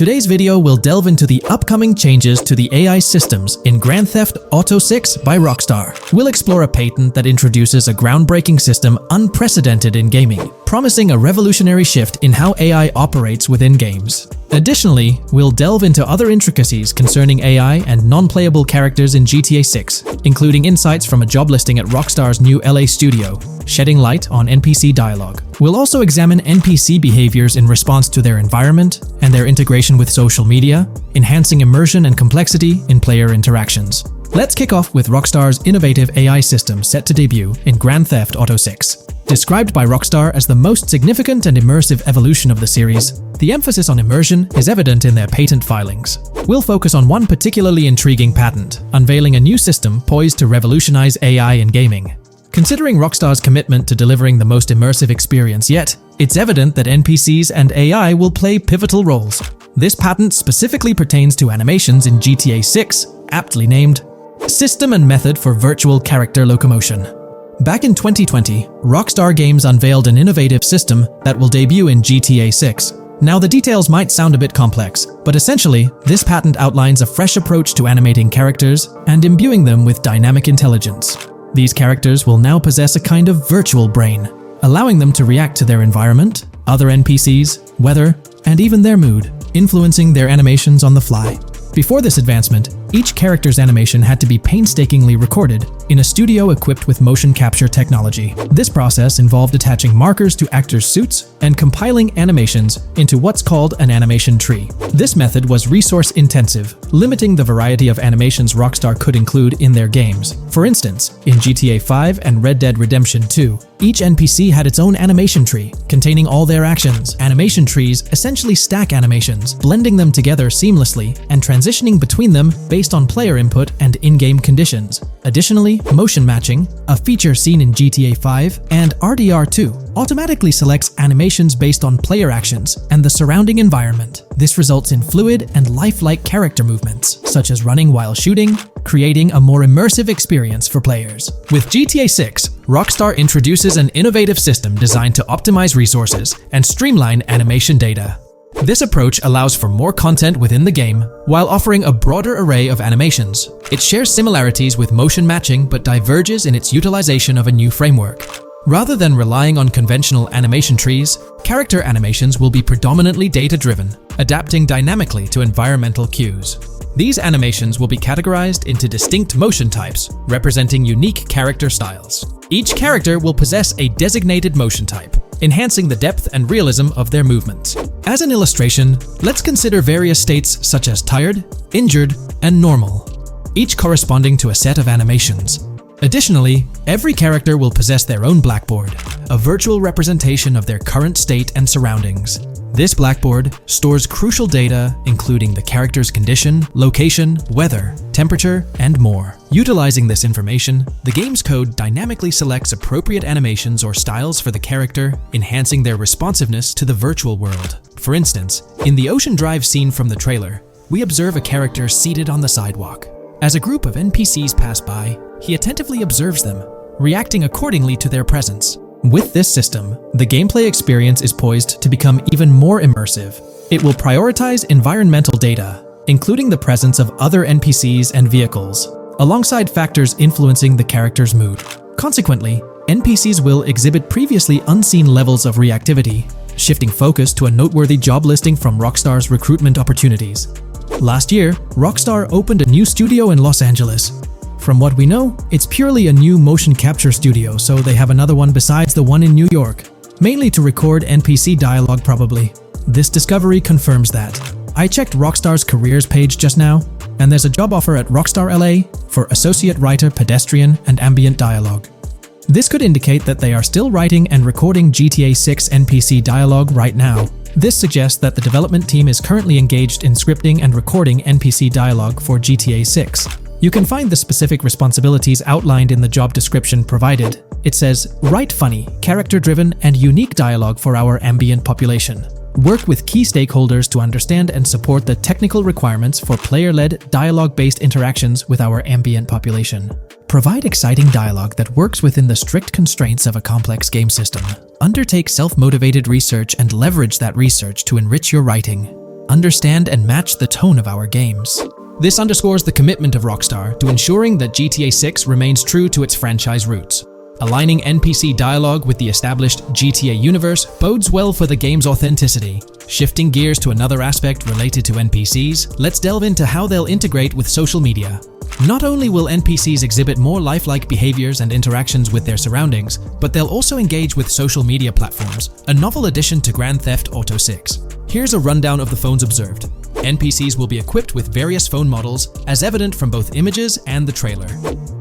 Today's video will delve into the upcoming changes to the AI systems in Grand Theft Auto 6 by Rockstar. We'll explore a patent that introduces a groundbreaking system unprecedented in gaming, promising a revolutionary shift in how AI operates within games. Additionally, we'll delve into other intricacies concerning AI and non-playable characters in GTA 6, including insights from a job listing at Rockstar's new LA studio, shedding light on NPC dialogue. We'll also examine NPC behaviors in response to their environment and their integration with social media, enhancing immersion and complexity in player interactions. Let's kick off with Rockstar's innovative AI system set to debut in Grand Theft Auto 6. Described by Rockstar as the most significant and immersive evolution of the series, the emphasis on immersion is evident in their patent filings. We'll focus on one particularly intriguing patent, unveiling a new system poised to revolutionize AI in gaming. Considering Rockstar's commitment to delivering the most immersive experience yet, it's evident that NPCs and AI will play pivotal roles. This patent specifically pertains to animations in GTA 6, aptly named System and Method for Virtual Character Locomotion. Back in 2020, Rockstar Games unveiled an innovative system that will debut in GTA 6. Now, the details might sound a bit complex, but essentially, this patent outlines a fresh approach to animating characters and imbuing them with dynamic intelligence. These characters will now possess a kind of virtual brain, allowing them to react to their environment, other NPCs, weather, and even their mood, influencing their animations on the fly. Before this advancement, each character's animation had to be painstakingly recorded in a studio equipped with motion capture technology. This process involved attaching markers to actors' suits and compiling animations into what's called an animation tree. This method was resource-intensive, limiting the variety of animations Rockstar could include in their games. For instance, in GTA 5 and Red Dead Redemption 2, each NPC had its own animation tree, containing all their actions. Animation trees essentially stack animations, blending them together seamlessly and transitioning between them based on player input and in-game conditions. Additionally, motion matching, a feature seen in GTA 5 and RDR2, automatically selects animations based on player actions and the surrounding environment. This results in fluid and lifelike character movements, such as running while shooting, creating a more immersive experience for players. With GTA 6, Rockstar introduces an innovative system designed to optimize resources and streamline animation data. This approach allows for more content within the game while offering a broader array of animations. It shares similarities with motion matching but diverges in its utilization of a new framework. Rather than relying on conventional animation trees, character animations will be predominantly data-driven, adapting dynamically to environmental cues. These animations will be categorized into distinct motion types, representing unique character styles. Each character will possess a designated motion type, enhancing the depth and realism of their movements. As an illustration, let's consider various states such as tired, injured, and normal, each corresponding to a set of animations. Additionally, every character will possess their own blackboard, a virtual representation of their current state and surroundings. This blackboard stores crucial data including the character's condition, location, weather, temperature, and more. Utilizing this information, the game's code dynamically selects appropriate animations or styles for the character, enhancing their responsiveness to the virtual world. For instance, in the Ocean Drive scene from the trailer, we observe a character seated on the sidewalk. As a group of NPCs pass by, he attentively observes them, reacting accordingly to their presence. With this system, the gameplay experience is poised to become even more immersive. It will prioritize environmental data, including the presence of other NPCs and vehicles, alongside factors influencing the character's mood. Consequently, NPCs will exhibit previously unseen levels of reactivity, shifting focus to a noteworthy job listing from Rockstar's recruitment opportunities. Last year, Rockstar opened a new studio in Los Angeles. From what we know, it's purely a new motion capture studio, so they have another one besides the one in New York, mainly to record NPC dialogue probably. This discovery confirms that. I checked Rockstar's careers page just now, and there's a job offer at Rockstar LA for Associate Writer Pedestrian and Ambient Dialogue. This could indicate that they are still writing and recording GTA 6 NPC dialogue right now. This suggests that the development team is currently engaged in scripting and recording NPC dialogue for GTA 6. You can find the specific responsibilities outlined in the job description provided. It says, write funny, character-driven, and unique dialogue for our ambient population. Work with key stakeholders to understand and support the technical requirements for player-led, dialogue-based interactions with our ambient population. Provide exciting dialogue that works within the strict constraints of a complex game system. Undertake self-motivated research and leverage that research to enrich your writing. understand and match the tone of our games. This underscores the commitment of Rockstar to ensuring that GTA 6 remains true to its franchise roots. Aligning NPC dialogue with the established GTA universe bodes well for the game's authenticity. Shifting gears to another aspect related to NPCs, let's delve into how they'll integrate with social media. Not only will NPCs exhibit more lifelike behaviors and interactions with their surroundings, but they'll also engage with social media platforms, a novel addition to Grand Theft Auto 6. Here's a rundown of the phones observed. NPCs will be equipped with various phone models, as evident from both images and the trailer.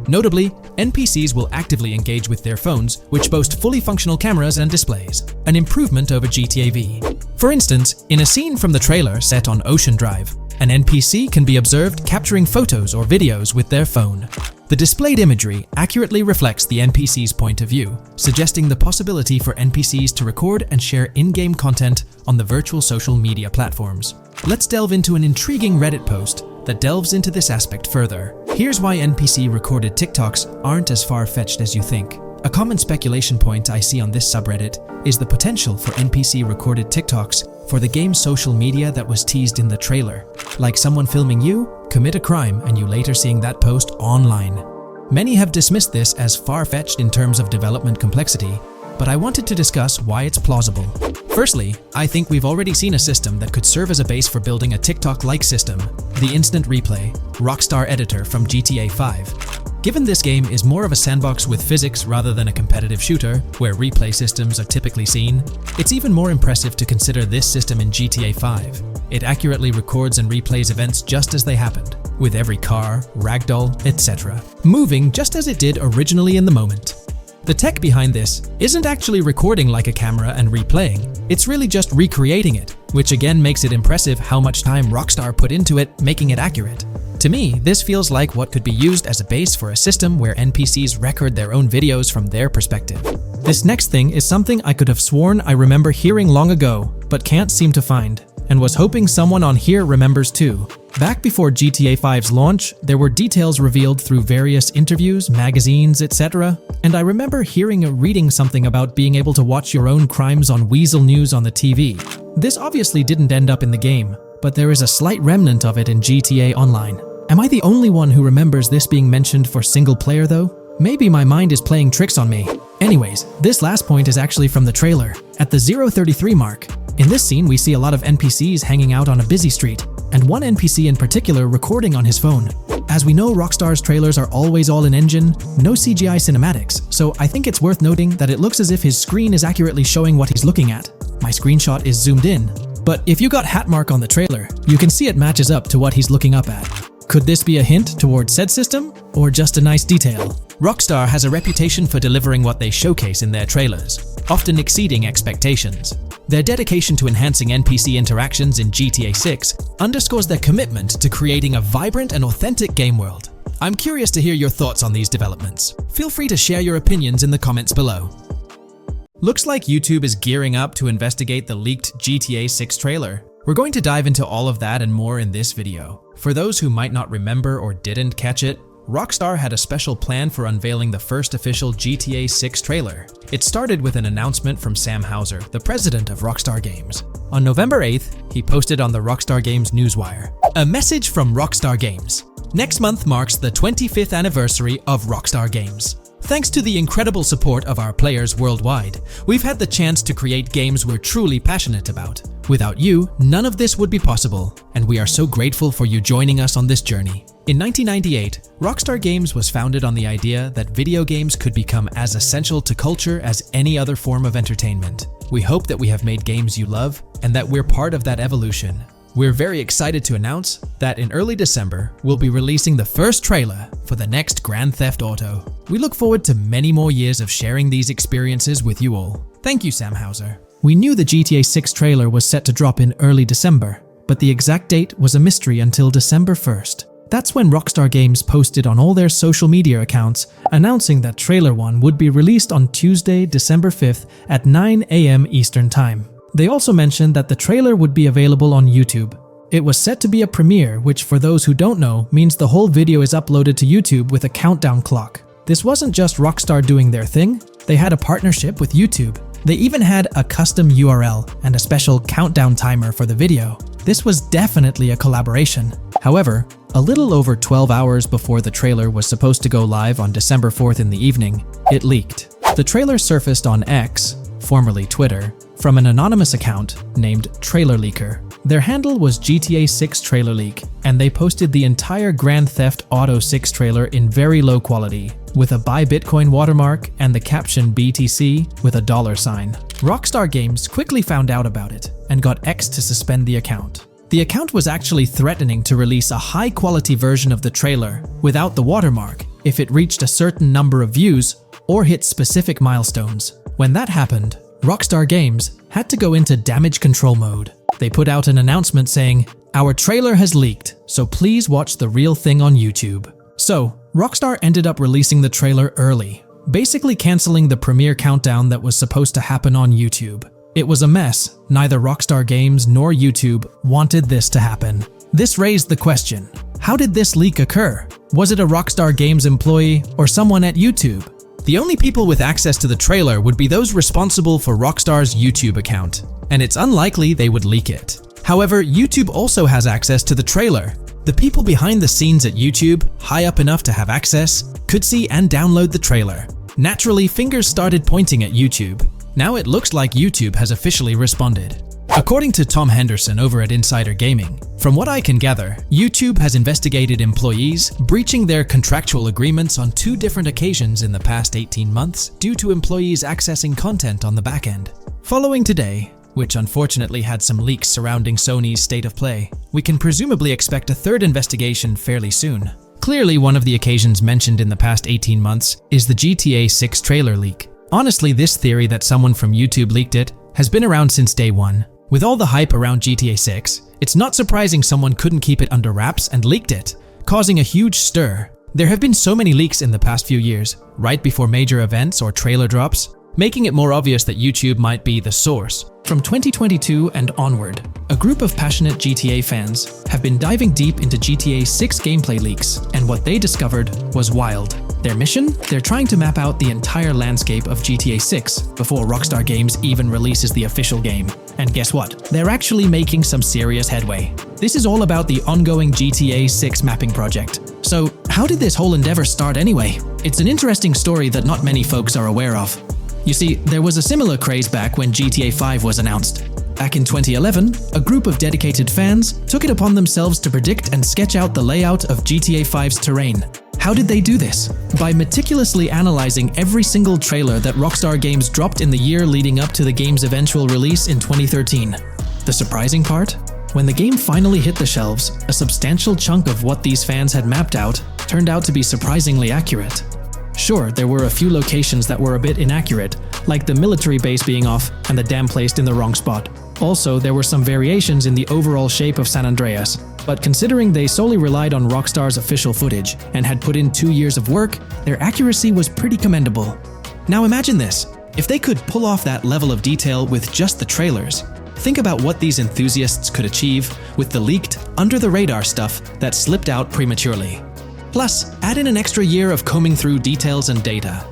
Notably, NPCs will actively engage with their phones, which boast fully functional cameras and displays, an improvement over GTA V. For instance, in a scene from the trailer set on Ocean Drive, an NPC can be observed capturing photos or videos with their phone. The displayed imagery accurately reflects the NPC's point of view, suggesting the possibility for NPCs to record and share in-game content on the virtual social media platforms. Let's delve into an intriguing Reddit post that delves into this aspect further. Here's why NPC-recorded TikToks aren't as far-fetched as you think. A common speculation point I see on this subreddit is the potential for NPC-recorded TikToks for the game's social media that was teased in the trailer, like someone filming you commit a crime and you later seeing that post online. Many have dismissed this as far-fetched in terms of development complexity, but I wanted to discuss why it's plausible. Firstly, I think we've already seen a system that could serve as a base for building a TikTok-like system, the Instant Replay, Rockstar editor from GTA 5. Given this game is more of a sandbox with physics rather than a competitive shooter, where replay systems are typically seen, it's even more impressive to consider this system in GTA 5. It accurately records and replays events just as they happened, with every car, ragdoll, etc., moving just as it did originally in the moment. The tech behind this isn't actually recording like a camera and replaying, it's really just recreating it, which again makes it impressive how much time Rockstar put into it, making it accurate. To me, this feels like what could be used as a base for a system where NPCs record their own videos from their perspective. This next thing is something I could have sworn I remember hearing long ago, but can't seem to find, and was hoping someone on here remembers too. Back before GTA 5's launch, there were details revealed through various interviews, magazines, etc., and I remember hearing or reading something about being able to watch your own crimes on Weasel News on the TV. This obviously didn't end up in the game, but there is a slight remnant of it in GTA Online. Am I the only one who remembers this being mentioned for single player though? Maybe my mind is playing tricks on me. Anyways, this last point is actually from the trailer, at the 0:33 mark. In this scene, we see a lot of NPCs hanging out on a busy street, and one NPC in particular recording on his phone. As we know, Rockstar's trailers are always all in engine, no CGI cinematics, so I think it's worth noting that it looks as if his screen is accurately showing what he's looking at. My screenshot is zoomed in, but if you got Hatmark on the trailer, you can see it matches up to what he's looking up at. Could this be a hint towards said system, or just a nice detail? Rockstar has a reputation for delivering what they showcase in their trailers, often exceeding expectations. Their dedication to enhancing NPC interactions in GTA 6 underscores their commitment to creating a vibrant and authentic game world. I'm curious to hear your thoughts on these developments. Feel free to share your opinions in the comments below. Looks like YouTube is gearing up to investigate the leaked GTA 6 trailer. We're going to dive into all of that and more in this video. For those who might not remember or didn't catch it, Rockstar had a special plan for unveiling the first official GTA 6 trailer. It started with an announcement from Sam Houser, the president of Rockstar Games. On November 8th, he posted on the Rockstar Games newswire, "A message from Rockstar Games. Next month marks the 25th anniversary of Rockstar Games. Thanks to the incredible support of our players worldwide, we've had the chance to create games we're truly passionate about. Without you, none of this would be possible, and we are so grateful for you joining us on this journey." In 1998, Rockstar Games was founded on the idea that video games could become as essential to culture as any other form of entertainment. We hope that we have made games you love, and that we're part of that evolution. We're very excited to announce that in early December, we'll be releasing the first trailer for the next Grand Theft Auto. We look forward to many more years of sharing these experiences with you all. Thank you, Sam Houser. We knew the GTA 6 trailer was set to drop in early December, but the exact date was a mystery until December 1st. That's when Rockstar Games posted on all their social media accounts announcing that Trailer 1 would be released on Tuesday, December 5th at 9 a.m. Eastern Time. They also mentioned that the trailer would be available on YouTube. It was set to be a premiere, which for those who don't know, means the whole video is uploaded to YouTube with a countdown clock. This wasn't just Rockstar doing their thing, they had a partnership with YouTube. They even had a custom URL and a special countdown timer for the video. This was definitely a collaboration. However, a little over 12 hours before the trailer was supposed to go live on December 4th in the evening, it leaked. The trailer surfaced on X, formerly Twitter, from an anonymous account named Trailer Leaker. Their handle was GTA 6 Trailer Leak, and they posted the entire Grand Theft Auto 6 trailer in very low quality, with a Buy Bitcoin watermark and the caption BTC with a $sign. Rockstar Games quickly found out about it and got X to suspend the account. The account was actually threatening to release a high-quality version of the trailer without the watermark if it reached a certain number of views or hit specific milestones. When that happened, Rockstar Games had to go into damage control mode. They put out an announcement saying, "Our trailer has leaked, so please watch the real thing on YouTube." So, Rockstar ended up releasing the trailer early, basically canceling the premiere countdown that was supposed to happen on YouTube. It was a mess. Neither Rockstar Games nor YouTube wanted this to happen. This raised the question, how did this leak occur? Was it a Rockstar Games employee or someone at YouTube? The only people with access to the trailer would be those responsible for Rockstar's YouTube account, and it's unlikely they would leak it. However, YouTube also has access to the trailer. The people behind the scenes at YouTube, high up enough to have access, could see and download the trailer. Naturally, fingers started pointing at YouTube. Now it looks like YouTube has officially responded. According to Tom Henderson over at Insider Gaming, from what I can gather, YouTube has investigated employees breaching their contractual agreements on 2 different occasions in the past 18 months due to employees accessing content on the back end. Following today, which unfortunately had some leaks surrounding Sony's State of Play, we can presumably expect a 3rd investigation fairly soon. Clearly, one of the occasions mentioned in the past 18 months is the GTA 6 trailer leak. Honestly, this theory that someone from YouTube leaked it has been around since day one. With all the hype around GTA 6, it's not surprising someone couldn't keep it under wraps and leaked it, causing a huge stir. There have been so many leaks in the past few years, right before major events or trailer drops, making it more obvious that YouTube might be the source. From 2022 and onward, a group of passionate GTA fans have been diving deep into GTA 6 gameplay leaks, and what they discovered was wild. Their mission? They're trying to map out the entire landscape of GTA 6 before Rockstar Games even releases the official game. And guess what? They're actually making some serious headway. This is all about the ongoing GTA 6 mapping project. So, how did this whole endeavor start anyway? It's an interesting story that not many folks are aware of. You see, there was a similar craze back when GTA 5 was announced. Back in 2011, a group of dedicated fans took it upon themselves to predict and sketch out the layout of GTA 5's terrain. How did they do this? By meticulously analyzing every single trailer that Rockstar Games dropped in the year leading up to the game's eventual release in 2013. The surprising part? When the game finally hit the shelves, a substantial chunk of what these fans had mapped out turned out to be surprisingly accurate. Sure, there were a few locations that were a bit inaccurate, like the military base being off and the dam placed in the wrong spot. Also, there were some variations in the overall shape of San Andreas, but considering they solely relied on Rockstar's official footage and had put in 2 years of work, their accuracy was pretty commendable. Now imagine this, if they could pull off that level of detail with just the trailers, think about what these enthusiasts could achieve with the leaked, under-the-radar stuff that slipped out prematurely. Plus, add in an extra year of combing through details and data.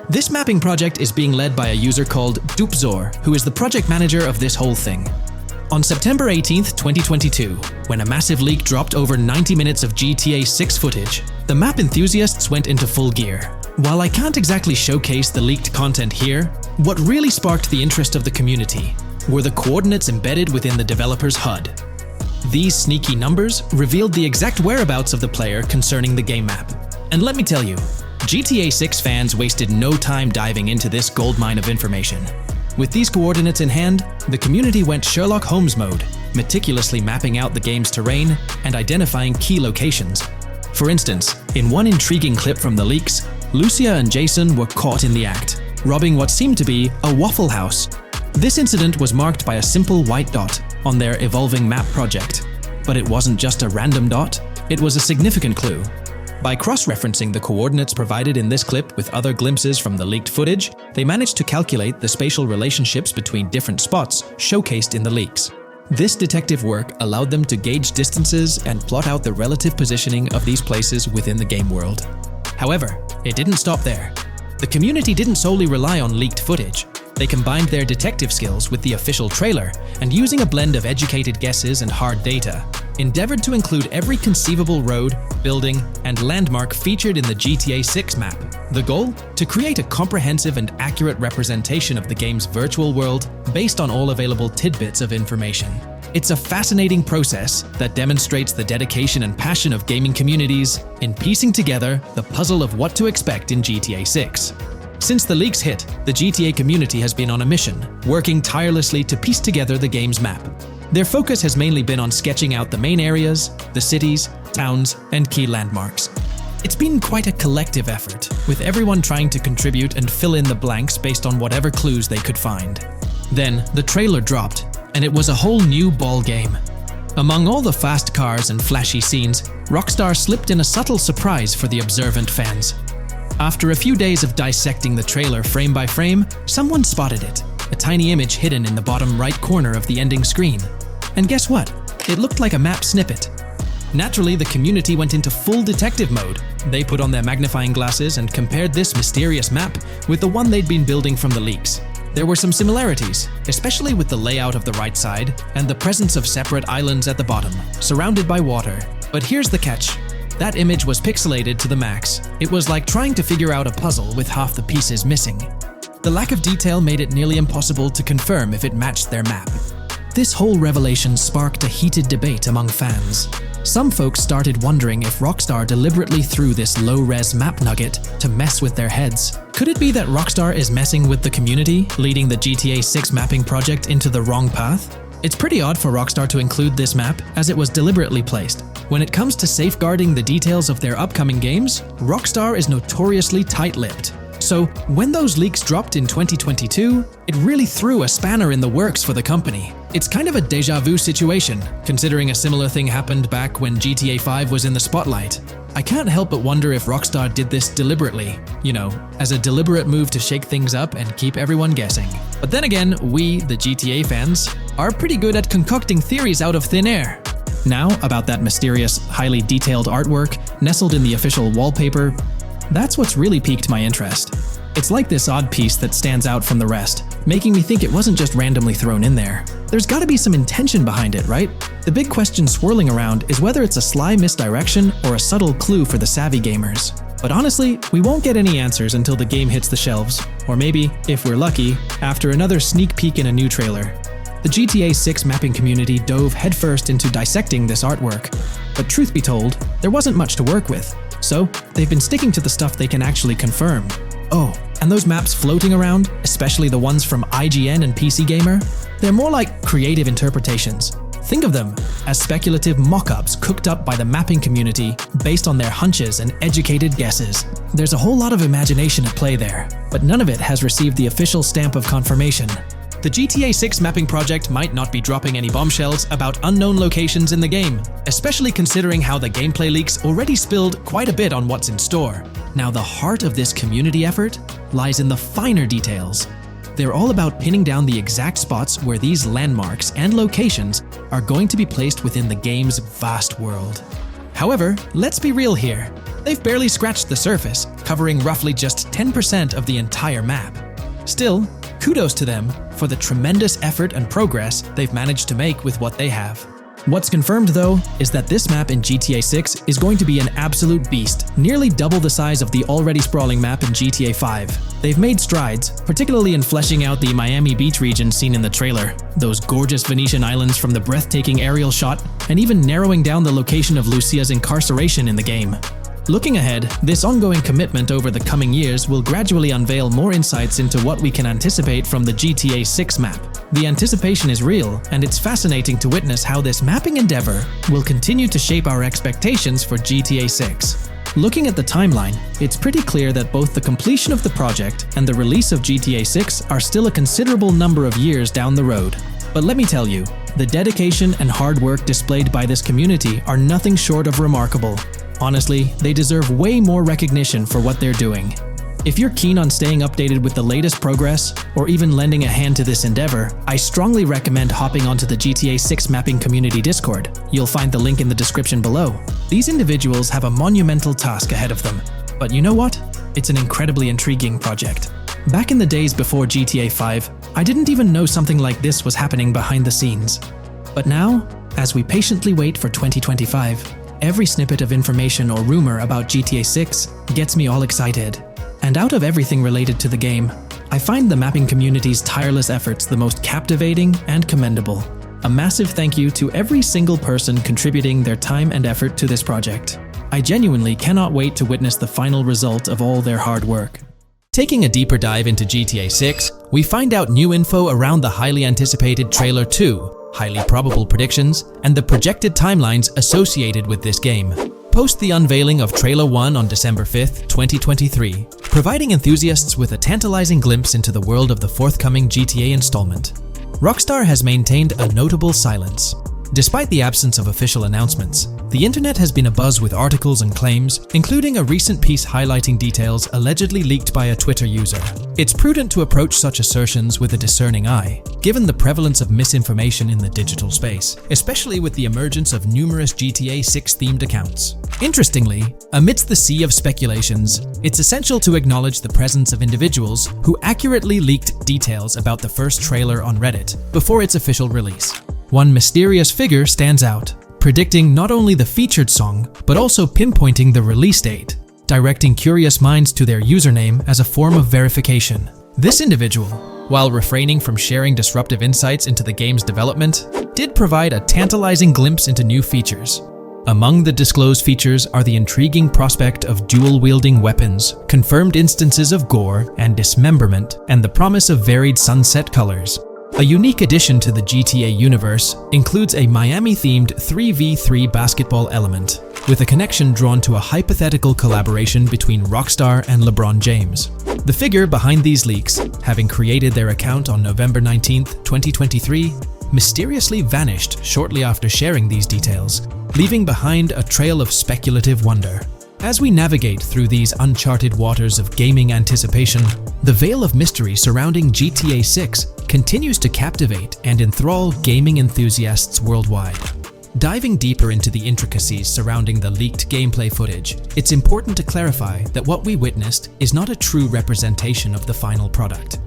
This mapping project is being led by a user called Dupzor, who is the project manager of this whole thing. On September 18th, 2022, when a massive leak dropped over 90 minutes of GTA 6 footage, the map enthusiasts went into full gear. While I can't exactly showcase the leaked content here, what really sparked the interest of the community were the coordinates embedded within the developer's HUD. These sneaky numbers revealed the exact whereabouts of the player concerning the game map. And let me tell you, GTA 6 fans wasted no time diving into this goldmine of information. With these coordinates in hand, the community went Sherlock Holmes mode, meticulously mapping out the game's terrain and identifying key locations. For instance, in one intriguing clip from the leaks, Lucia and Jason were caught in the act, robbing what seemed to be a Waffle House. This incident was marked by a simple white dot on their evolving map project. But it wasn't just a random dot, it was a significant clue. By cross-referencing the coordinates provided in this clip with other glimpses from the leaked footage, they managed to calculate the spatial relationships between different spots showcased in the leaks. This detective work allowed them to gauge distances and plot out the relative positioning of these places within the game world. However, it didn't stop there. The community didn't solely rely on leaked footage. They combined their detective skills with the official trailer, and using a blend of educated guesses and hard data, endeavored to include every conceivable road, building, and landmark featured in the GTA 6 map. The goal? To create a comprehensive and accurate representation of the game's virtual world based on all available tidbits of information. It's a fascinating process that demonstrates the dedication and passion of gaming communities in piecing together the puzzle of what to expect in GTA 6. Since the leaks hit, the GTA community has been on a mission, working tirelessly to piece together the game's map. Their focus has mainly been on sketching out the main areas, the cities, towns, and key landmarks. It's been quite a collective effort, with everyone trying to contribute and fill in the blanks based on whatever clues they could find. Then, the trailer dropped, and it was a whole new ball game. Among all the fast cars and flashy scenes, Rockstar slipped in a subtle surprise for the observant fans. After a few days of dissecting the trailer frame by frame, someone spotted it, a tiny image hidden in the bottom right corner of the ending screen. And guess what? It looked like a map snippet. Naturally, the community went into full detective mode. They put on their magnifying glasses and compared this mysterious map with the one they'd been building from the leaks. There were some similarities, especially with the layout of the right side and the presence of separate islands at the bottom, surrounded by water. But here's the catch. That image was pixelated to the max. It was like trying to figure out a puzzle with half the pieces missing. The lack of detail made it nearly impossible to confirm if it matched their map. This whole revelation sparked a heated debate among fans. Some folks started wondering if Rockstar deliberately threw this low-res map nugget to mess with their heads. Could it be that Rockstar is messing with the community, leading the GTA 6 mapping project into the wrong path? It's pretty odd for Rockstar to include this map, as it was deliberately placed. When it comes to safeguarding the details of their upcoming games, Rockstar is notoriously tight-lipped. So, when those leaks dropped in 2022, it really threw a spanner in the works for the company. It's kind of a déjà vu situation, considering a similar thing happened back when GTA 5 was in the spotlight. I can't help but wonder if Rockstar did this deliberately, as a deliberate move to shake things up and keep everyone guessing. But then again, we, the GTA fans, are pretty good at concocting theories out of thin air. Now, about that mysterious, highly detailed artwork nestled in the official wallpaper, that's what's really piqued my interest. It's like this odd piece that stands out from the rest, making me think it wasn't just randomly thrown in there. There's gotta be some intention behind it, right? The big question swirling around is whether it's a sly misdirection or a subtle clue for the savvy gamers. But honestly, we won't get any answers until the game hits the shelves, or maybe, if we're lucky, after another sneak peek in a new trailer. The GTA 6 mapping community dove headfirst into dissecting this artwork, but truth be told, there wasn't much to work with. So, they've been sticking to the stuff they can actually confirm. Oh, and those maps floating around, especially the ones from IGN and PC Gamer, they're more like creative interpretations. Think of them as speculative mock-ups cooked up by the mapping community based on their hunches and educated guesses. There's a whole lot of imagination at play there, but none of it has received the official stamp of confirmation. The GTA 6 mapping project might not be dropping any bombshells about unknown locations in the game, especially considering how the gameplay leaks already spilled quite a bit on what's in store. Now, the heart of this community effort lies in the finer details. They're all about pinning down the exact spots where these landmarks and locations are going to be placed within the game's vast world. However, let's be real here. They've barely scratched the surface, covering roughly just 10% of the entire map. Still, kudos to them for the tremendous effort and progress they've managed to make with what they have. What's confirmed, though, is that this map in GTA 6 is going to be an absolute beast, nearly double the size of the already sprawling map in GTA 5. They've made strides, particularly in fleshing out the Miami Beach region seen in the trailer, those gorgeous Venetian islands from the breathtaking aerial shot, and even narrowing down the location of Lucia's incarceration in the game. Looking ahead, this ongoing commitment over the coming years will gradually unveil more insights into what we can anticipate from the GTA 6 map. The anticipation is real, and it's fascinating to witness how this mapping endeavor will continue to shape our expectations for GTA 6. Looking at the timeline, it's pretty clear that both the completion of the project and the release of GTA 6 are still a considerable number of years down the road. But let me tell you, the dedication and hard work displayed by this community are nothing short of remarkable. Honestly, they deserve way more recognition for what they're doing. If you're keen on staying updated with the latest progress, or even lending a hand to this endeavor, I strongly recommend hopping onto the GTA 6 Mapping Community Discord. You'll find the link in the description below. These individuals have a monumental task ahead of them, but you know what? It's an incredibly intriguing project. Back in the days before GTA 5, I didn't even know something like this was happening behind the scenes. But now, as we patiently wait for 2025, every snippet of information or rumor about GTA 6 gets me all excited. And out of everything related to the game, I find the mapping community's tireless efforts the most captivating and commendable. A massive thank you to every single person contributing their time and effort to this project. I genuinely cannot wait to witness the final result of all their hard work. Taking a deeper dive into GTA 6, we find out new info around the highly anticipated Trailer 2, highly probable predictions, and the projected timelines associated with this game. Post the unveiling of Trailer 1 on December 5th, 2023, providing enthusiasts with a tantalizing glimpse into the world of the forthcoming GTA installment. Rockstar has maintained a notable silence. Despite the absence of official announcements, the internet has been abuzz with articles and claims, including a recent piece highlighting details allegedly leaked by a Twitter user. It's prudent to approach such assertions with a discerning eye, given the prevalence of misinformation in the digital space, especially with the emergence of numerous GTA 6-themed accounts. Interestingly, amidst the sea of speculations, it's essential to acknowledge the presence of individuals who accurately leaked details about the first trailer on Reddit before its official release. One mysterious figure stands out, predicting not only the featured song, but also pinpointing the release date, directing curious minds to their username as a form of verification. This individual, while refraining from sharing disruptive insights into the game's development, did provide a tantalizing glimpse into new features. Among the disclosed features are the intriguing prospect of dual-wielding weapons, confirmed instances of gore and dismemberment, and the promise of varied sunset colors. A unique addition to the GTA universe includes a Miami-themed 3v3 basketball element, with a connection drawn to a hypothetical collaboration between Rockstar and LeBron James. The figure behind these leaks, having created their account on November 19, 2023, mysteriously vanished shortly after sharing these details, leaving behind a trail of speculative wonder. As we navigate through these uncharted waters of gaming anticipation, the veil of mystery surrounding GTA 6 continues to captivate and enthrall gaming enthusiasts worldwide. Diving deeper into the intricacies surrounding the leaked gameplay footage, it's important to clarify that what we witnessed is not a true representation of the final product.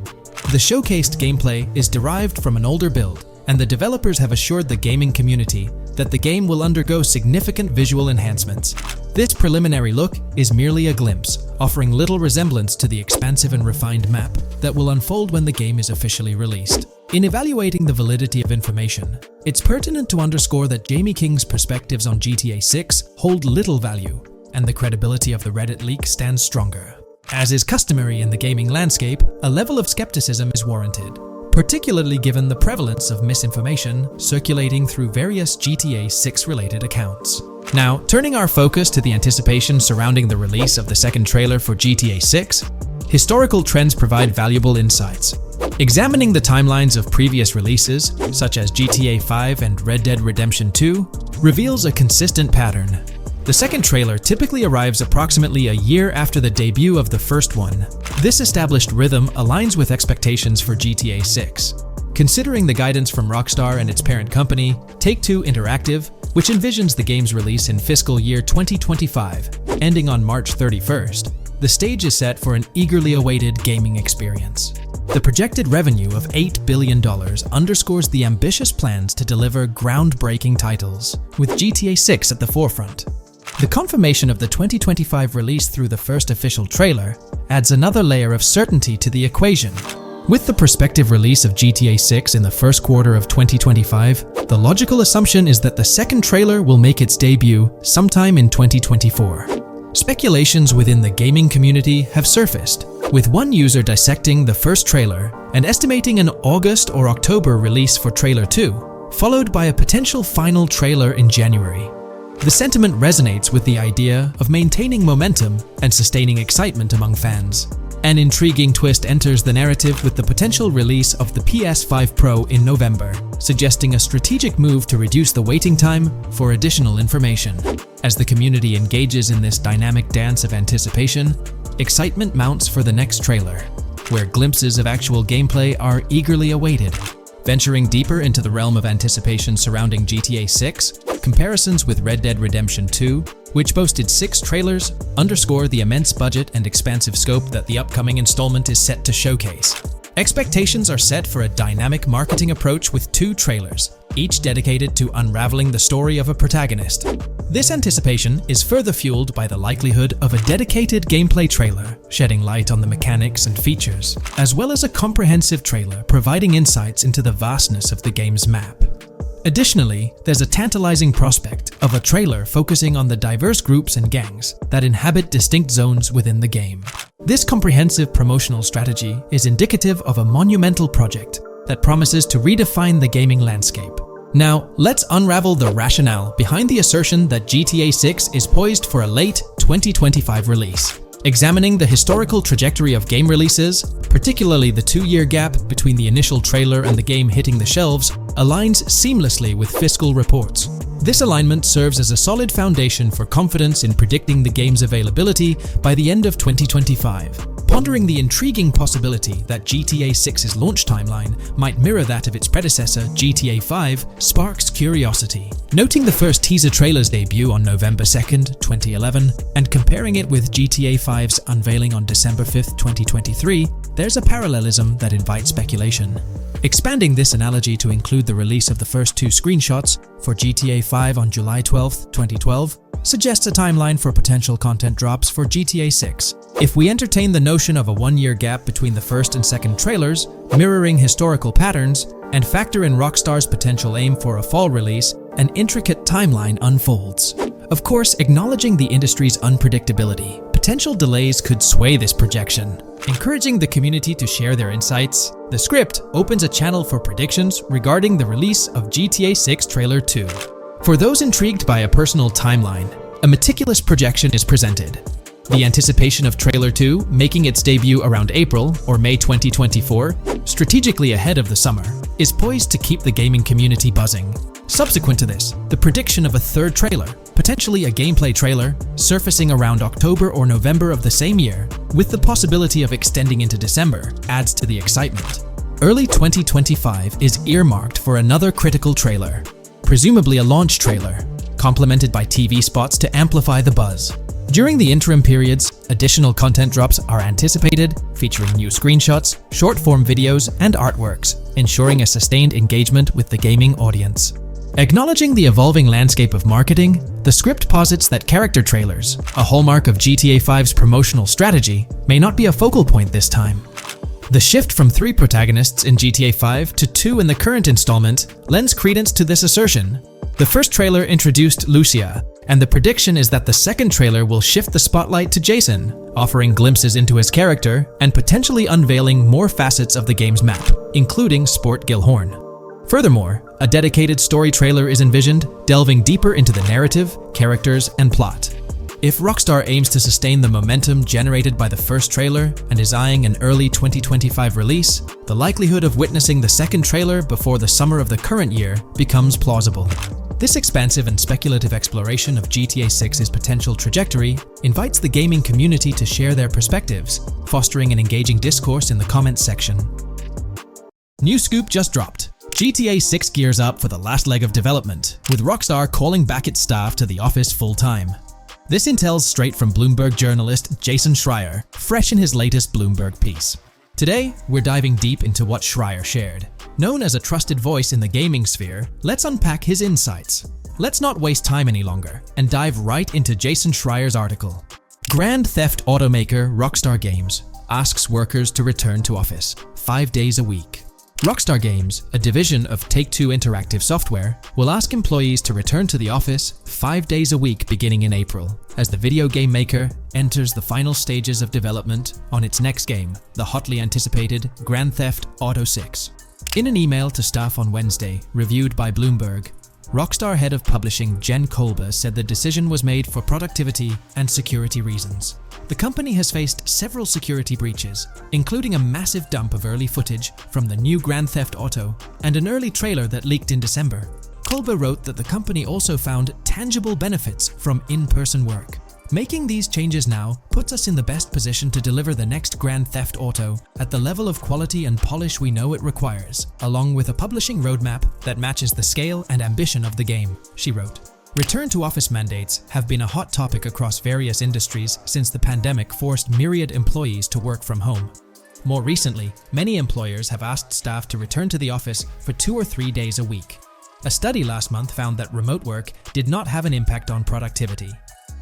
The showcased gameplay is derived from an older build, and the developers have assured the gaming community that the game will undergo significant visual enhancements. This preliminary look is merely a glimpse, offering little resemblance to the expansive and refined map that will unfold when the game is officially released. In evaluating the validity of information, it's pertinent to underscore that Jamie King's perspectives on GTA 6 hold little value, and the credibility of the Reddit leak stands stronger. As is customary in the gaming landscape, a level of skepticism is warranted, particularly given the prevalence of misinformation circulating through various GTA 6-related accounts. Now, turning our focus to the anticipation surrounding the release of the second trailer for GTA 6, historical trends provide valuable insights. Examining the timelines of previous releases, such as GTA 5 and Red Dead Redemption 2, reveals a consistent pattern. The second trailer typically arrives approximately a year after the debut of the first one. This established rhythm aligns with expectations for GTA 6. Considering the guidance from Rockstar and its parent company, Take-Two Interactive, which envisions the game's release in fiscal year 2025, ending on March 31st, the stage is set for an eagerly awaited gaming experience. The projected revenue of $8 billion underscores the ambitious plans to deliver groundbreaking titles, with GTA 6 at the forefront. The confirmation of the 2025 release through the first official trailer adds another layer of certainty to the equation. With the prospective release of GTA 6 in the first quarter of 2025, the logical assumption is that the second trailer will make its debut sometime in 2024. Speculations within the gaming community have surfaced, with one user dissecting the first trailer and estimating an August or October release for Trailer 2, followed by a potential final trailer in January. The sentiment resonates with the idea of maintaining momentum and sustaining excitement among fans. An intriguing twist enters the narrative with the potential release of the PS5 Pro in November, suggesting a strategic move to reduce the waiting time for additional information. As the community engages in this dynamic dance of anticipation, excitement mounts for the next trailer, where glimpses of actual gameplay are eagerly awaited. Venturing deeper into the realm of anticipation surrounding GTA 6, comparisons with Red Dead Redemption 2, which boasted 6 trailers, underscore the immense budget and expansive scope that the upcoming installment is set to showcase. Expectations are set for a dynamic marketing approach with 2 trailers, each dedicated to unraveling the story of a protagonist. This anticipation is further fueled by the likelihood of a dedicated gameplay trailer, shedding light on the mechanics and features, as well as a comprehensive trailer providing insights into the vastness of the game's map. Additionally, there's a tantalizing prospect of a trailer focusing on the diverse groups and gangs that inhabit distinct zones within the game. This comprehensive promotional strategy is indicative of a monumental project that promises to redefine the gaming landscape. Now, let's unravel the rationale behind the assertion that GTA 6 is poised for a late 2025 release. Examining the historical trajectory of game releases, particularly the 2-year gap between the initial trailer and the game hitting the shelves, aligns seamlessly with fiscal reports. This alignment serves as a solid foundation for confidence in predicting the game's availability by the end of 2025. Pondering the intriguing possibility that GTA 6's launch timeline might mirror that of its predecessor, GTA 5, sparks curiosity. Noting the first teaser trailer's debut on November 2nd, 2011, and comparing it with GTA 5's unveiling on December 5th, 2023, there's a parallelism that invites speculation. Expanding this analogy to include the release of the first 2 screenshots for GTA 5 on July 12, 2012, suggests a timeline for potential content drops for GTA 6. If we entertain the notion of a 1-year gap between the first and second trailers, mirroring historical patterns, and factor in Rockstar's potential aim for a fall release, an intricate timeline unfolds. Of course, acknowledging the industry's unpredictability, potential delays could sway this projection. Encouraging the community to share their insights, the script opens a channel for predictions regarding the release of GTA 6 Trailer 2. For those intrigued by a personal timeline, a meticulous projection is presented. The anticipation of Trailer 2 making its debut around April or May 2024, strategically ahead of the summer, is poised to keep the gaming community buzzing. Subsequent to this, the prediction of a 3rd trailer, potentially a gameplay trailer, surfacing around October or November of the same year, with the possibility of extending into December, adds to the excitement. Early 2025 is earmarked for another critical trailer, presumably a launch trailer, complemented by TV spots to amplify the buzz. During the interim periods, additional content drops are anticipated, featuring new screenshots, short-form videos, and artworks, ensuring a sustained engagement with the gaming audience. Acknowledging the evolving landscape of marketing, the script posits that character trailers, a hallmark of GTA 5's promotional strategy, may not be a focal point this time. The shift from 3 protagonists in GTA 5 to 2 in the current installment lends credence to this assertion. The first trailer introduced Lucia, and the prediction is that the second trailer will shift the spotlight to Jason, offering glimpses into his character and potentially unveiling more facets of the game's map, including Sport Gilhorn. Furthermore, a dedicated story trailer is envisioned, delving deeper into the narrative, characters, and plot. If Rockstar aims to sustain the momentum generated by the first trailer and is eyeing an early 2025 release, the likelihood of witnessing the second trailer before the summer of the current year becomes plausible. This expansive and speculative exploration of GTA 6's potential trajectory invites the gaming community to share their perspectives, fostering an engaging discourse in the comments section. New scoop just dropped. GTA 6 gears up for the last leg of development, with Rockstar calling back its staff to the office full-time. This intel's straight from Bloomberg journalist Jason Schreier, fresh in his latest Bloomberg piece. Today, we're diving deep into what Schreier shared. Known as a trusted voice in the gaming sphere, let's unpack his insights. Let's not waste time any longer, and dive right into Jason Schreier's article. Grand Theft automaker Rockstar Games asks workers to return to office 5 days a week. Rockstar Games, a division of Take-Two Interactive Software, will ask employees to return to the office 5 days a week beginning in April, as the video game maker enters the final stages of development on its next game, the hotly anticipated Grand Theft Auto 6. In an email to staff on Wednesday, reviewed by Bloomberg, Rockstar head of publishing Jen Kolber said the decision was made for productivity and security reasons. The company has faced several security breaches, including a massive dump of early footage from the new Grand Theft Auto and an early trailer that leaked in December. Kolber wrote that the company also found tangible benefits from in-person work. Making these changes now puts us in the best position to deliver the next Grand Theft Auto at the level of quality and polish we know it requires, along with a publishing roadmap that matches the scale and ambition of the game, she wrote. Return-to-office mandates have been a hot topic across various industries since the pandemic forced myriad employees to work from home. More recently, many employers have asked staff to return to the office for 2 or 3 days a week. A study last month found that remote work did not have an impact on productivity.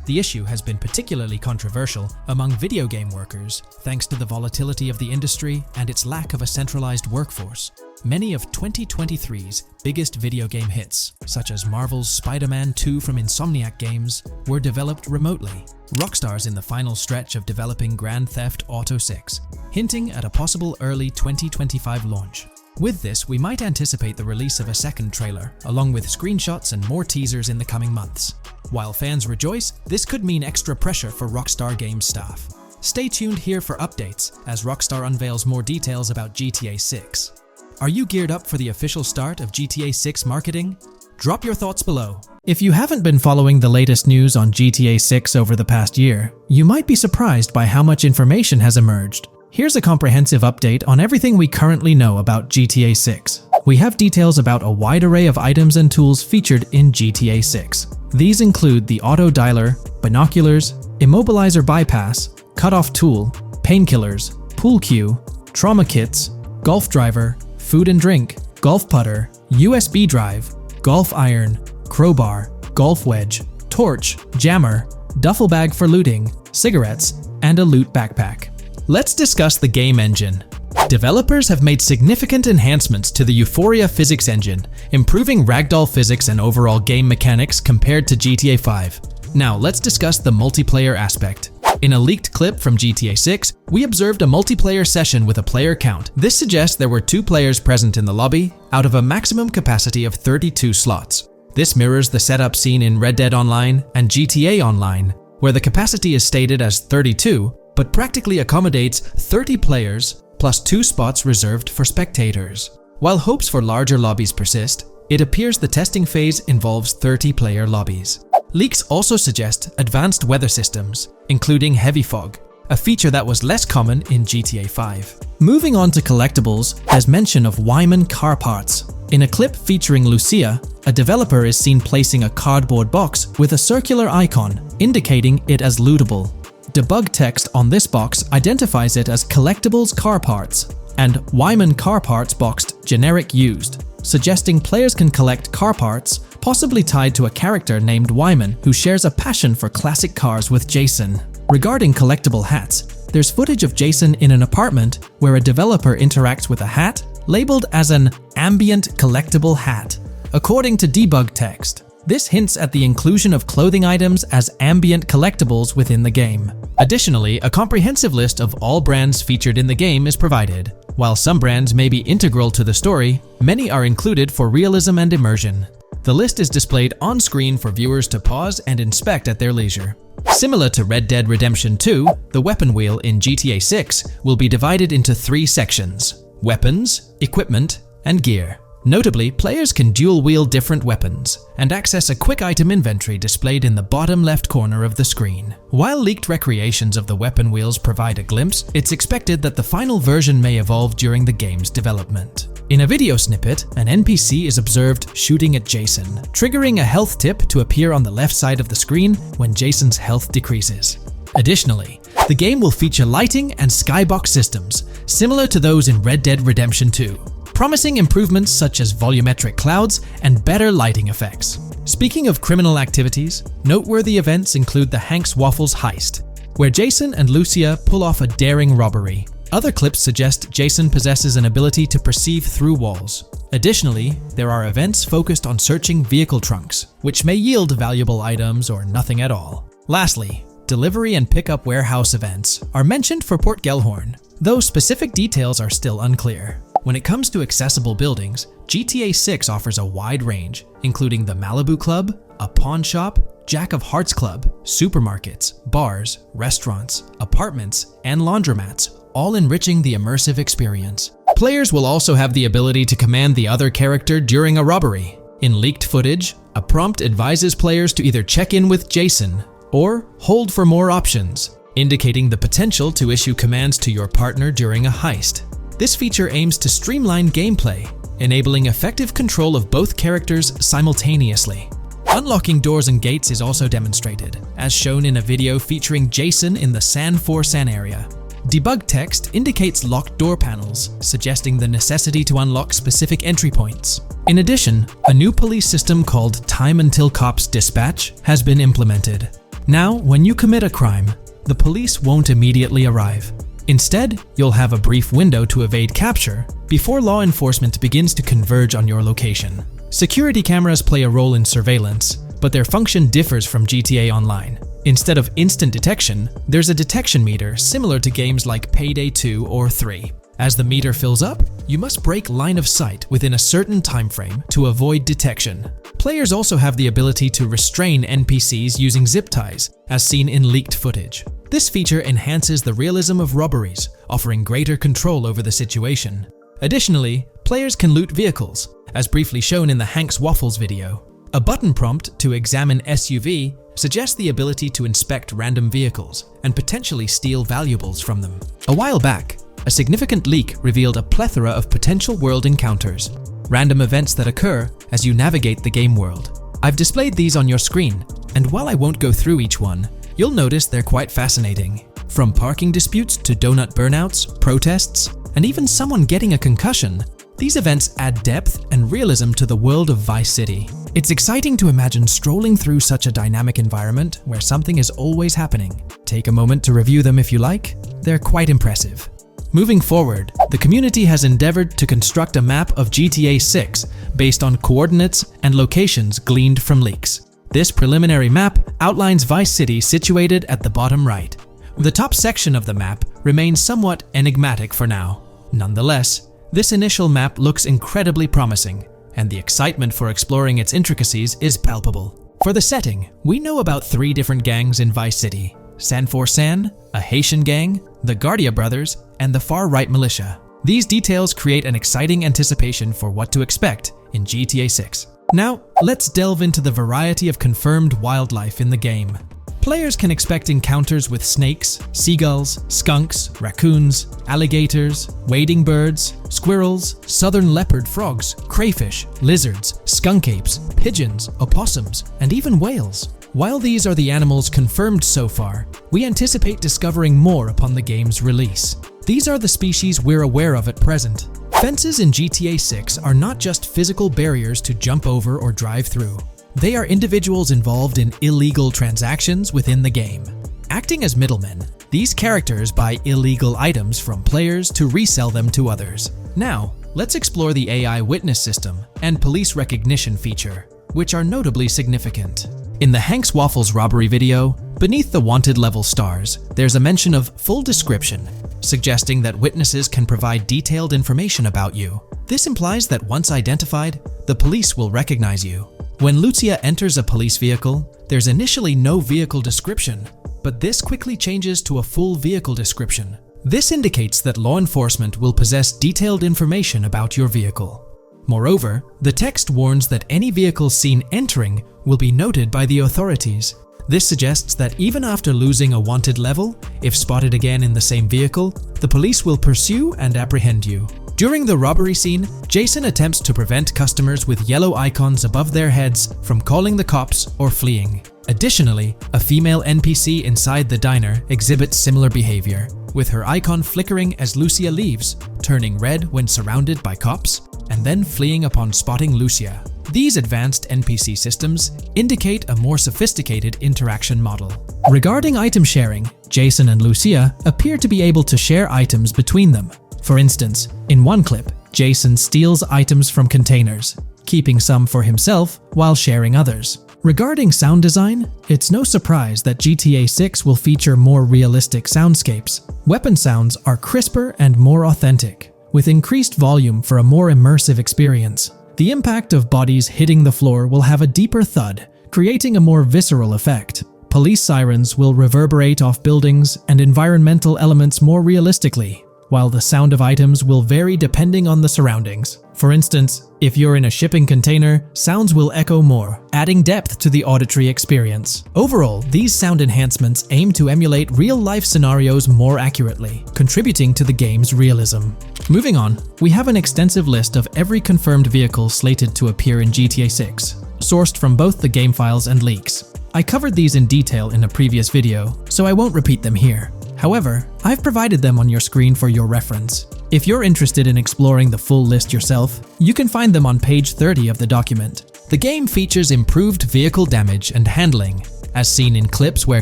The issue has been particularly controversial among video game workers, thanks to the volatility of the industry and its lack of a centralized workforce. Many of 2023's biggest video game hits, such as Marvel's Spider-Man 2 from Insomniac Games, were developed remotely. Rockstar's in the final stretch of developing Grand Theft Auto 6, hinting at a possible early 2025 launch. With this, we might anticipate the release of a second trailer, along with screenshots and more teasers in the coming months. While fans rejoice, this could mean extra pressure for Rockstar Games staff. Stay tuned here for updates as Rockstar unveils more details about GTA 6. Are you geared up for the official start of GTA 6 marketing? Drop your thoughts below. If you haven't been following the latest news on GTA 6 over the past year, you might be surprised by how much information has emerged. Here's a comprehensive update on everything we currently know about GTA 6. We have details about a wide array of items and tools featured in GTA 6. These include the auto dialer, binoculars, immobilizer bypass, cutoff tool, painkillers, pool cue, trauma kits, golf driver, food and drink, golf putter, USB drive, golf iron, crowbar, golf wedge, torch, jammer, duffel bag for looting, cigarettes, and a loot backpack. Let's discuss the game engine. Developers have made significant enhancements to the Euphoria physics engine, improving ragdoll physics and overall game mechanics compared to GTA 5. Now let's discuss the multiplayer aspect. In a leaked clip from GTA 6, we observed a multiplayer session with a player count. This suggests there were 2 players present in the lobby, out of a maximum capacity of 32 slots. This mirrors the setup seen in Red Dead Online and GTA Online, where the capacity is stated as 32, but practically accommodates 30 players plus 2 spots reserved for spectators. While hopes for larger lobbies persist, it appears the testing phase involves 30-player lobbies. Leaks also suggest advanced weather systems, including heavy fog, a feature that was less common in GTA 5. Moving on to collectibles, there's mention of Wyman car parts. In a clip featuring Lucia, a developer is seen placing a cardboard box with a circular icon, indicating it as lootable. Debug text on this box identifies it as Collectibles Car Parts and Wyman Car Parts boxed Generic Used, suggesting players can collect car parts, possibly tied to a character named Wyman who shares a passion for classic cars with Jason. Regarding collectible hats, there's footage of Jason in an apartment where a developer interacts with a hat labeled as an ambient collectible hat. According to debug text, this hints at the inclusion of clothing items as ambient collectibles within the game. Additionally, a comprehensive list of all brands featured in the game is provided. While some brands may be integral to the story, many are included for realism and immersion. The list is displayed on screen for viewers to pause and inspect at their leisure. Similar to Red Dead Redemption 2, the weapon wheel in GTA 6 will be divided into 3 sections: weapons, equipment, and gear. Notably, players can dual-wield different weapons and access a quick item inventory displayed in the bottom left corner of the screen. While leaked recreations of the weapon wheels provide a glimpse, it's expected that the final version may evolve during the game's development. In a video snippet, an NPC is observed shooting at Jason, triggering a health tip to appear on the left side of the screen when Jason's health decreases. Additionally, the game will feature lighting and skybox systems, similar to those in Red Dead Redemption 2. Promising improvements such as volumetric clouds and better lighting effects. Speaking of criminal activities, noteworthy events include the Hank's Waffles heist, where Jason and Lucia pull off a daring robbery. Other clips suggest Jason possesses an ability to perceive through walls. Additionally, there are events focused on searching vehicle trunks, which may yield valuable items or nothing at all. Lastly, delivery and pickup warehouse events are mentioned for Port Gellhorn, though specific details are still unclear. When it comes to accessible buildings, GTA 6 offers a wide range, including the Malibu Club, a pawn shop, Jack of Hearts Club, supermarkets, bars, restaurants, apartments, and laundromats, all enriching the immersive experience. Players will also have the ability to command the other character during a robbery. In leaked footage, a prompt advises players to either check in with Jason or hold for more options, indicating the potential to issue commands to your partner during a heist. This feature aims to streamline gameplay, enabling effective control of both characters simultaneously. Unlocking doors and gates is also demonstrated, as shown in a video featuring Jason in the San For San area. Debug text indicates locked door panels, suggesting the necessity to unlock specific entry points. In addition, a new police system called Time Until Cops Dispatch has been implemented. Now, when you commit a crime, the police won't immediately arrive. Instead, you'll have a brief window to evade capture before law enforcement begins to converge on your location. Security cameras play a role in surveillance, but their function differs from GTA Online. Instead of instant detection, there's a detection meter similar to games like Payday 2 or 3. As the meter fills up, you must break line of sight within a certain time frame to avoid detection. Players also have the ability to restrain NPCs using zip ties, as seen in leaked footage. This feature enhances the realism of robberies, offering greater control over the situation. Additionally, players can loot vehicles, as briefly shown in the Hank's Waffles video. A button prompt to examine SUV suggests the ability to inspect random vehicles and potentially steal valuables from them. A while back, a significant leak revealed a plethora of potential world encounters, random events that occur as you navigate the game world. I've displayed these on your screen, and while I won't go through each one, you'll notice they're quite fascinating. From parking disputes to donut burnouts, protests, and even someone getting a concussion, these events add depth and realism to the world of Vice City. It's exciting to imagine strolling through such a dynamic environment where something is always happening. Take a moment to review them if you like. They're quite impressive. Moving forward, the community has endeavored to construct a map of GTA 6 based on coordinates and locations gleaned from leaks. This preliminary map outlines Vice City situated at the bottom right. The top section of the map remains somewhat enigmatic for now. Nonetheless, this initial map looks incredibly promising, and the excitement for exploring its intricacies is palpable. For the setting, we know about 3 different gangs in Vice City: San For San, a Haitian gang, the Guardia Brothers, and the far-right militia. These details create an exciting anticipation for what to expect in GTA 6. Now, let's delve into the variety of confirmed wildlife in the game. Players can expect encounters with snakes, seagulls, skunks, raccoons, alligators, wading birds, squirrels, southern leopard frogs, crayfish, lizards, skunk apes, pigeons, opossums, and even whales. While these are the animals confirmed so far, we anticipate discovering more upon the game's release. These are the species we're aware of at present. Fences in GTA 6 are not just physical barriers to jump over or drive through. They are individuals involved in illegal transactions within the game. Acting as middlemen, these characters buy illegal items from players to resell them to others. Now, let's explore the AI witness system and police recognition feature, which are notably significant. In the Hank's Waffles robbery video, beneath the wanted level stars, there's a mention of full description, suggesting that witnesses can provide detailed information about you. This implies that once identified, the police will recognize you. When Lucia enters a police vehicle, there's initially no vehicle description, but this quickly changes to a full vehicle description. This indicates that law enforcement will possess detailed information about your vehicle. Moreover, the text warns that any vehicle seen entering will be noted by the authorities. This suggests that even after losing a wanted level, if spotted again in the same vehicle, the police will pursue and apprehend you. During the robbery scene, Jason attempts to prevent customers with yellow icons above their heads from calling the cops or fleeing. Additionally, a female NPC inside the diner exhibits similar behavior, with her icon flickering as Lucia leaves, turning red when surrounded by cops, and then fleeing upon spotting Lucia. These advanced NPC systems indicate a more sophisticated interaction model. Regarding item sharing, Jason and Lucia appear to be able to share items between them. For instance, in one clip, Jason steals items from containers, keeping some for himself while sharing others. Regarding sound design, it's no surprise that GTA 6 will feature more realistic soundscapes. Weapon sounds are crisper and more authentic, with increased volume for a more immersive experience. The impact of bodies hitting the floor will have a deeper thud, creating a more visceral effect. Police sirens will reverberate off buildings and environmental elements more realistically, while the sound of items will vary depending on the surroundings. For instance, if you're in a shipping container, sounds will echo more, adding depth to the auditory experience. Overall, these sound enhancements aim to emulate real-life scenarios more accurately, contributing to the game's realism. Moving on, we have an extensive list of every confirmed vehicle slated to appear in GTA 6. sourced from both the game files and leaks. I covered these in detail in a previous video, so I won't repeat them here. However, I've provided them on your screen for your reference. If you're interested in exploring the full list yourself, you can find them on page 30 of the document. The game features improved vehicle damage and handling, as seen in clips where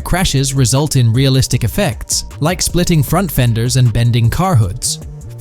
crashes result in realistic effects, like splitting front fenders and bending car hoods.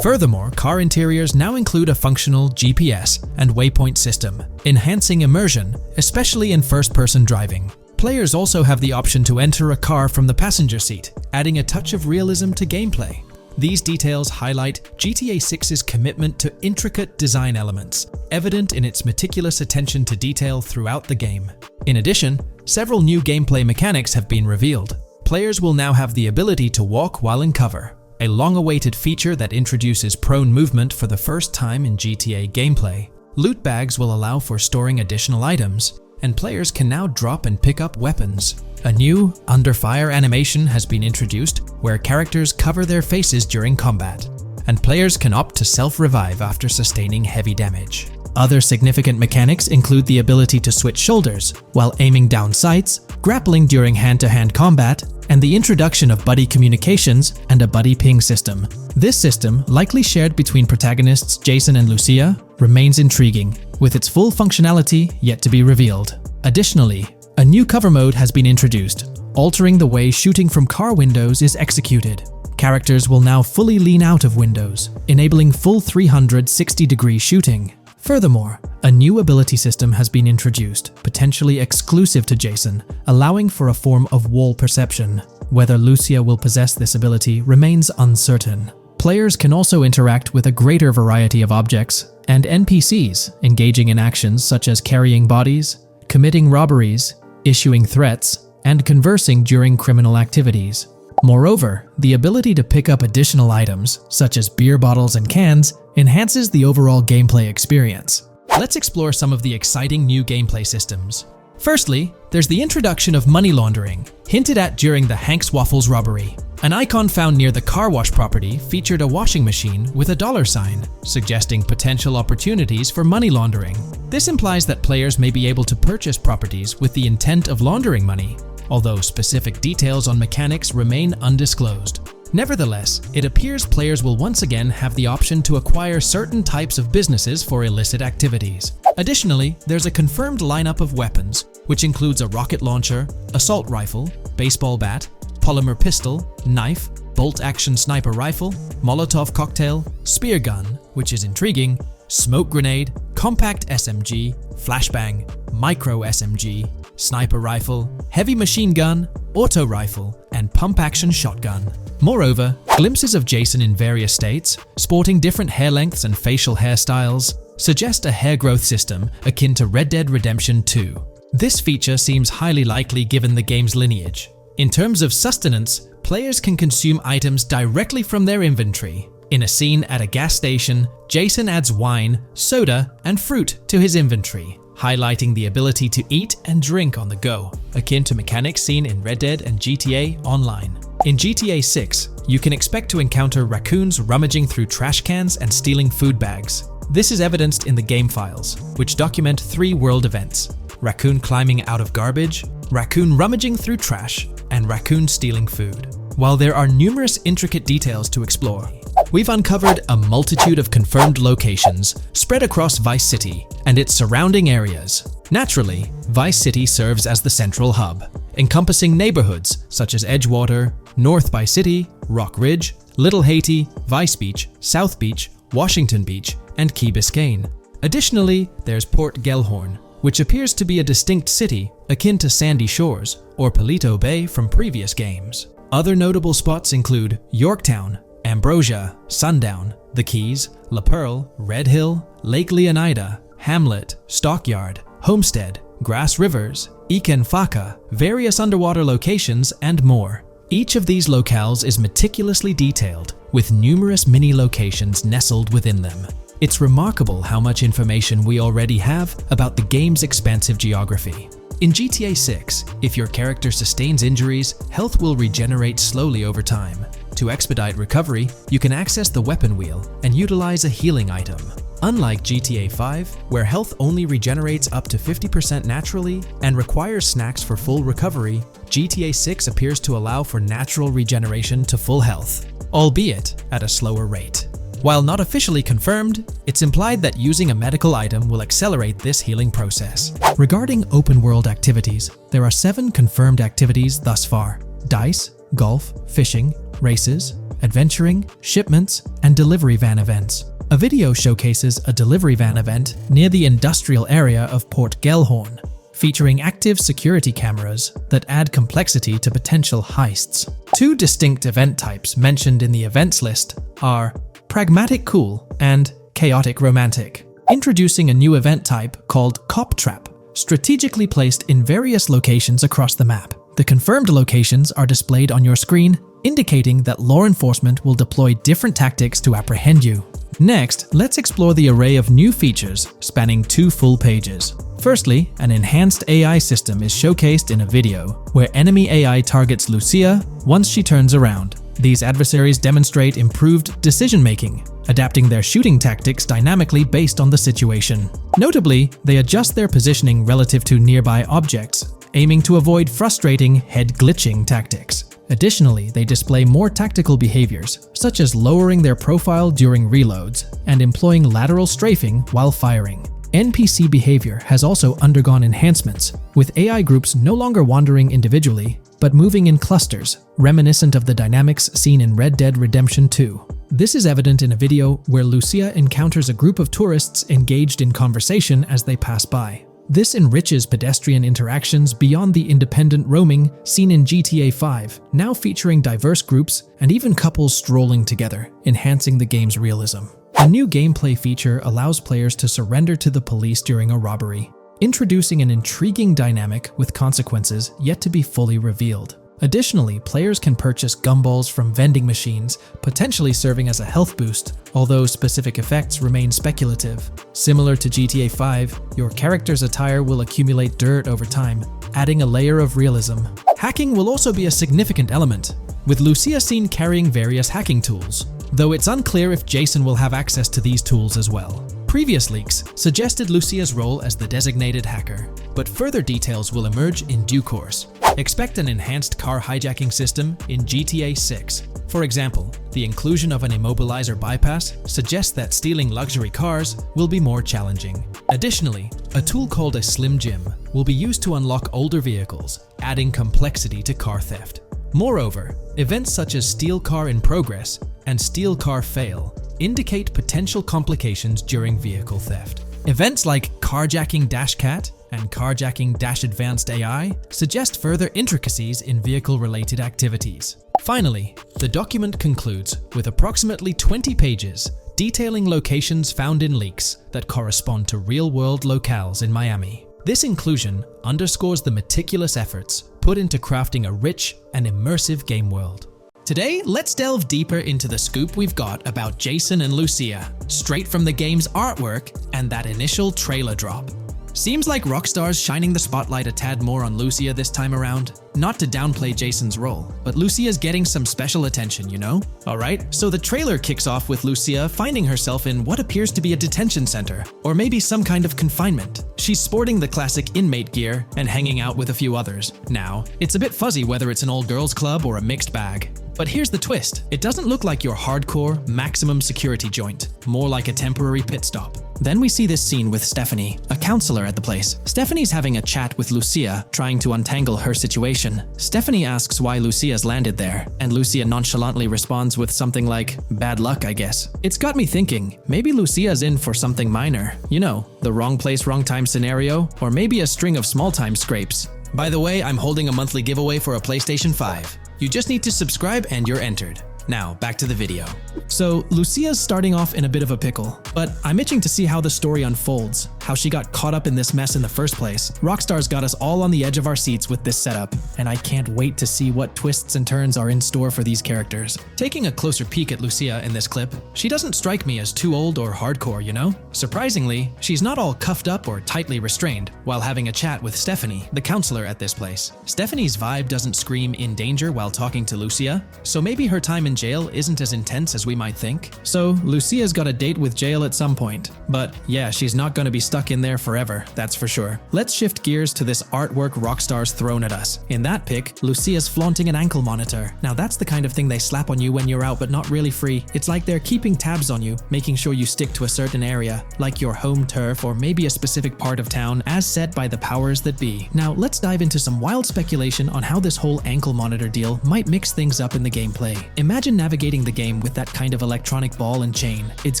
Furthermore, car interiors now include a functional GPS and waypoint system, enhancing immersion, especially in first-person driving. Players also have the option to enter a car from the passenger seat, adding a touch of realism to gameplay. These details highlight GTA 6's commitment to intricate design elements, evident in its meticulous attention to detail throughout the game. In addition, several new gameplay mechanics have been revealed. Players will now have the ability to walk while in cover, a long-awaited feature that introduces prone movement for the first time in GTA gameplay. Loot bags will allow for storing additional items, and players can now drop and pick up weapons. A new under fire animation has been introduced where characters cover their faces during combat, and players can opt to self-revive after sustaining heavy damage. Other significant mechanics include the ability to switch shoulders while aiming down sights, grappling during hand-to-hand combat, and the introduction of buddy communications and a buddy ping system. This system, likely shared between protagonists Jason and Lucia, remains intriguing, with its full functionality yet to be revealed. Additionally, a new cover mode has been introduced, altering the way shooting from car windows is executed. Characters will now fully lean out of windows, enabling full 360-degree shooting. Furthermore, a new ability system has been introduced, potentially exclusive to Jason, allowing for a form of wall perception. Whether Lucia will possess this ability remains uncertain. Players can also interact with a greater variety of objects and NPCs, engaging in actions such as carrying bodies, committing robberies, issuing threats, and conversing during criminal activities. Moreover, the ability to pick up additional items, such as beer bottles and cans, enhances the overall gameplay experience. Let's explore some of the exciting new gameplay systems. Firstly, there's the introduction of money laundering, hinted at during the Hank's Waffles robbery. An icon found near the car wash property featured a washing machine with a dollar sign, suggesting potential opportunities for money laundering. This implies that players may be able to purchase properties with the intent of laundering money, although specific details on mechanics remain undisclosed. Nevertheless, it appears players will once again have the option to acquire certain types of businesses for illicit activities. Additionally, there's a confirmed lineup of weapons, which includes a rocket launcher, assault rifle, baseball bat, polymer pistol, knife, bolt-action sniper rifle, Molotov cocktail, spear gun, which is intriguing, smoke grenade, compact SMG, flashbang, micro SMG, sniper rifle, heavy machine gun, auto rifle, and pump-action shotgun. Moreover, glimpses of Jason in various states, sporting different hair lengths and facial hairstyles, suggest a hair growth system akin to Red Dead Redemption 2. This feature seems highly likely given the game's lineage. In terms of sustenance, players can consume items directly from their inventory. In a scene at a gas station, Jason adds wine, soda, and fruit to his inventory, highlighting the ability to eat and drink on the go, akin to mechanics seen in Red Dead and GTA Online. In GTA 6, you can expect to encounter raccoons rummaging through trash cans and stealing food bags. This is evidenced in the game files, which document 3 world events: raccoon climbing out of garbage, raccoon rummaging through trash, and raccoon stealing food. While there are numerous intricate details to explore, we've uncovered a multitude of confirmed locations spread across Vice City and its surrounding areas. Naturally, Vice City serves as the central hub, encompassing neighborhoods such as Edgewater, North Vice City, Rock Ridge, Little Haiti, Vice Beach, South Beach, Washington Beach, and Key Biscayne. Additionally, there's Port Gellhorn, which appears to be a distinct city akin to Sandy Shores or Palito Bay from previous games. Other notable spots include Yorktown, Ambrosia, Sundown, The Keys, La Pearl, Red Hill, Lake Leonida, Hamlet, Stockyard, Homestead, Grass Rivers, Ikenfaka, various underwater locations, and more. Each of these locales is meticulously detailed, with numerous mini locations nestled within them. It's remarkable how much information we already have about the game's expansive geography. In GTA 6, if your character sustains injuries, health will regenerate slowly over time. To expedite recovery, you can access the weapon wheel and utilize a healing item. Unlike GTA 5, where health only regenerates up to 50% naturally and requires snacks for full recovery, GTA 6 appears to allow for natural regeneration to full health, albeit at a slower rate. While not officially confirmed, it's implied that using a medical item will accelerate this healing process. Regarding open-world activities, there are 7 confirmed activities thus far: dice, golf, fishing, races, adventuring, shipments, and delivery van events. A video showcases a delivery van event near the industrial area of Port Gellhorn, featuring active security cameras that add complexity to potential heists. 2 distinct event types mentioned in the events list are Pragmatic Cool and Chaotic Romantic, introducing a new event type called Cop Trap, strategically placed in various locations across the map. The confirmed locations are displayed on your screen, indicating that law enforcement will deploy different tactics to apprehend you. Next, let's explore the array of new features spanning 2 full pages. Firstly, an enhanced AI system is showcased in a video, where enemy AI targets Lucia once she turns around. These adversaries demonstrate improved decision-making, adapting their shooting tactics dynamically based on the situation. Notably, they adjust their positioning relative to nearby objects, aiming to avoid frustrating head-glitching tactics. Additionally, they display more tactical behaviors, such as lowering their profile during reloads and employing lateral strafing while firing. NPC behavior has also undergone enhancements, with AI groups no longer wandering individually, but moving in clusters, reminiscent of the dynamics seen in Red Dead Redemption 2. This is evident in a video where Lucia encounters a group of tourists engaged in conversation as they pass by. This enriches pedestrian interactions beyond the independent roaming seen in GTA 5, now featuring diverse groups and even couples strolling together, enhancing the game's realism. A new gameplay feature allows players to surrender to the police during a robbery, introducing an intriguing dynamic with consequences yet to be fully revealed. Additionally, players can purchase gumballs from vending machines, potentially serving as a health boost, although specific effects remain speculative. Similar to GTA 5, your character's attire will accumulate dirt over time, adding a layer of realism. Hacking will also be a significant element, with Lucia seen carrying various hacking tools, though it's unclear if Jason will have access to these tools as well. Previous leaks suggested Lucia's role as the designated hacker, but further details will emerge in due course. Expect an enhanced car hijacking system in GTA 6. For example, the inclusion of an immobilizer bypass suggests that stealing luxury cars will be more challenging. Additionally, a tool called a Slim Jim will be used to unlock older vehicles, adding complexity to car theft. Moreover, events such as Steal Car in Progress and Steal Car Fail indicate potential complications during vehicle theft. Events like Carjacking Cat and Carjacking Advanced AI suggest further intricacies in vehicle-related activities. Finally, the document concludes with approximately 20 pages detailing locations found in leaks that correspond to real-world locales in Miami. This inclusion underscores the meticulous efforts put into crafting a rich and immersive game world. Today, let's delve deeper into the scoop we've got about Jason and Lucia, straight from the game's artwork and that initial trailer drop. Seems like Rockstar's shining the spotlight a tad more on Lucia this time around. Not to downplay Jason's role, but Lucia's getting some special attention, you know? Alright, so the trailer kicks off with Lucia finding herself in what appears to be a detention center, or maybe some kind of confinement. She's sporting the classic inmate gear and hanging out with a few others. Now, it's a bit fuzzy whether it's an all-girls club or a mixed bag. But here's the twist. It doesn't look like your hardcore, maximum security joint, more like a temporary pit stop. Then we see this scene with Stephanie, a counselor at the place. Stephanie's having a chat with Lucia, trying to untangle her situation. Stephanie asks why Lucia's landed there, and Lucia nonchalantly responds with something like, "Bad luck, I guess." It's got me thinking, maybe Lucia's in for something minor. You know, the wrong place, wrong time scenario, or maybe a string of small-time scrapes. By the way, I'm holding a monthly giveaway for a PlayStation 5. You just need to subscribe and you're entered. Now, back to the video. So, Lucia's starting off in a bit of a pickle, but I'm itching to see how the story unfolds, how she got caught up in this mess in the first place. Rockstar's got us all on the edge of our seats with this setup, and I can't wait to see what twists and turns are in store for these characters. Taking a closer peek at Lucia in this clip, she doesn't strike me as too old or hardcore, you know? Surprisingly, she's not all cuffed up or tightly restrained while having a chat with Stephanie, the counselor at this place. Stephanie's vibe doesn't scream in danger while talking to Lucia, so maybe her time in in jail isn't as intense as we might think. So, Lucia's got a date with jail at some point. But yeah, she's not gonna be stuck in there forever, that's for sure. Let's shift gears to this artwork Rockstar's thrown at us. In that pic, Lucia's flaunting an ankle monitor. Now that's the kind of thing they slap on you when you're out but not really free. It's like they're keeping tabs on you, making sure you stick to a certain area, like your home turf or maybe a specific part of town as set by the powers that be. Now let's dive into some wild speculation on how this whole ankle monitor deal might mix things up in the gameplay. Imagine navigating the game with that kind of electronic ball and chain. It's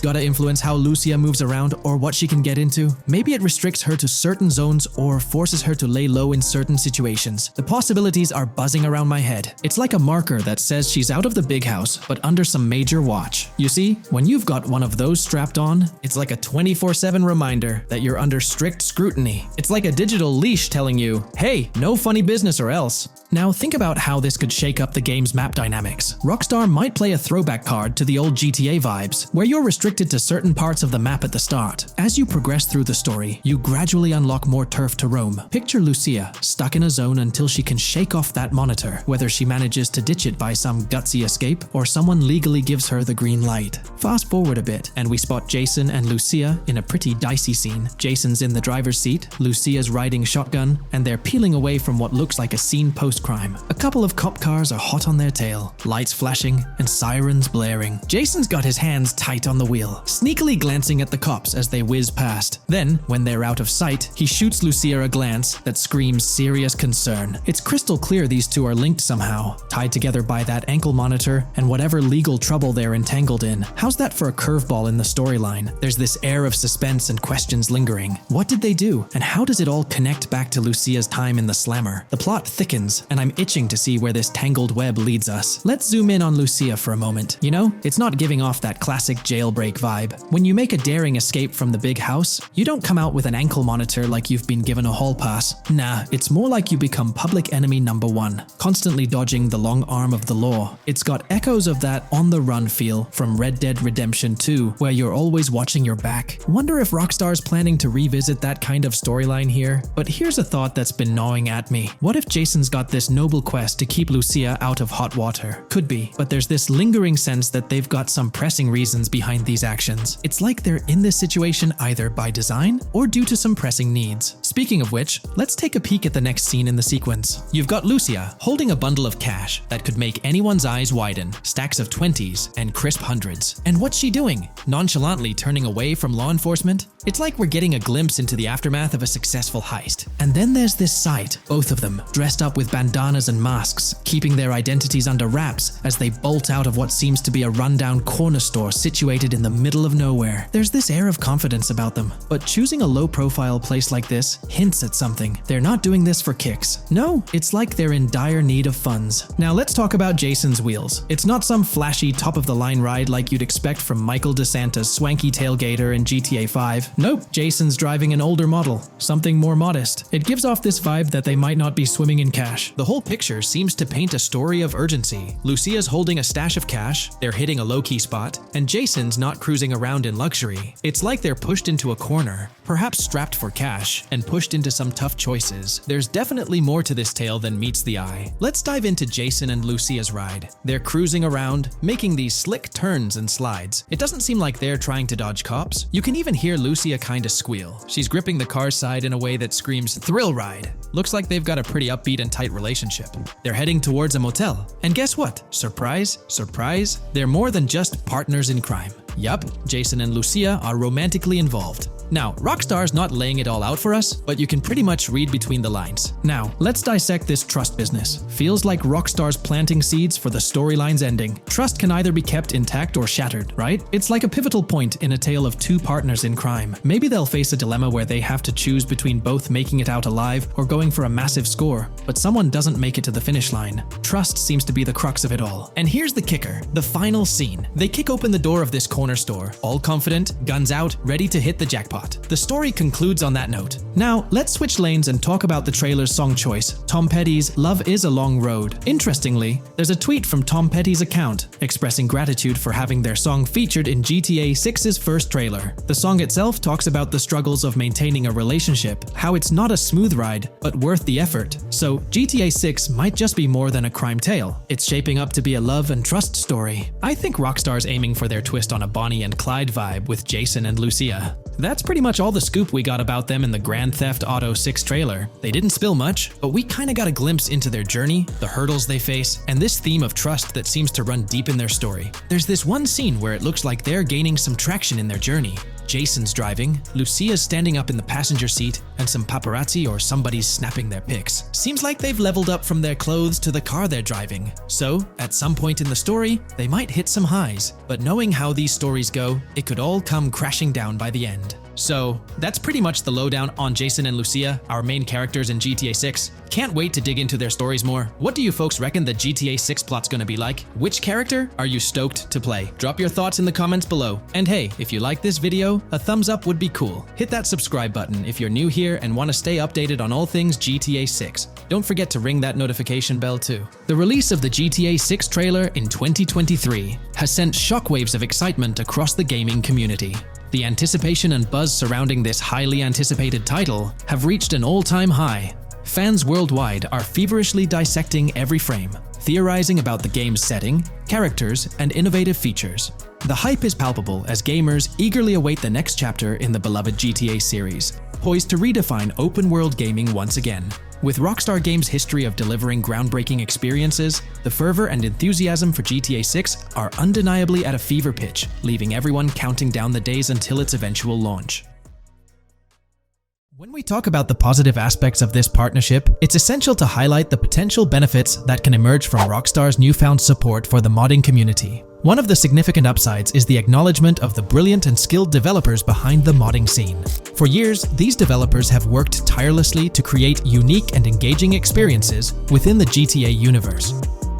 gotta influence how Lucia moves around or what she can get into. Maybe it restricts her to certain zones or forces her to lay low in certain situations. The possibilities are buzzing around my head. It's like a marker that says she's out of the big house, but under some major watch. You see, when you've got one of those strapped on, it's like a 24/7 reminder that you're under strict scrutiny. It's like a digital leash telling you, hey, no funny business or else. Now think about how this could shake up the game's map dynamics. Rockstar might play a throwback card to the old GTA vibes, where you're restricted to certain parts of the map at the start. As you progress through the story, you gradually unlock more turf to roam. Picture Lucia stuck in a zone until she can shake off that monitor, whether she manages to ditch it by some gutsy escape or someone legally gives her the green light. Fast forward a bit, and we spot Jason and Lucia in a pretty dicey scene. Jason's in the driver's seat, Lucia's riding shotgun, and they're peeling away from what looks like a scene post-crime. A couple of cop cars are hot on their tail, lights flashing and sirens blaring. Jason's got his hands tight on the wheel, sneakily glancing at the cops as they whiz past. Then, when they're out of sight, he shoots Lucia a glance that screams serious concern. It's crystal clear these two are linked somehow, tied together by that ankle monitor and whatever legal trouble they're entangled in. How's that for a curveball in the storyline? There's this air of suspense and questions lingering. What did they do, and how does it all connect back to Lucia's time in the slammer? The plot thickens, and I'm itching to see where this tangled web leads us. Let's zoom in on Lucia for a moment. You know, it's not giving off that classic jailbreak vibe. When you make a daring escape from the big house, you don't come out with an ankle monitor like you've been given a hall pass. Nah, it's more like you become public enemy number one, constantly dodging the long arm of the law. It's got echoes of that on-the-run feel from Red Dead Redemption 2, where you're always watching your back. Wonder if Rockstar's planning to revisit that kind of storyline here? But here's a thought that's been gnawing at me. What if Jason's got this noble quest to keep Lucia out of hot water? Could be, but there's this lingering sense that they've got some pressing reasons behind these actions. It's like they're in this situation either by design or due to some pressing needs. Speaking of which, let's take a peek at the next scene in the sequence. You've got Lucia holding a bundle of cash that could make anyone's eyes widen, stacks of 20s and crisp hundreds. And what's she doing? Nonchalantly turning away from law enforcement? It's like we're getting a glimpse into the aftermath of a successful heist. And then there's this sight, both of them, dressed up with bandanas and masks, keeping their identities under wraps as they bolt out of what seems to be a rundown corner store situated in the middle of nowhere. There's this air of confidence about them, but choosing a low-profile place like this hints at something. They're not doing this for kicks. No, it's like they're in dire need of funds. Now let's talk about Jason's wheels. It's not some flashy top-of-the-line ride like you'd expect from Michael DeSanta's swanky tailgater in GTA 5. Nope, Jason's driving an older model, something more modest. It gives off this vibe that they might not be swimming in cash. The whole picture seems to paint a story of urgency. Lucia's holding a stash of cash, they're hitting a low-key spot, and Jason's not cruising around in luxury. It's like they're pushed into a corner, perhaps strapped for cash, and pushed into some tough choices. There's definitely more to this tale than meets the eye. Let's dive into Jason and Lucia's ride. They're cruising around, making these slick turns and slides. It doesn't seem like they're trying to dodge cops. You can even hear Lucia kinda squeal. She's gripping the car's side in a way that screams thrill ride. Looks like they've got a pretty upbeat and tight relationship. They're heading towards a motel. And guess what? Surprise, surprise, they're more than just partners in crime. Yup, Jason and Lucia are romantically involved. Now, Rockstar's not laying it all out for us, but you can pretty much read between the lines. Now, let's dissect this trust business. Feels like Rockstar's planting seeds for the storyline's ending. Trust can either be kept intact or shattered, right? It's like a pivotal point in a tale of two partners in crime. Maybe they'll face a dilemma where they have to choose between both making it out alive or going for a massive score, but someone doesn't make it to the finish line. Trust seems to be the crux of it all. And here's the kicker, the final scene. They kick open the door of this corner store, all confident, guns out, ready to hit the jackpot. plot. The story concludes on that note. Now, let's switch lanes and talk about the trailer's song choice, Tom Petty's Love Is a Long Road. Interestingly, there's a tweet from Tom Petty's account expressing gratitude for having their song featured in GTA 6's first trailer. The song itself talks about the struggles of maintaining a relationship, how it's not a smooth ride, but worth the effort. So, GTA 6 might just be more than a crime tale. It's shaping up to be a love and trust story. I think Rockstar's aiming for their twist on a Bonnie and Clyde vibe with Jason and Lucia. That's pretty much all the scoop we got about them in the Grand Theft Auto 6 trailer. They didn't spill much, but we kinda got a glimpse into their journey, the hurdles they face, and this theme of trust that seems to run deep in their story. There's this one scene where it looks like they're gaining some traction in their journey. Jason's driving, Lucia's standing up in the passenger seat, and some paparazzi or somebody's snapping their pics. Seems like they've leveled up from their clothes to the car they're driving. So, at some point in the story, they might hit some highs. But knowing how these stories go, it could all come crashing down by the end. So, that's pretty much the lowdown on Jason and Lucia, our main characters in GTA 6. Can't wait to dig into their stories more. What do you folks reckon the GTA 6 plot's gonna be like? Which character are you stoked to play? Drop your thoughts in the comments below. And hey, if you like this video, a thumbs up would be cool. Hit that subscribe button if you're new here and want to stay updated on all things GTA 6. Don't forget to ring that notification bell too. The release of the GTA 6 trailer in 2023 has sent shockwaves of excitement across the gaming community. The anticipation and buzz surrounding this highly anticipated title have reached an all-time high. Fans worldwide are feverishly dissecting every frame, theorizing about the game's setting, characters, and innovative features. The hype is palpable as gamers eagerly await the next chapter in the beloved GTA series, poised to redefine open-world gaming once again. With Rockstar Games' history of delivering groundbreaking experiences, the fervor and enthusiasm for GTA 6 are undeniably at a fever pitch, leaving everyone counting down the days until its eventual launch. When we talk about the positive aspects of this partnership, it's essential to highlight the potential benefits that can emerge from Rockstar's newfound support for the modding community. One of the significant upsides is the acknowledgement of the brilliant and skilled developers behind the modding scene. For years, these developers have worked tirelessly to create unique and engaging experiences within the GTA universe.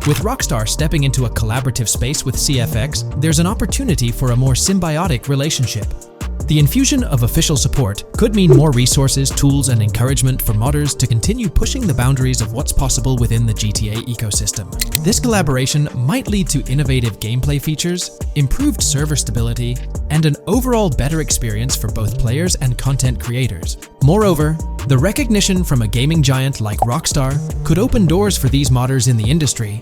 With Rockstar stepping into a collaborative space with CFX, there's an opportunity for a more symbiotic relationship. The infusion of official support could mean more resources, tools, and encouragement for modders to continue pushing the boundaries of what's possible within the GTA ecosystem. This collaboration might lead to innovative gameplay features, improved server stability, and an overall better experience for both players and content creators. Moreover, the recognition from a gaming giant like Rockstar could open doors for these modders in the industry.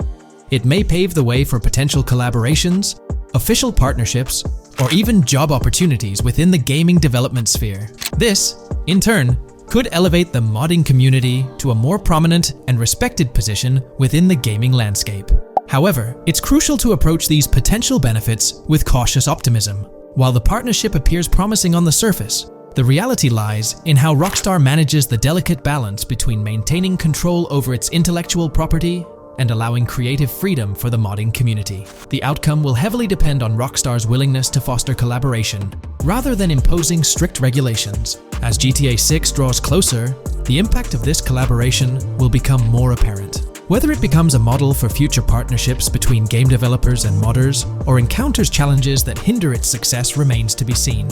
It may pave the way for potential collaborations, official partnerships, or even job opportunities within the gaming development sphere. This, in turn, could elevate the modding community to a more prominent and respected position within the gaming landscape. However, it's crucial to approach these potential benefits with cautious optimism. While the partnership appears promising on the surface, the reality lies in how Rockstar manages the delicate balance between maintaining control over its intellectual property and allowing creative freedom for the modding community. The outcome will heavily depend on Rockstar's willingness to foster collaboration, rather than imposing strict regulations. As GTA 6 draws closer, the impact of this collaboration will become more apparent. Whether it becomes a model for future partnerships between game developers and modders, or encounters challenges that hinder its success remains to be seen.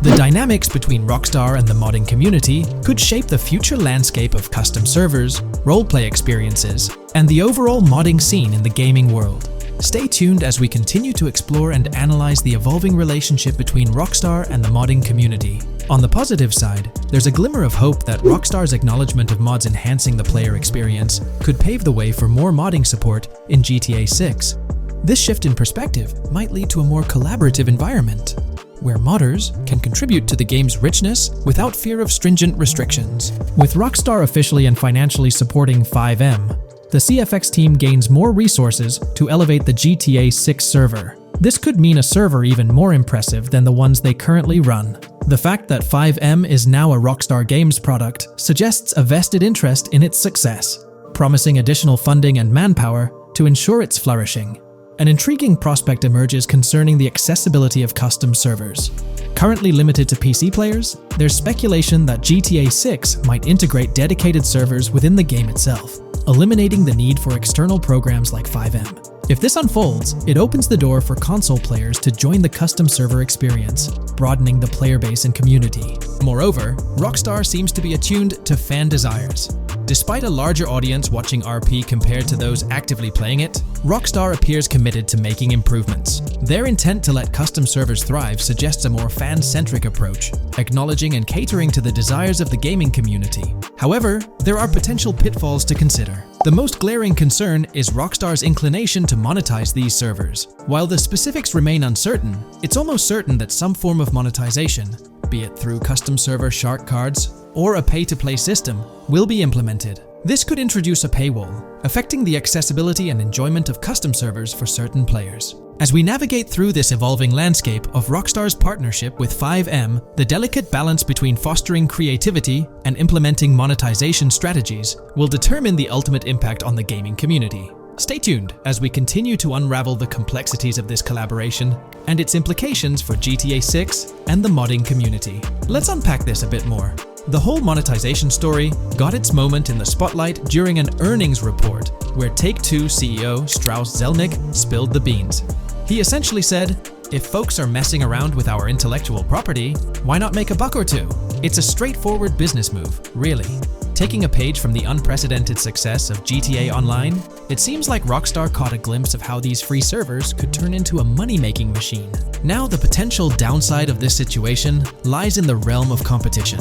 The dynamics between Rockstar and the modding community could shape the future landscape of custom servers, roleplay experiences, and the overall modding scene in the gaming world. Stay tuned as we continue to explore and analyze the evolving relationship between Rockstar and the modding community. On the positive side, there's a glimmer of hope that Rockstar's acknowledgement of mods enhancing the player experience could pave the way for more modding support in GTA 6. This shift in perspective might lead to a more collaborative environment, where modders can contribute to the game's richness without fear of stringent restrictions. With Rockstar officially and financially supporting FiveM, the CFX team gains more resources to elevate the GTA 6 server. This could mean a server even more impressive than the ones they currently run. The fact that FiveM is now a Rockstar Games product suggests a vested interest in its success, promising additional funding and manpower to ensure its flourishing. An intriguing prospect emerges concerning the accessibility of custom servers. Currently limited to PC players, there's speculation that GTA 6 might integrate dedicated servers within the game itself, eliminating the need for external programs like FiveM. If this unfolds, it opens the door for console players to join the custom server experience, broadening the player base and community. Moreover, Rockstar seems to be attuned to fan desires. Despite a larger audience watching RP compared to those actively playing it, Rockstar appears committed to making improvements. Their intent to let custom servers thrive suggests a more fan-centric approach, acknowledging and catering to the desires of the gaming community. However, there are potential pitfalls to consider. The most glaring concern is Rockstar's inclination to monetize these servers. While the specifics remain uncertain, it's almost certain that some form of monetization, be it through custom server shark cards or a pay-to-play system, will be implemented. This could introduce a paywall, affecting the accessibility and enjoyment of custom servers for certain players. As we navigate through this evolving landscape of Rockstar's partnership with FiveM, the delicate balance between fostering creativity and implementing monetization strategies will determine the ultimate impact on the gaming community. Stay tuned as we continue to unravel the complexities of this collaboration and its implications for GTA 6 and the modding community. Let's unpack this a bit more. The whole monetization story got its moment in the spotlight during an earnings report where Take-Two CEO Strauss Zelnick spilled the beans. He essentially said, "If folks are messing around with our intellectual property, why not make a buck or two?" It's a straightforward business move, really. Taking a page from the unprecedented success of GTA Online, it seems like Rockstar caught a glimpse of how these free servers could turn into a money-making machine. Now, the potential downside of this situation lies in the realm of competition.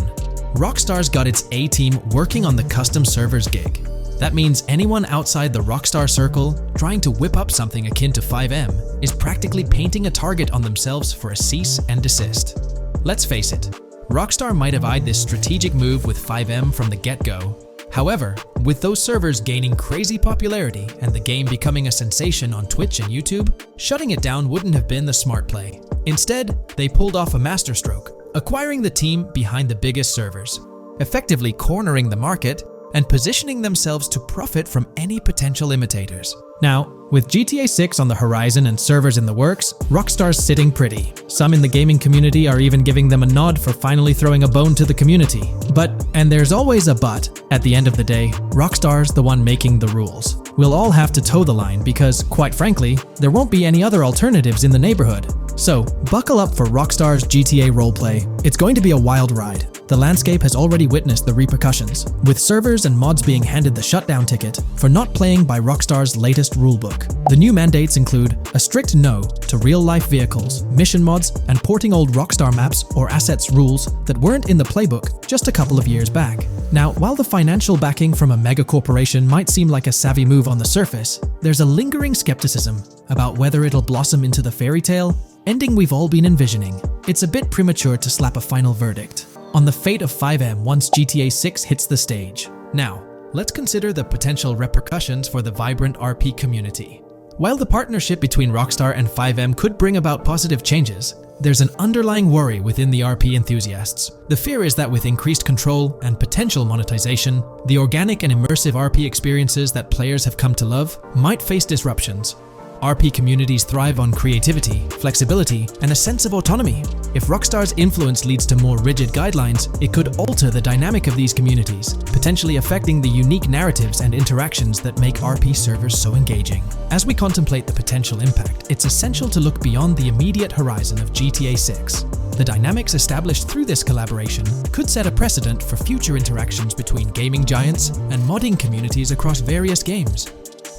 Rockstar's got its A-team working on the custom servers gig. That means anyone outside the Rockstar circle trying to whip up something akin to FiveM is practically painting a target on themselves for a cease and desist. Let's face it, Rockstar might have eyed this strategic move with FiveM from the get-go. However, with those servers gaining crazy popularity and the game becoming a sensation on Twitch and YouTube, shutting it down wouldn't have been the smart play. Instead, they pulled off a masterstroke, acquiring the team behind the biggest servers, effectively cornering the market and positioning themselves to profit from any potential imitators. Now, with GTA 6 on the horizon and servers in the works, Rockstar's sitting pretty. Some in the gaming community are even giving them a nod for finally throwing a bone to the community. But, and there's always a but, at the end of the day, Rockstar's the one making the rules. We'll all have to toe the line because, quite frankly, there won't be any other alternatives in the neighborhood. So, buckle up for Rockstar's GTA roleplay. It's going to be a wild ride. The landscape has already witnessed the repercussions, with servers and mods being handed the shutdown ticket for not playing by Rockstar's latest rulebook. The new mandates include a strict no to real-life vehicles, mission mods, and porting old Rockstar maps or assets rules that weren't in the playbook just a couple of years back. Now, while the financial backing from a mega corporation might seem like a savvy move on the surface, there's a lingering skepticism about whether it'll blossom into the fairy tale ending we've all been envisioning. It's a bit premature to slap a final verdict on the fate of FiveM once GTA 6 hits the stage. Now, let's consider the potential repercussions for the vibrant RP community. While the partnership between Rockstar and FiveM could bring about positive changes, there's an underlying worry within the RP enthusiasts. The fear is that with increased control and potential monetization, the organic and immersive RP experiences that players have come to love might face disruptions. RP communities thrive on creativity, flexibility, and a sense of autonomy. If Rockstar's influence leads to more rigid guidelines, it could alter the dynamic of these communities, potentially affecting the unique narratives and interactions that make RP servers so engaging. As we contemplate the potential impact, it's essential to look beyond the immediate horizon of GTA 6. The dynamics established through this collaboration could set a precedent for future interactions between gaming giants and modding communities across various games.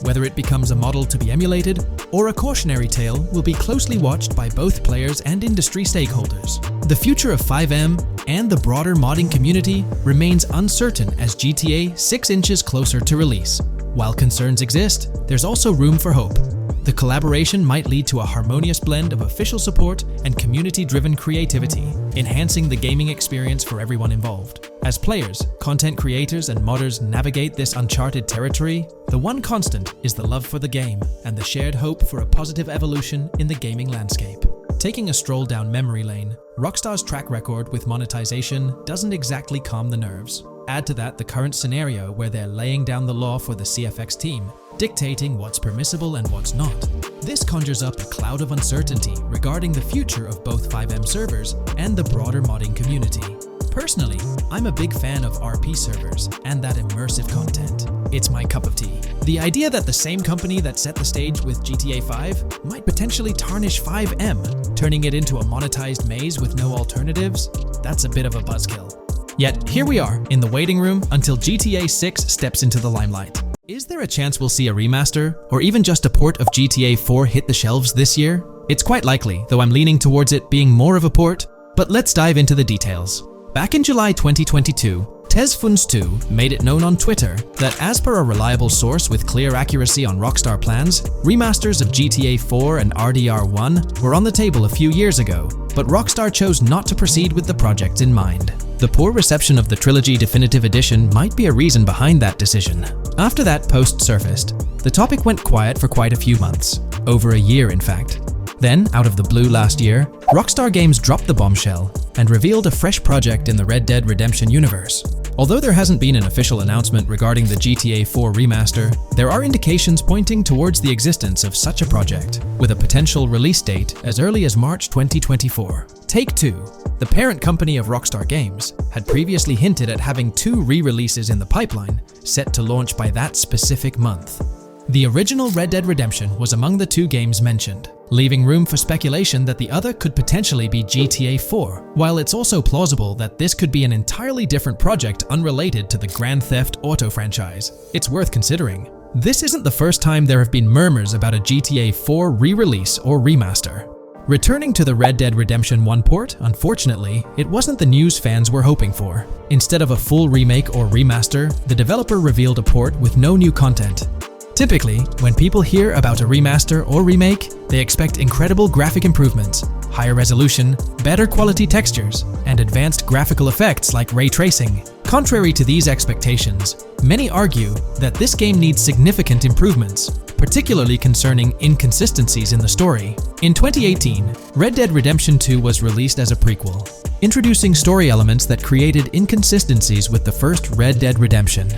Whether it becomes a model to be emulated or a cautionary tale will be closely watched by both players and industry stakeholders. The future of FiveM and the broader modding community remains uncertain as GTA 6 inches closer to release. While concerns exist, there's also room for hope. The collaboration might lead to a harmonious blend of official support and community-driven creativity, enhancing the gaming experience for everyone involved. As players, content creators, and modders navigate this uncharted territory, the one constant is the love for the game and the shared hope for a positive evolution in the gaming landscape. Taking a stroll down memory lane, Rockstar's track record with monetization doesn't exactly calm the nerves. Add to that the current scenario where they're laying down the law for the CFX team, dictating what's permissible and what's not. This conjures up a cloud of uncertainty regarding the future of both FiveM servers and the broader modding community. Personally, I'm a big fan of RP servers and that immersive content. It's my cup of tea. The idea that the same company that set the stage with GTA 5 might potentially tarnish FiveM, turning it into a monetized maze with no alternatives, that's a bit of a buzzkill. Yet here we are, in the waiting room until GTA 6 steps into the limelight. Is there a chance we'll see a remaster, or even just a port of GTA 4 hit the shelves this year? It's quite likely, though I'm leaning towards it being more of a port, but let's dive into the details. Back in July 2022, TezFunz2 made it known on Twitter that as per a reliable source with clear accuracy on Rockstar plans, remasters of GTA 4 and RDR1 were on the table a few years ago, but Rockstar chose not to proceed with the project in mind. The poor reception of the Trilogy Definitive Edition might be a reason behind that decision. After that post surfaced, the topic went quiet for quite a few months, over a year in fact. Then, out of the blue last year, Rockstar Games dropped the bombshell and revealed a fresh project in the Red Dead Redemption universe. Although there hasn't been an official announcement regarding the GTA 4 remaster, there are indications pointing towards the existence of such a project, with a potential release date as early as March 2024. Take-Two, the parent company of Rockstar Games, had previously hinted at having 2 re-releases in the pipeline, set to launch by that specific month. The original Red Dead Redemption was among the 2 games mentioned, leaving room for speculation that the other could potentially be GTA 4, while it's also plausible that this could be an entirely different project unrelated to the Grand Theft Auto franchise. It's worth considering. This isn't the first time there have been murmurs about a GTA 4 re-release or remaster. Returning to the Red Dead Redemption 1 port, unfortunately, it wasn't the news fans were hoping for. Instead of a full remake or remaster, the developer revealed a port with no new content. Typically, when people hear about a remaster or remake, they expect incredible graphic improvements, higher resolution, better quality textures, and advanced graphical effects like ray tracing. Contrary to these expectations, many argue that this game needs significant improvements, particularly concerning inconsistencies in the story. In 2018, Red Dead Redemption 2 was released as a prequel, introducing story elements that created inconsistencies with the first Red Dead Redemption,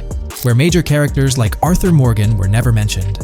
where major characters like Arthur Morgan were never mentioned.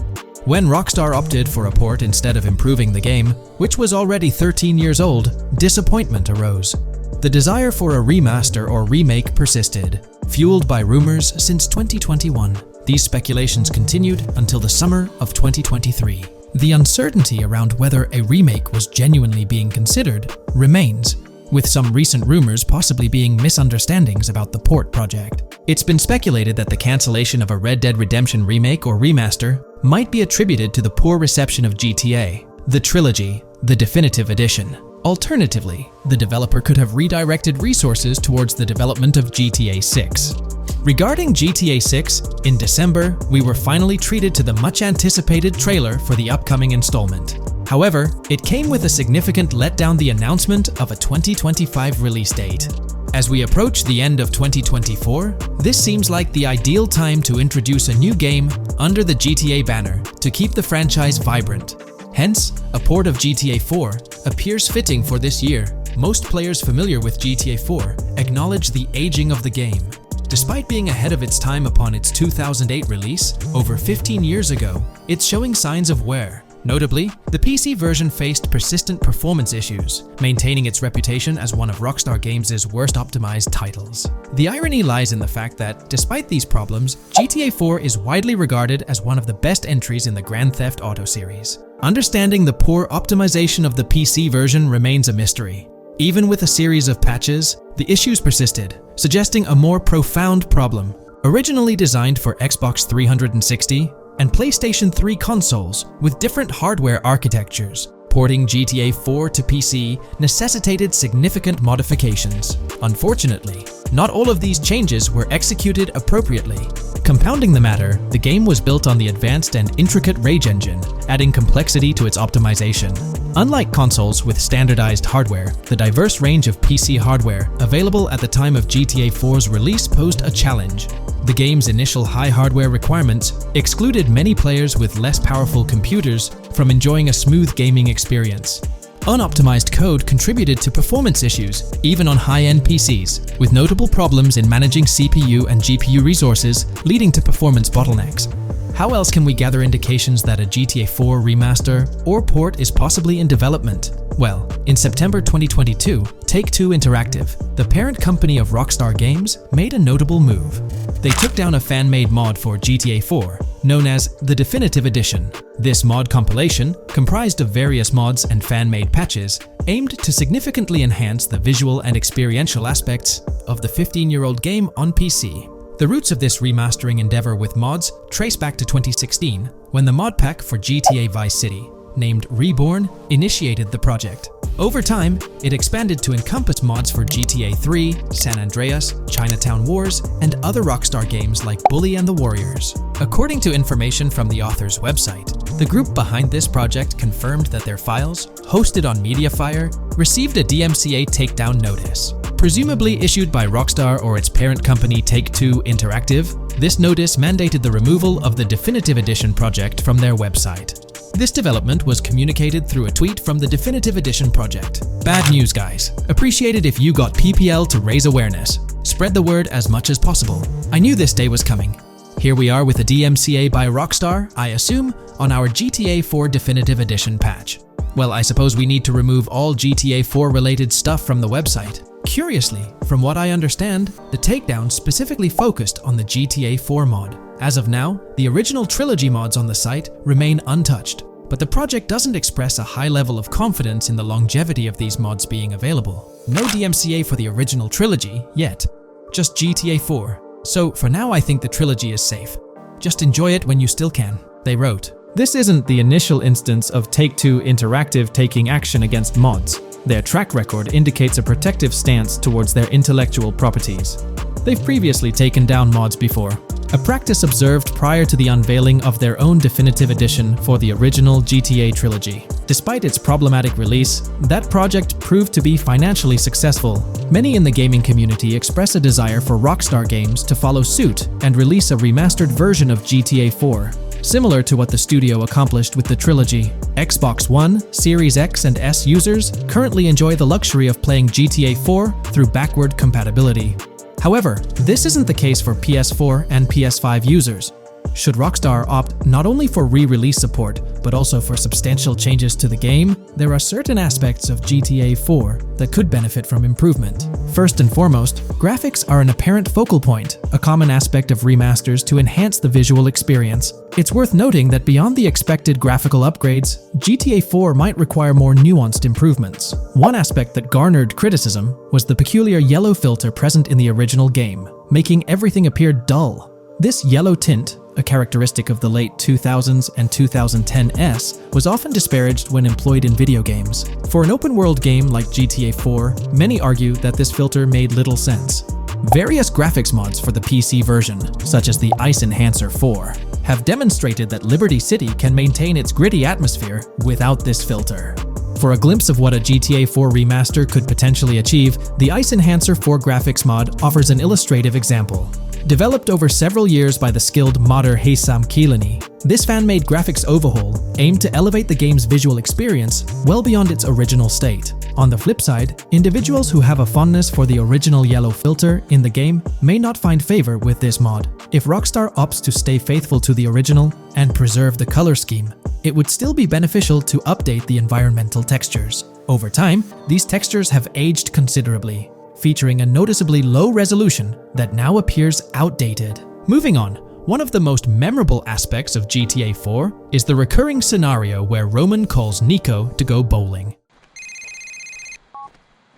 When Rockstar opted for a port instead of improving the game, which was already 13 years old, disappointment arose. The desire for a remaster or remake persisted, fueled by rumors since 2021. These speculations continued until the summer of 2023. The uncertainty around whether a remake was genuinely being considered remains, with some recent rumors possibly being misunderstandings about the port project. It's been speculated that the cancellation of a Red Dead Redemption remake or remaster might be attributed to the poor reception of GTA, the Trilogy, the Definitive Edition. Alternatively, the developer could have redirected resources towards the development of GTA 6. Regarding GTA 6, in December, we were finally treated to the much-anticipated trailer for the upcoming installment. However, it came with a significant letdown: the announcement of a 2025 release date. As we approach the end of 2024, this seems like the ideal time to introduce a new game under the GTA banner to keep the franchise vibrant. Hence, a port of GTA 4 appears fitting for this year. Most players familiar with GTA 4 acknowledge the aging of the game. Despite being ahead of its time upon its 2008 release, over 15 years ago, it's showing signs of wear. Notably, the PC version faced persistent performance issues, maintaining its reputation as one of Rockstar Games' worst optimized titles. The irony lies in the fact that, despite these problems, GTA 4 is widely regarded as one of the best entries in the Grand Theft Auto series. Understanding the poor optimization of the PC version remains a mystery. Even with a series of patches, the issues persisted, suggesting a more profound problem. Originally designed for Xbox 360 and PlayStation 3 consoles with different hardware architectures, porting GTA 4 to PC necessitated significant modifications. Unfortunately, not all of these changes were executed appropriately. Compounding the matter, the game was built on the advanced and intricate Rage engine, adding complexity to its optimization. Unlike consoles with standardized hardware, the diverse range of PC hardware available at the time of GTA 4's release posed a challenge. The game's initial high hardware requirements excluded many players with less powerful computers from enjoying a smooth gaming experience. Unoptimized code contributed to performance issues, even on high-end PCs, with notable problems in managing CPU and GPU resources, leading to performance bottlenecks. How else can we gather indications that a GTA 4 remaster or port is possibly in development? Well, in September 2022, Take-Two Interactive, the parent company of Rockstar Games, made a notable move. They took down a fan-made mod for GTA 4, known as the Definitive Edition. This mod compilation, comprised of various mods and fan-made patches, aimed to significantly enhance the visual and experiential aspects of the 15-year-old game on PC. The roots of this remastering endeavor with mods trace back to 2016, when the mod pack for GTA Vice City, named Reborn, initiated the project. Over time, it expanded to encompass mods for GTA 3, San Andreas, Chinatown Wars, and other Rockstar games like Bully and the Warriors. According to information from the author's website, the group behind this project confirmed that their files, hosted on Mediafire, received a DMCA takedown notice. Presumably issued by Rockstar or its parent company Take-Two Interactive, this notice mandated the removal of the Definitive Edition project from their website. This development was communicated through a tweet from the Definitive Edition project. Bad news, guys. Appreciate it if you got PPL to raise awareness. Spread the word as much as possible. I knew this day was coming. Here we are with a DMCA by Rockstar, I assume, on our GTA 4 Definitive Edition patch. Well, I suppose we need to remove all GTA 4 related stuff from the website. Curiously, from what I understand, the takedown specifically focused on the GTA 4 mod. As of now, the original Trilogy mods on the site remain untouched, but the project doesn't express a high level of confidence in the longevity of these mods being available. No DMCA for the original Trilogy yet, just GTA 4. So for now I think the Trilogy is safe. Just enjoy it when you still can, they wrote. This isn't the initial instance of Take-Two Interactive taking action against mods. Their track record indicates a protective stance towards their intellectual properties. They've previously taken down mods before, a practice observed prior to the unveiling of their own Definitive Edition for the original GTA Trilogy. Despite its problematic release, that project proved to be financially successful. Many in the gaming community express a desire for Rockstar Games to follow suit and release a remastered version of GTA 4. Similar to what the studio accomplished with the Trilogy. Xbox One, Series X and S users currently enjoy the luxury of playing GTA 4 through backward compatibility. However, this isn't the case for PS4 and PS5 users. Should Rockstar opt not only for re-release support, but also for substantial changes to the game, there are certain aspects of GTA 4 that could benefit from improvement. First and foremost, graphics are an apparent focal point, a common aspect of remasters to enhance the visual experience. It's worth noting that beyond the expected graphical upgrades, GTA 4 might require more nuanced improvements. One aspect that garnered criticism was the peculiar yellow filter present in the original game, making everything appear dull. This yellow tint, a characteristic of the late 2000s and 2010s, was often disparaged when employed in video games. For an open-world game like GTA 4, many argue that this filter made little sense. Various graphics mods for the PC version, such as the Ice Enhancer 4, have demonstrated that Liberty City can maintain its gritty atmosphere without this filter. For a glimpse of what a GTA 4 remaster could potentially achieve, the Ice Enhancer 4 graphics mod offers an illustrative example. Developed over several years by the skilled modder Haysam Kilani, this fan-made graphics overhaul aimed to elevate the game's visual experience well beyond its original state. On the flip side, individuals who have a fondness for the original yellow filter in the game may not find favor with this mod. If Rockstar opts to stay faithful to the original and preserve the color scheme, it would still be beneficial to update the environmental textures. Over time, these textures have aged considerably, featuring a noticeably low resolution that now appears outdated. Moving on, one of the most memorable aspects of GTA 4 is the recurring scenario where Roman calls Nico to go bowling.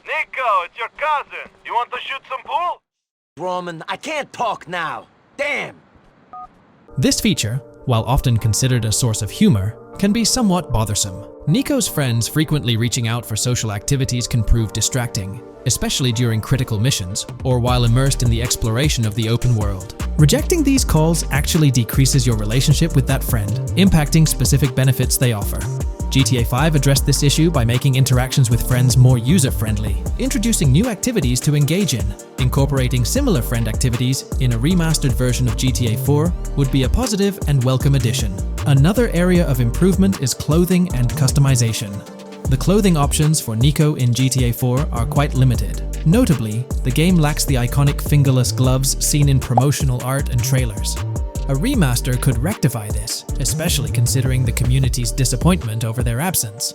Nico, it's your cousin. You want to shoot some pool? Roman, I can't talk now. Damn! This feature, while often considered a source of humor, can be somewhat bothersome. Nico's friends frequently reaching out for social activities can prove distracting, especially during critical missions or while immersed in the exploration of the open world. Rejecting these calls actually decreases your relationship with that friend, impacting specific benefits they offer. GTA 5 addressed this issue by making interactions with friends more user-friendly, introducing new activities to engage in. Incorporating similar friend activities in a remastered version of GTA 4 would be a positive and welcome addition. Another area of improvement is clothing and customization. The clothing options for Nico in GTA 4 are quite limited. Notably, the game lacks the iconic fingerless gloves seen in promotional art and trailers. A remaster could rectify this, especially considering the community's disappointment over their absence.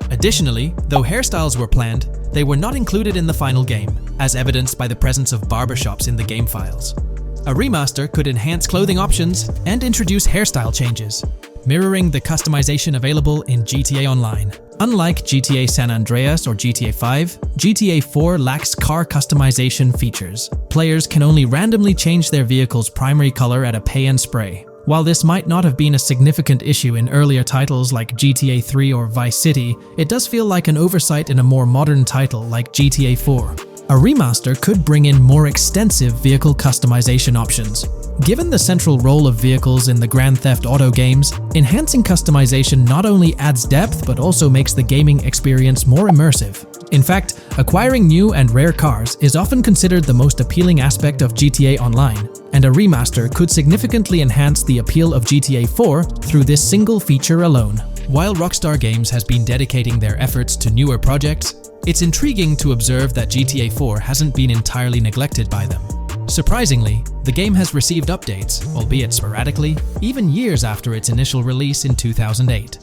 Additionally, though hairstyles were planned, they were not included in the final game, as evidenced by the presence of barbershops in the game files. A remaster could enhance clothing options and introduce hairstyle changes, mirroring the customization available in GTA Online. Unlike GTA San Andreas or GTA 5, GTA 4 lacks car customization features. Players can only randomly change their vehicle's primary color at a pay and spray. While this might not have been a significant issue in earlier titles like GTA 3 or Vice City, it does feel like an oversight in a more modern title like GTA 4. A remaster could bring in more extensive vehicle customization options. Given the central role of vehicles in the Grand Theft Auto games, enhancing customization not only adds depth but also makes the gaming experience more immersive. In fact, acquiring new and rare cars is often considered the most appealing aspect of GTA Online, and a remaster could significantly enhance the appeal of GTA 4 through this single feature alone. While Rockstar Games has been dedicating their efforts to newer projects, it's intriguing to observe that GTA 4 hasn't been entirely neglected by them. Surprisingly, the game has received updates, albeit sporadically, even years after its initial release in 2008.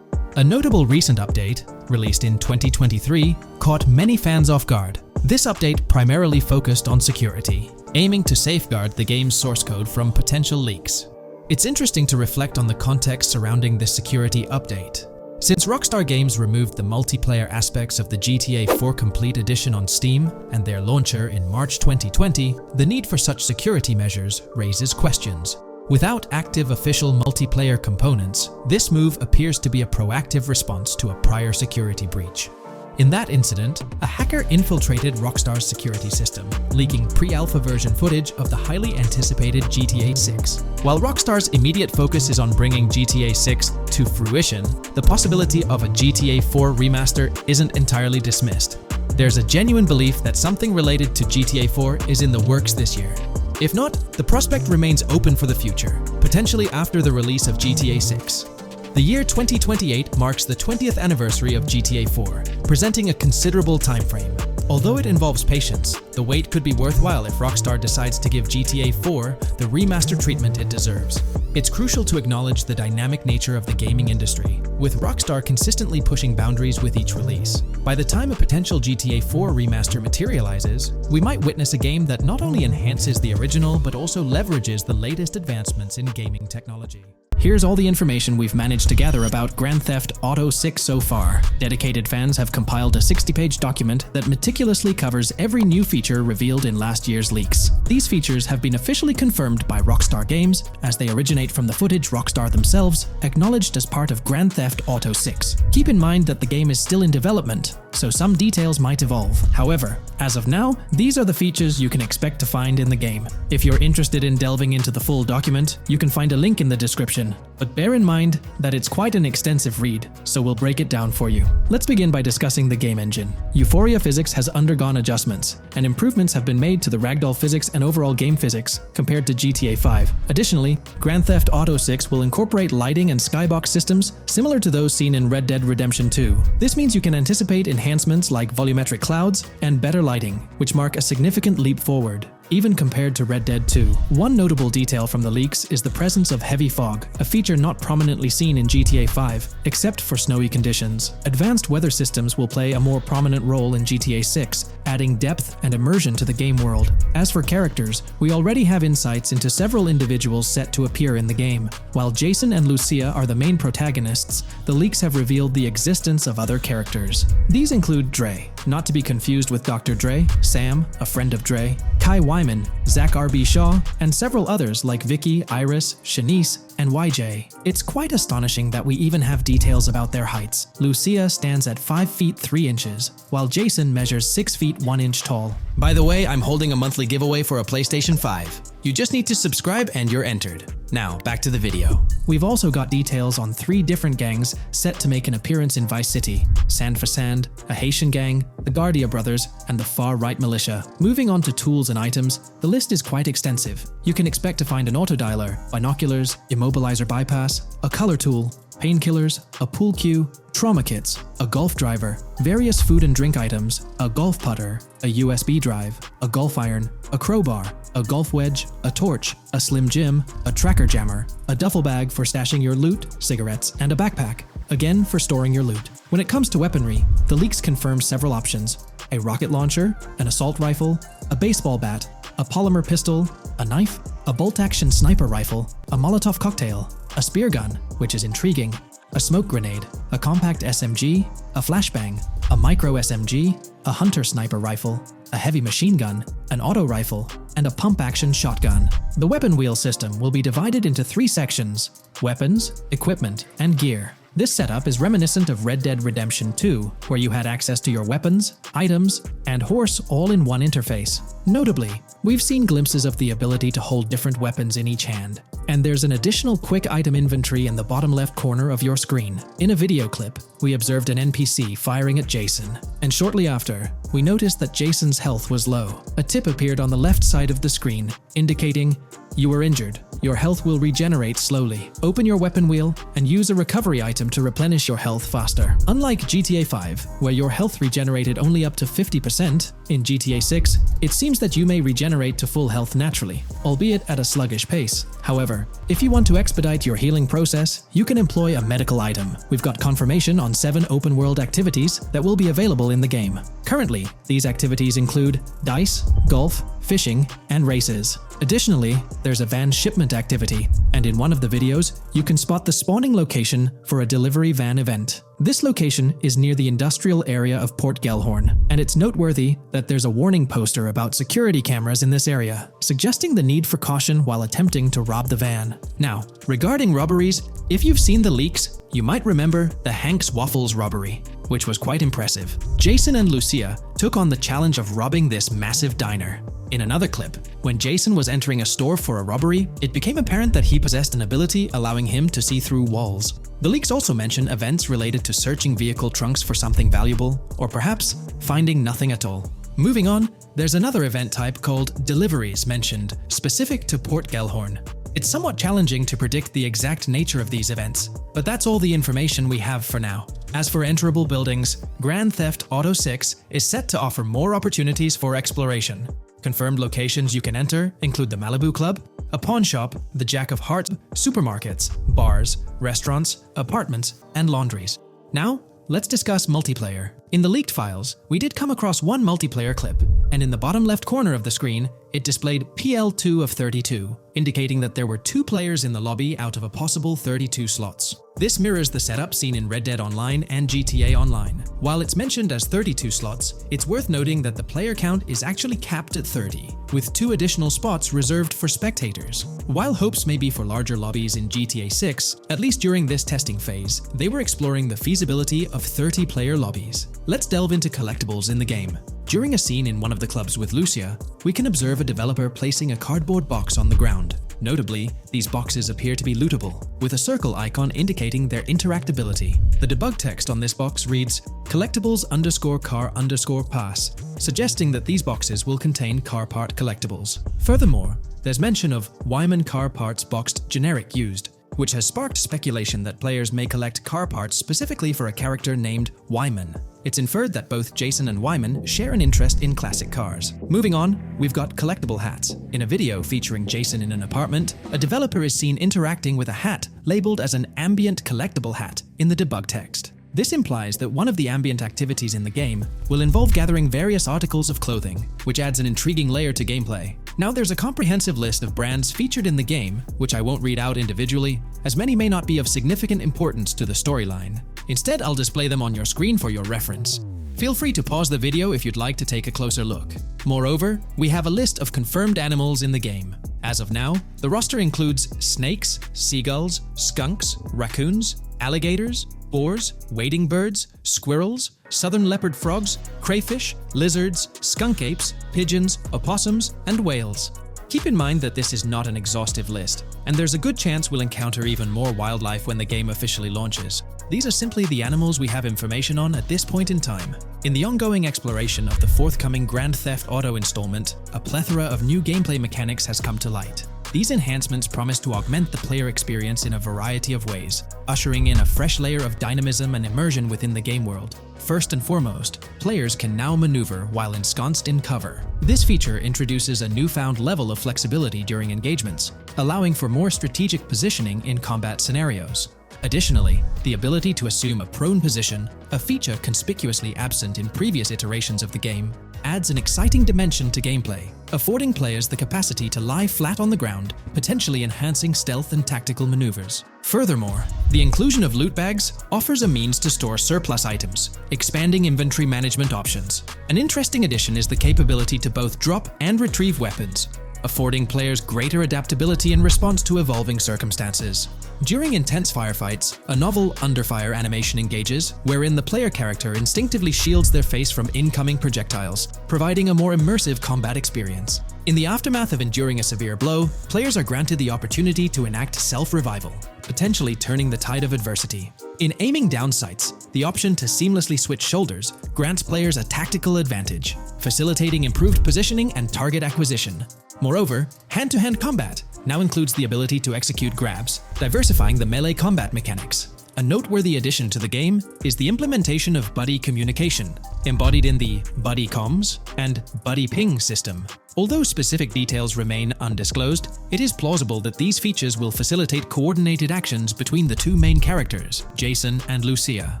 A notable recent update, released in 2023, caught many fans off guard. This update primarily focused on security, aiming to safeguard the game's source code from potential leaks. It's interesting to reflect on the context surrounding this security update. Since Rockstar Games removed the multiplayer aspects of the GTA 4 Complete Edition on Steam and their launcher in March 2020, the need for such security measures raises questions. Without active official multiplayer components, this move appears to be a proactive response to a prior security breach. In that incident, a hacker infiltrated Rockstar's security system, leaking pre-alpha version footage of the highly anticipated GTA 6. While Rockstar's immediate focus is on bringing GTA 6 to fruition, the possibility of a GTA 4 remaster isn't entirely dismissed. There's a genuine belief that something related to GTA 4 is in the works this year. If not, the prospect remains open for the future, potentially after the release of GTA 6. The year 2028 marks the 20th anniversary of GTA 4, presenting a considerable time frame. Although it involves patience, the wait could be worthwhile if Rockstar decides to give GTA 4 the remaster treatment it deserves. It's crucial to acknowledge the dynamic nature of the gaming industry, with Rockstar consistently pushing boundaries with each release. By the time a potential GTA 4 remaster materializes, we might witness a game that not only enhances the original but also leverages the latest advancements in gaming technology. Here's all the information we've managed to gather about Grand Theft Auto 6 so far. Dedicated fans have compiled a 60-page document that meticulously covers every new feature revealed in last year's leaks. These features have been officially confirmed by Rockstar Games, as they originate from the footage Rockstar themselves acknowledged as part of Grand Theft Auto 6. Keep in mind that the game is still in development, so some details might evolve. However, as of now, these are the features you can expect to find in the game. If you're interested in delving into the full document, you can find a link in the description. But bear in mind that it's quite an extensive read, so we'll break it down for you. Let's begin by discussing the game engine. Euphoria physics has undergone adjustments, and improvements have been made to the ragdoll physics and overall game physics compared to GTA 5. Additionally, Grand Theft Auto 6 will incorporate lighting and skybox systems similar to those seen in Red Dead Redemption 2. This means you can anticipate enhancements like volumetric clouds and better lighting, which mark a significant leap forward, even compared to Red Dead 2. One notable detail from the leaks is the presence of heavy fog, a feature not prominently seen in GTA 5, except for snowy conditions. Advanced weather systems will play a more prominent role in GTA 6, adding depth and immersion to the game world. As for characters, we already have insights into several individuals set to appear in the game. While Jason and Lucia are the main protagonists, the leaks have revealed the existence of other characters. These include Dre, not to be confused with Dr. Dre, Sam, a friend of Dre, Kai Wyman, Zach R.B. Shaw, and several others like Vicky, Iris, Shanice, and YJ. It's quite astonishing that we even have details about their heights. Lucia stands at 5 feet 3 inches, while Jason measures 6 feet 1 inch tall. By the way, I'm holding a monthly giveaway for a PlayStation 5. You just need to subscribe and you're entered. Now, back to the video. We've also got details on 3 different gangs set to make an appearance in Vice City: Sand for Sand, a Haitian gang, the Guardia Brothers, and the Far-Right Militia. Moving on to tools and items, the list is quite extensive. You can expect to find an autodialer, binoculars, immobilizer bypass, a color tool, painkillers, a pool cue, trauma kits, a golf driver, various food and drink items, a golf putter, a USB drive, a golf iron, a crowbar, a golf wedge, a torch, a slim jim, a tracker jammer, a duffel bag for stashing your loot, cigarettes, and a backpack, again for storing your loot. When it comes to weaponry, the leaks confirm several options: a rocket launcher, an assault rifle, a baseball bat, a polymer pistol, a knife, a bolt-action sniper rifle, a Molotov cocktail, a spear gun, which is intriguing, a smoke grenade, a compact SMG, a flashbang, a micro SMG, a hunter sniper rifle, a heavy machine gun, an auto rifle, and a pump-action shotgun. The weapon wheel system will be divided into 3 sections: weapons, equipment, and gear. This setup is reminiscent of Red Dead Redemption 2, where you had access to your weapons, items, and horse all in one interface. Notably, we've seen glimpses of the ability to hold different weapons in each hand, and there's an additional quick item inventory in the bottom left corner of your screen. In a video clip, we observed an NPC firing at Jason, and shortly after, we noticed that Jason's health was low. A tip appeared on the left side of the screen, indicating, "You were injured. Your health will regenerate slowly. Open your weapon wheel and use a recovery item to replenish your health faster." Unlike GTA 5, where your health regenerated only up to 50%, in GTA 6, it seems that you may regenerate to full health naturally, albeit at a sluggish pace. However, if you want to expedite your healing process, you can employ a medical item. We've got confirmation on 7 open-world activities that will be available in the game. Currently, these activities include dice, golf, fishing, and races. Additionally, there's a van shipment activity, and in one of the videos, you can spot the spawning location for a delivery van event. This location is near the industrial area of Port Gellhorn, and it's noteworthy that there's a warning poster about security cameras in this area, suggesting the need for caution while attempting to rob the van. Now, regarding robberies, if you've seen the leaks, you might remember the Hank's Waffles robbery, which was quite impressive. Jason and Lucia took on the challenge of robbing this massive diner. In another clip, when Jason was entering a store for a robbery, it became apparent that he possessed an ability allowing him to see through walls. The leaks also mention events related to searching vehicle trunks for something valuable, or perhaps finding nothing at all. Moving on, there's another event type called deliveries mentioned, specific to Port Gellhorn. It's somewhat challenging to predict the exact nature of these events, but that's all the information we have for now. As for enterable buildings, Grand Theft Auto 6 is set to offer more opportunities for exploration. Confirmed locations you can enter include the Malibu Club, a pawn shop, the Jack of Hearts, supermarkets, bars, restaurants, apartments, and laundries. Now, let's discuss multiplayer. In the leaked files, we did come across one multiplayer clip, and in the bottom left corner of the screen, it displayed PL2 of 32, indicating that there were 2 players in the lobby out of a possible 32 slots. This mirrors the setup seen in Red Dead Online and GTA Online. While it's mentioned as 32 slots, it's worth noting that the player count is actually capped at 30, with 2 additional spots reserved for spectators. While hopes may be for larger lobbies in GTA 6, at least during this testing phase, they were exploring the feasibility of 30-player lobbies. Let's delve into collectibles in the game. During a scene in one of the clubs with Lucia, we can observe a developer placing a cardboard box on the ground. Notably, these boxes appear to be lootable, with a circle icon indicating their interactability. The debug text on this box reads, collectibles_car_pass, suggesting that these boxes will contain car part collectibles. Furthermore, there's mention of Wyman car parts boxed generic used, which has sparked speculation that players may collect car parts specifically for a character named Wyman. It's inferred that both Jason and Wyman share an interest in classic cars. Moving on, we've got collectible hats. In a video featuring Jason in an apartment, a developer is seen interacting with a hat labeled as an ambient collectible hat in the debug text. This implies that one of the ambient activities in the game will involve gathering various articles of clothing, which adds an intriguing layer to gameplay. Now there's a comprehensive list of brands featured in the game, which I won't read out individually, as many may not be of significant importance to the storyline. Instead, I'll display them on your screen for your reference. Feel free to pause the video if you'd like to take a closer look. Moreover, we have a list of confirmed animals in the game. As of now, the roster includes snakes, seagulls, skunks, raccoons, alligators, boars, wading birds, squirrels, southern leopard frogs, crayfish, lizards, skunk apes, pigeons, opossums, and whales. Keep in mind that this is not an exhaustive list, and there's a good chance we'll encounter even more wildlife when the game officially launches. These are simply the animals we have information on at this point in time. In the ongoing exploration of the forthcoming Grand Theft Auto installment, a plethora of new gameplay mechanics has come to light. These enhancements promise to augment the player experience in a variety of ways, ushering in a fresh layer of dynamism and immersion within the game world. First and foremost, players can now maneuver while ensconced in cover. This feature introduces a newfound level of flexibility during engagements, allowing for more strategic positioning in combat scenarios. Additionally, the ability to assume a prone position, a feature conspicuously absent in previous iterations of the game, adds an exciting dimension to gameplay, affording players the capacity to lie flat on the ground, potentially enhancing stealth and tactical maneuvers. Furthermore, the inclusion of loot bags offers a means to store surplus items, expanding inventory management options. An interesting addition is the capability to both drop and retrieve weapons, affording players greater adaptability in response to evolving circumstances. During intense firefights, a novel under-fire animation engages, wherein the player character instinctively shields their face from incoming projectiles, providing a more immersive combat experience. In the aftermath of enduring a severe blow, players are granted the opportunity to enact self-revival, potentially turning the tide of adversity. In aiming down sights, the option to seamlessly switch shoulders grants players a tactical advantage, facilitating improved positioning and target acquisition. Moreover, hand-to-hand combat now includes the ability to execute grabs, diversifying the melee combat mechanics. A noteworthy addition to the game is the implementation of buddy communication, embodied in the Buddy Comms and Buddy Ping system. Although specific details remain undisclosed, it is plausible that these features will facilitate coordinated actions between the two main characters, Jason and Lucia.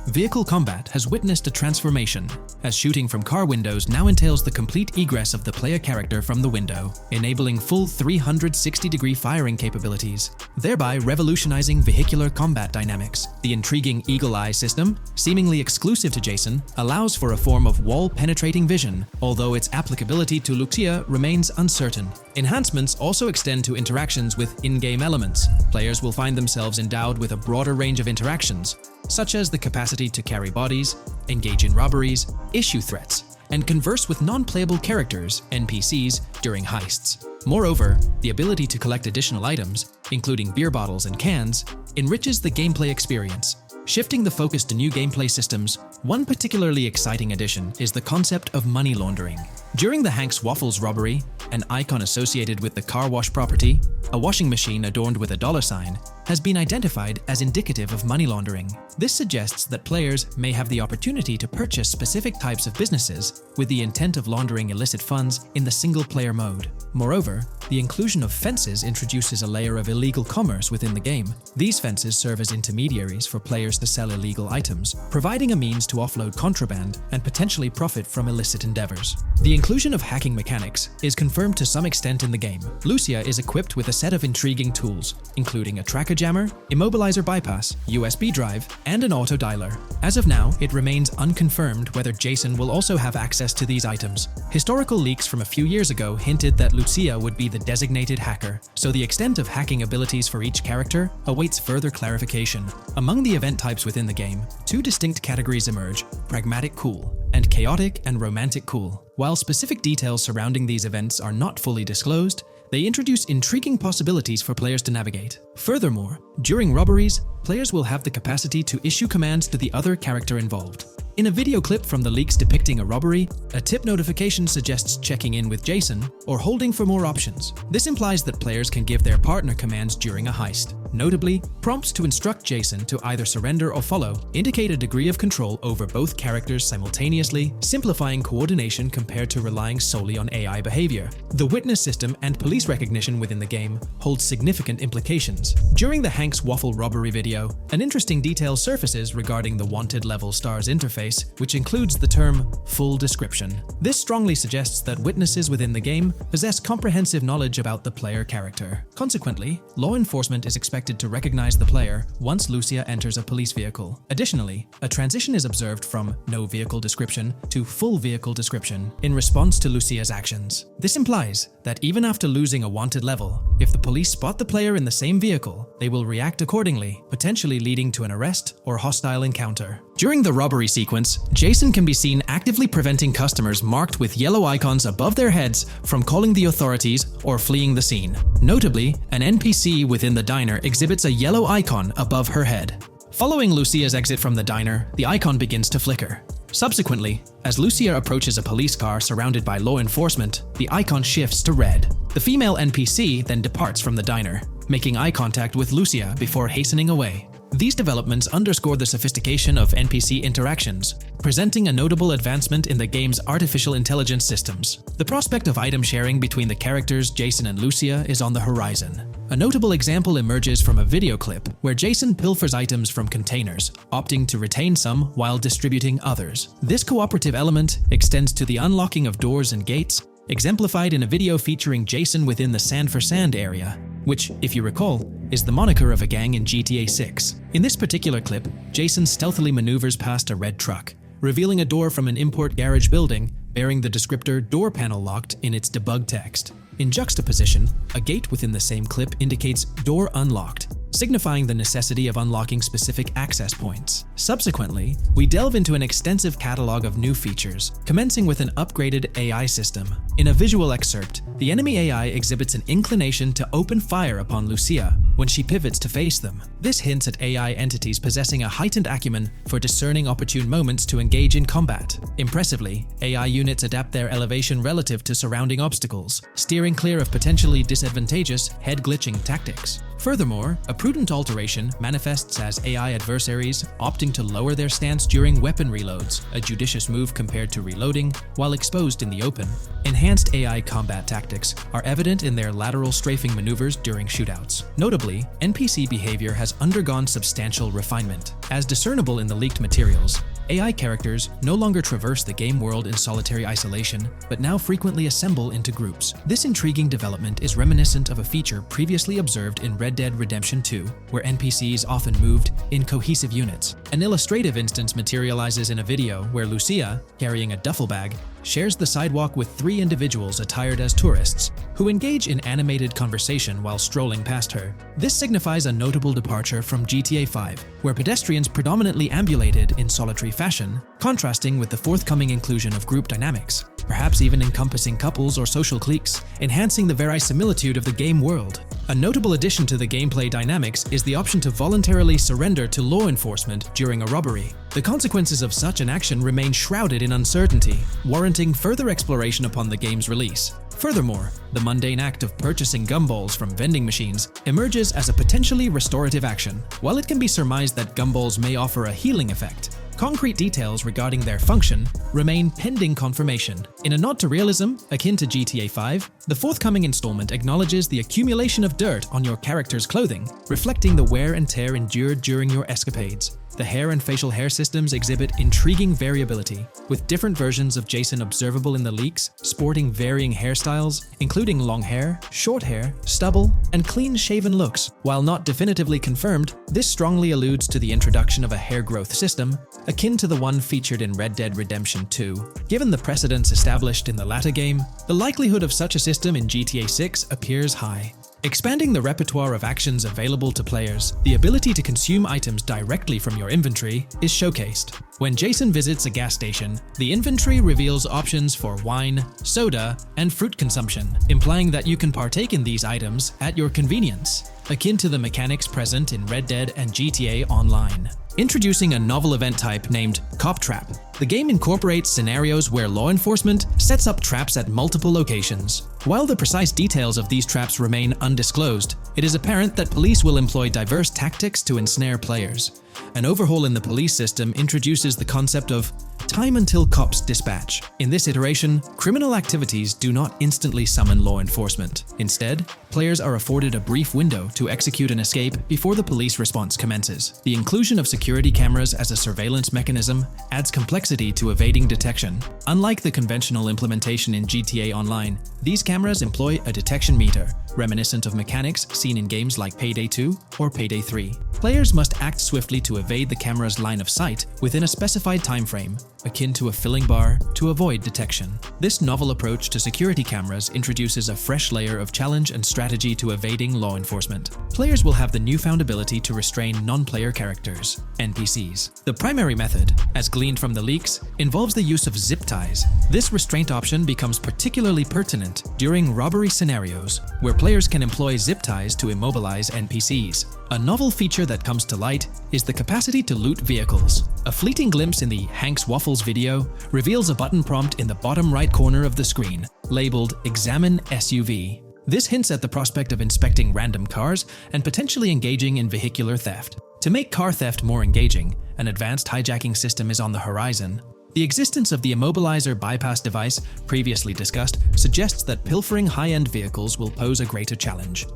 Vehicle combat has witnessed a transformation, as shooting from car windows now entails the complete egress of the player character from the window, enabling full 360-degree firing capabilities, thereby revolutionizing vehicular combat dynamics. The intriguing Eagle Eye system, seemingly exclusive to Jason, allows for a form of wall-penetrating vision, although its applicability to Lucia remains uncertain. Enhancements also extend to interactions with in-game elements. Players will find themselves endowed with a broader range of interactions, such as the capacity to carry bodies, engage in robberies, issue threats, and converse with non-playable characters, NPCs, during heists. Moreover, the ability to collect additional items, including beer bottles and cans, enriches the gameplay experience. Shifting the focus to new gameplay systems, one particularly exciting addition is the concept of money laundering. During the Hank's Waffles robbery, an icon associated with the car wash property, a washing machine adorned with a dollar sign, has been identified as indicative of money laundering. This suggests that players may have the opportunity to purchase specific types of businesses with the intent of laundering illicit funds in the single-player mode. Moreover, the inclusion of fences introduces a layer of illegal commerce within the game. These fences serve as intermediaries for players to sell illegal items, providing a means to offload contraband and potentially profit from illicit endeavors. The inclusion of hacking mechanics is confirmed to some extent in the game. Lucia is equipped with a set of intriguing tools, including a tracker jammer, immobilizer bypass, USB drive, and an auto dialer. As of now, it remains unconfirmed whether Jason will also have access to these items. Historical leaks from a few years ago hinted that Lucia would be the designated hacker, so the extent of hacking abilities for each character awaits further clarification. Among the event types within the game, two distinct categories emerge: pragmatic cool and chaotic and romantic cool. While specific details surrounding these events are not fully disclosed, they introduce intriguing possibilities for players to navigate. Furthermore, during robberies, players will have the capacity to issue commands to the other character involved. In a video clip from the leaks depicting a robbery, a tip notification suggests checking in with Jason or holding for more options. This implies that players can give their partner commands during a heist. Notably, prompts to instruct Jason to either surrender or follow indicate a degree of control over both characters simultaneously, simplifying coordination compared to relying solely on AI behavior. The witness system and police recognition within the game hold significant implications. During the Hank's Waffle robbery video, an interesting detail surfaces regarding the wanted level stars interface, which includes the term full description. This strongly suggests that witnesses within the game possess comprehensive knowledge about the player character. Consequently, law enforcement is expected to recognize the player once Lucia enters a police vehicle. Additionally, a transition is observed from no vehicle description to full vehicle description in response to Lucia's actions. This implies that even after losing a wanted level, if the police spot the player in the same vehicle, they will react accordingly, potentially leading to an arrest or hostile encounter. During the robbery sequence, Jason can be seen actively preventing customers marked with yellow icons above their heads from calling the authorities or fleeing the scene. Notably, an NPC within the diner exhibits a yellow icon above her head. Following Lucia's exit from the diner, the icon begins to flicker. Subsequently, as Lucia approaches a police car surrounded by law enforcement, the icon shifts to red. The female NPC then departs from the diner, making eye contact with Lucia before hastening away. These developments underscore the sophistication of NPC interactions, presenting a notable advancement in the game's artificial intelligence systems. The prospect of item sharing between the characters Jason and Lucia is on the horizon. A notable example emerges from a video clip where Jason pilfers items from containers, opting to retain some while distributing others. This cooperative element extends to the unlocking of doors and gates, exemplified in a video featuring Jason within the Sand for Sand area, which, if you recall, is the moniker of a gang in GTA 6. In this particular clip, Jason stealthily maneuvers past a red truck, revealing a door from an import garage building bearing the descriptor "door panel locked" in its debug text. In juxtaposition, a gate within the same clip indicates "door unlocked," signifying the necessity of unlocking specific access points. Subsequently, we delve into an extensive catalog of new features, commencing with an upgraded AI system. In a visual excerpt, the enemy AI exhibits an inclination to open fire upon Lucia when she pivots to face them. This hints at AI entities possessing a heightened acumen for discerning opportune moments to engage in combat. Impressively, AI units adapt their elevation relative to surrounding obstacles, steering clear of potentially disadvantageous head-glitching tactics. Furthermore, a prudent alteration manifests as AI adversaries opting to lower their stance during weapon reloads, a judicious move compared to reloading while exposed in the open. Enhanced AI combat tactics are evident in their lateral strafing maneuvers during shootouts. Notably, NPC behavior has undergone substantial refinement. As discernible in the leaked materials, AI characters no longer traverse the game world in solitary isolation, but now frequently assemble into groups. This intriguing development is reminiscent of a feature previously observed in Red Dead Redemption 2, where NPCs often moved in cohesive units. An illustrative instance materializes in a video where Lucia, carrying a duffel bag, shares the sidewalk with 3 individuals attired as tourists, who engage in animated conversation while strolling past her. This signifies a notable departure from GTA 5, where pedestrians predominantly ambulated in solitary fashion, contrasting with the forthcoming inclusion of group dynamics, perhaps even encompassing couples or social cliques, enhancing the verisimilitude of the game world. A notable addition to the gameplay dynamics is the option to voluntarily surrender to law enforcement during a robbery. The consequences of such an action remain shrouded in uncertainty, warranting further exploration upon the game's release. Furthermore, the mundane act of purchasing gumballs from vending machines emerges as a potentially restorative action. While it can be surmised that gumballs may offer a healing effect, concrete details regarding their function remain pending confirmation. In a nod to realism, akin to GTA 5, the forthcoming installment acknowledges the accumulation of dirt on your character's clothing, reflecting the wear and tear endured during your escapades. The hair and facial hair systems exhibit intriguing variability, with different versions of Jason observable in the leaks, sporting varying hairstyles, including long hair, short hair, stubble, and clean-shaven looks. While not definitively confirmed, this strongly alludes to the introduction of a hair growth system, akin to the one featured in Red Dead Redemption 2. Given the precedents established in the latter game, the likelihood of such a system in GTA 6 appears high. Expanding the repertoire of actions available to players, the ability to consume items directly from your inventory is showcased. When Jason visits a gas station, the inventory reveals options for wine, soda, and fruit consumption, implying that you can partake in these items at your convenience, akin to the mechanics present in Red Dead and GTA Online. Introducing a novel event type named Cop Trap, the game incorporates scenarios where law enforcement sets up traps at multiple locations. While the precise details of these traps remain undisclosed, it is apparent that police will employ diverse tactics to ensnare players. An overhaul in the police system introduces the concept of time until cops dispatch. In this iteration, criminal activities do not instantly summon law enforcement. Instead, players are afforded a brief window to execute an escape before the police response commences. The inclusion of security cameras as a surveillance mechanism adds complexity to evading detection. Unlike the conventional implementation in GTA Online, these cameras employ a detection meter, reminiscent of mechanics seen in games like Payday 2 or Payday 3. Players must act swiftly to evade the camera's line of sight within a specified time frame, akin to a filling bar, to avoid detection. This novel approach to security cameras introduces a fresh layer of challenge and strategy to evading law enforcement. Players will have the newfound ability to restrain non-player characters, NPCs. The primary method, as gleaned from the leaks, involves the use of zip ties. This restraint option becomes particularly pertinent during robbery scenarios, where players can employ zip ties to immobilize NPCs. A novel feature that comes to light is the capacity to loot vehicles. A fleeting glimpse in the Hank's Waffles video reveals a button prompt in the bottom right corner of the screen, labeled Examine SUV. This hints at the prospect of inspecting random cars and potentially engaging in vehicular theft. To make car theft more engaging, an advanced hijacking system is on the horizon. The existence of the immobilizer bypass device, previously discussed, suggests that pilfering high-end vehicles will pose a greater challenge.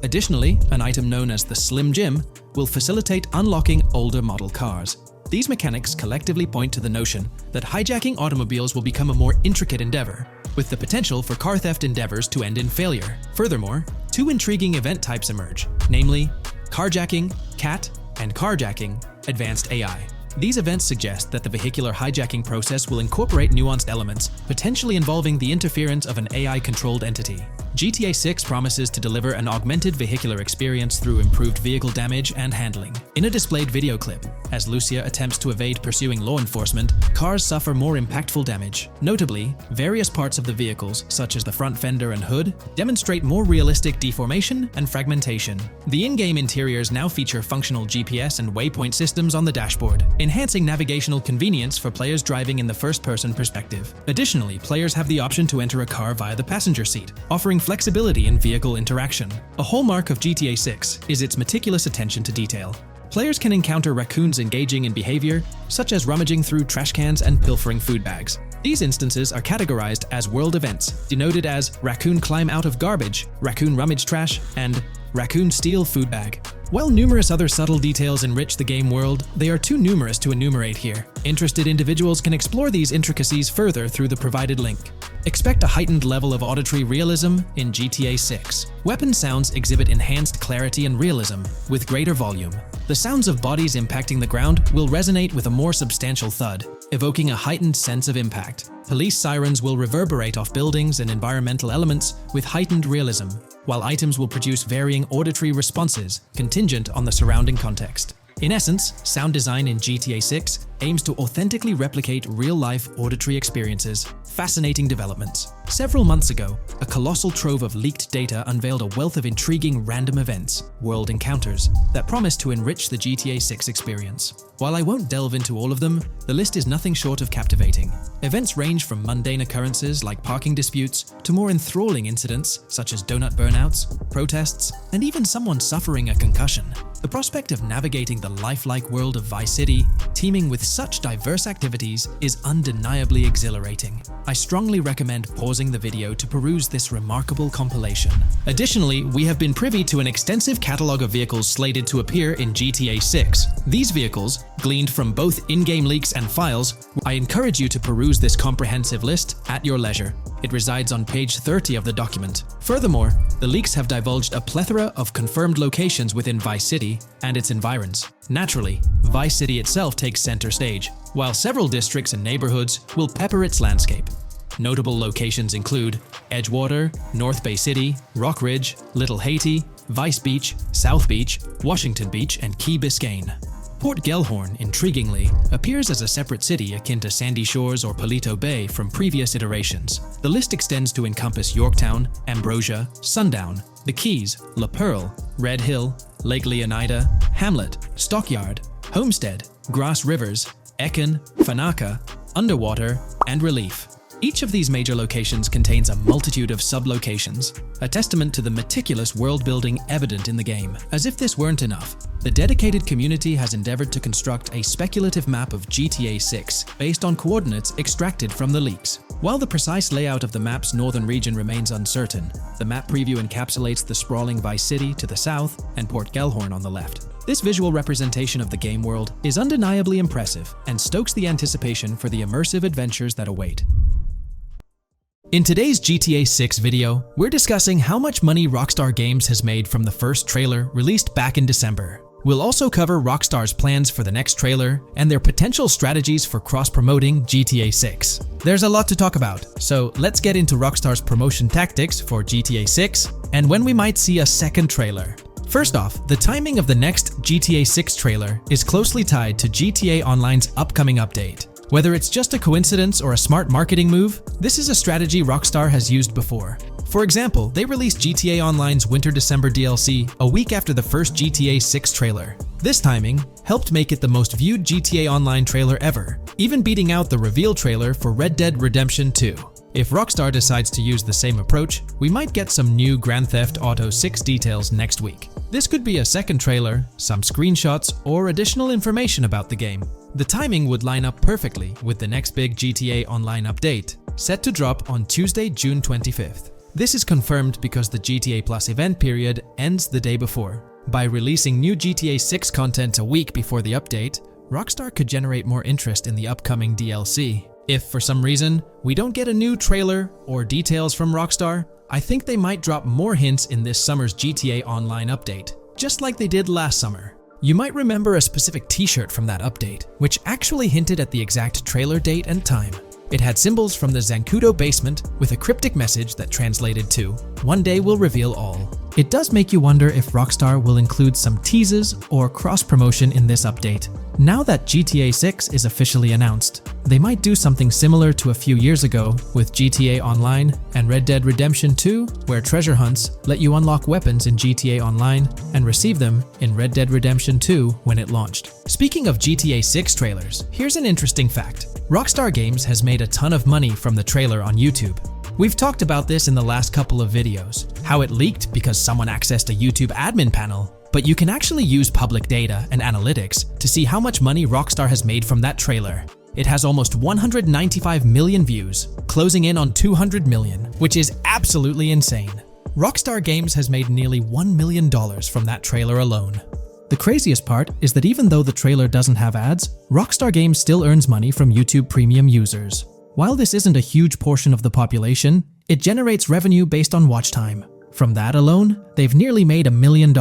Additionally, an item known as the Slim Jim will facilitate unlocking older model cars. These mechanics collectively point to the notion that hijacking automobiles will become a more intricate endeavor, with the potential for car theft endeavors to end in failure. Furthermore, two intriguing event types emerge, namely carjacking, CAT, and carjacking, advanced AI. These events suggest that the vehicular hijacking process will incorporate nuanced elements, potentially involving the interference of an AI-controlled entity. GTA 6 promises to deliver an augmented vehicular experience through improved vehicle damage and handling. In a displayed video clip, as Lucia attempts to evade pursuing law enforcement, cars suffer more impactful damage. Notably, various parts of the vehicles, such as the front fender and hood, demonstrate more realistic deformation and fragmentation. The in-game interiors now feature functional GPS and waypoint systems on the dashboard, enhancing navigational convenience for players driving in the first-person perspective. Additionally, players have the option to enter a car via the passenger seat, offering flexibility in vehicle interaction. A hallmark of GTA 6 is its meticulous attention to detail. Players can encounter raccoons engaging in behavior, such as rummaging through trash cans and pilfering food bags. These instances are categorized as world events, denoted as raccoon climb out of garbage, raccoon rummage trash, and raccoon steal food bag. While numerous other subtle details enrich the game world, they are too numerous to enumerate here. Interested individuals can explore these intricacies further through the provided link. Expect a heightened level of auditory realism in GTA 6. Weapon sounds exhibit enhanced clarity and realism, with greater volume. The sounds of bodies impacting the ground will resonate with a more substantial thud, evoking a heightened sense of impact. Police sirens will reverberate off buildings and environmental elements with heightened realism, while items will produce varying auditory responses contingent on the surrounding context. In essence, sound design in GTA 6 aims to authentically replicate real-life auditory experiences. Fascinating developments. Several months ago, a colossal trove of leaked data unveiled a wealth of intriguing random events, world encounters, that promise to enrich the GTA 6 experience. While I won't delve into all of them, the list is nothing short of captivating. Events range from mundane occurrences like parking disputes to more enthralling incidents such as donut burnouts, protests, and even someone suffering a concussion. The prospect of navigating the lifelike world of Vice City, teeming with such diverse activities, is undeniably exhilarating. I strongly recommend pausing the video to peruse this remarkable compilation. Additionally, we have been privy to an extensive catalog of vehicles slated to appear in GTA 6. These vehicles, gleaned from both in-game leaks and files, I encourage you to peruse this comprehensive list at your leisure. It resides on page 30 of the document. Furthermore, the leaks have divulged a plethora of confirmed locations within Vice City and its environs. Naturally, Vice City itself takes center stage, while several districts and neighborhoods will pepper its landscape. Notable locations include Edgewater, North Bay City, Rock Ridge, Little Haiti, Vice Beach, South Beach, Washington Beach, and Key Biscayne. Port Gellhorn, intriguingly, appears as a separate city akin to Sandy Shores or Palito Bay from previous iterations. The list extends to encompass Yorktown, Ambrosia, Sundown, the Keys, La Pearl, Red Hill, Lake Leonida, Hamlet, Stockyard, Homestead, Grass Rivers, Ekin, Fanaka, Underwater, and Relief. Each of these major locations contains a multitude of sub-locations, a testament to the meticulous world-building evident in the game. As if this weren't enough, the dedicated community has endeavored to construct a speculative map of GTA 6 based on coordinates extracted from the leaks. While the precise layout of the map's northern region remains uncertain, the map preview encapsulates the sprawling Vice City to the south and Port Gellhorn on the left. This visual representation of the game world is undeniably impressive and stokes the anticipation for the immersive adventures that await. In today's GTA 6 video, we're discussing how much money Rockstar Games has made from the first trailer released back in December. We'll also cover Rockstar's plans for the next trailer and their potential strategies for cross-promoting GTA 6. There's a lot to talk about, so let's get into Rockstar's promotion tactics for GTA 6 and when we might see a second trailer. First off, the timing of the next GTA 6 trailer is closely tied to GTA Online's upcoming update. Whether it's just a coincidence or a smart marketing move, this is a strategy Rockstar has used before. For example, they released GTA Online's Winter-December DLC a week after the first GTA 6 trailer. This timing helped make it the most viewed GTA Online trailer ever, even beating out the reveal trailer for Red Dead Redemption 2. If Rockstar decides to use the same approach, we might get some new Grand Theft Auto 6 details next week. This could be a second trailer, some screenshots, or additional information about the game. The timing would line up perfectly with the next big GTA Online update, set to drop on Tuesday, June 25th. This is confirmed because the GTA Plus event period ends the day before. By releasing new GTA 6 content a week before the update, Rockstar could generate more interest in the upcoming DLC. If for some reason we don't get a new trailer or details from Rockstar, I think they might drop more hints in this summer's GTA Online update, just like they did last summer. You might remember a specific t-shirt from that update, which actually hinted at the exact trailer date and time. It had symbols from the Zancudo basement with a cryptic message that translated to, "One day we'll reveal all." It does make you wonder if Rockstar will include some teases or cross-promotion in this update. Now that GTA 6 is officially announced, they might do something similar to a few years ago with GTA Online and Red Dead Redemption 2, where treasure hunts let you unlock weapons in GTA Online and receive them in Red Dead Redemption 2 when it launched. Speaking of GTA 6 trailers, here's an interesting fact. Rockstar Games has made a ton of money from the trailer on YouTube. We've talked about this in the last couple of videos, how it leaked because someone accessed a YouTube admin panel, but you can actually use public data and analytics to see how much money Rockstar has made from that trailer. It has almost 195 million views, closing in on 200 million, which is absolutely insane. Rockstar Games has made nearly $1 million from that trailer alone. The craziest part is that even though the trailer doesn't have ads, Rockstar Games still earns money from YouTube Premium users. While this isn't a huge portion of the population, it generates revenue based on watch time. From that alone, they've nearly made $1 million.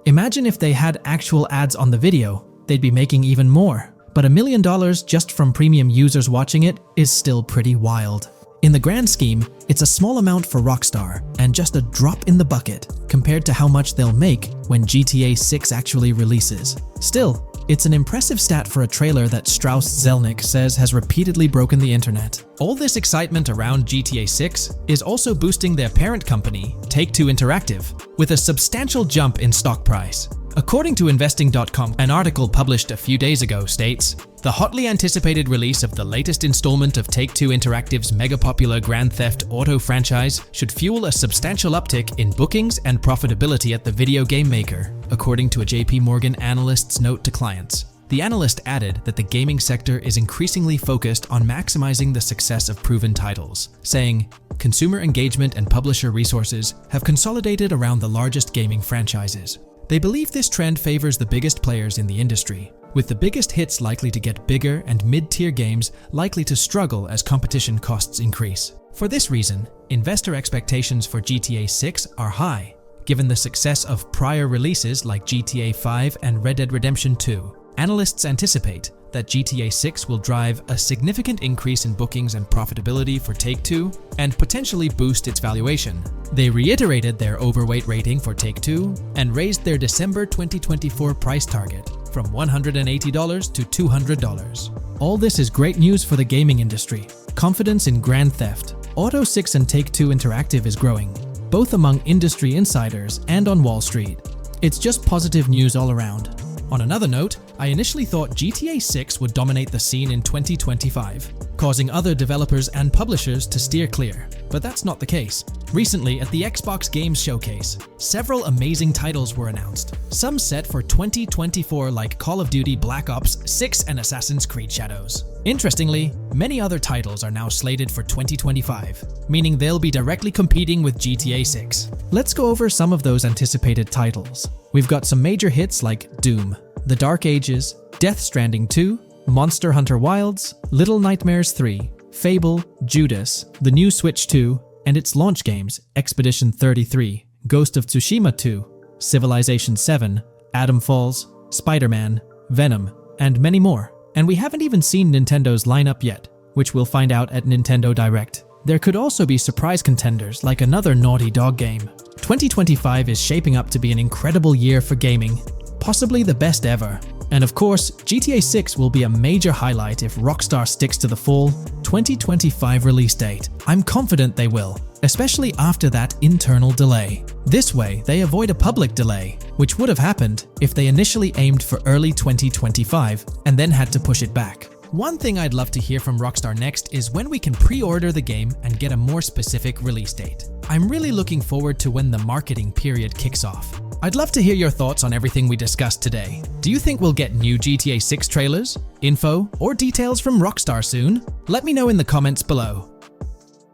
Imagine if they had actual ads on the video, they'd be making even more. But $1 million just from premium users watching it is still pretty wild. In the grand scheme, it's a small amount for Rockstar and just a drop in the bucket compared to how much they'll make when GTA 6 actually releases. Still, it's an impressive stat for a trailer that Strauss Zelnick says has repeatedly broken the internet. All this excitement around GTA 6 is also boosting their parent company, Take-Two Interactive, with a substantial jump in stock price. According to Investing.com, an article published a few days ago states, "The hotly anticipated release of the latest installment of Take-Two Interactive's mega-popular Grand Theft Auto franchise should fuel a substantial uptick in bookings and profitability at the video game maker," according to a JP Morgan analyst's note to clients. The analyst added that the gaming sector is increasingly focused on maximizing the success of proven titles, saying, "Consumer engagement and publisher resources have consolidated around the largest gaming franchises. They believe this trend favors the biggest players in the industry, with the biggest hits likely to get bigger and mid-tier games likely to struggle as competition costs increase. For this reason, investor expectations for GTA 6 are high, given the success of prior releases like GTA 5 and Red Dead Redemption 2. Analysts anticipate that GTA 6 will drive a significant increase in bookings and profitability for Take-Two and potentially boost its valuation. They reiterated their overweight rating for Take-Two and raised their December 2024 price target from $180 to $200. All this is great news for the gaming industry. Confidence in Grand Theft Auto 6 and Take-Two Interactive is growing, both among industry insiders and on Wall Street. It's just positive news all around. On another note, I initially thought GTA 6 would dominate the scene in 2025, causing other developers and publishers to steer clear, but that's not the case. Recently, at the Xbox Games Showcase, several amazing titles were announced, some set for 2024 like Call of Duty Black Ops 6 and Assassin's Creed Shadows. Interestingly, many other titles are now slated for 2025, meaning they'll be directly competing with GTA 6. Let's go over some of those anticipated titles. We've got some major hits like Doom, The Dark Ages, Death Stranding 2, Monster Hunter Wilds, Little Nightmares 3, Fable, Judas, the new Switch 2, and its launch games, Expedition 33, Ghost of Tsushima 2, Civilization 7, Atom Falls, Spider-Man, Venom, and many more. And we haven't even seen Nintendo's lineup yet, which we'll find out at Nintendo Direct. There could also be surprise contenders like another Naughty Dog game. 2025 is shaping up to be an incredible year for gaming, possibly the best ever. And of course, GTA 6 will be a major highlight if Rockstar sticks to the fall 2025 release date. I'm confident they will, especially after that internal delay. This way, they avoid a public delay, which would have happened if they initially aimed for early 2025 and then had to push it back. One thing I'd love to hear from Rockstar next is when we can pre-order the game and get a more specific release date. I'm really looking forward to when the marketing period kicks off. I'd love to hear your thoughts on everything we discussed today. Do you think we'll get new GTA 6 trailers, info, or details from Rockstar soon? Let me know in the comments below.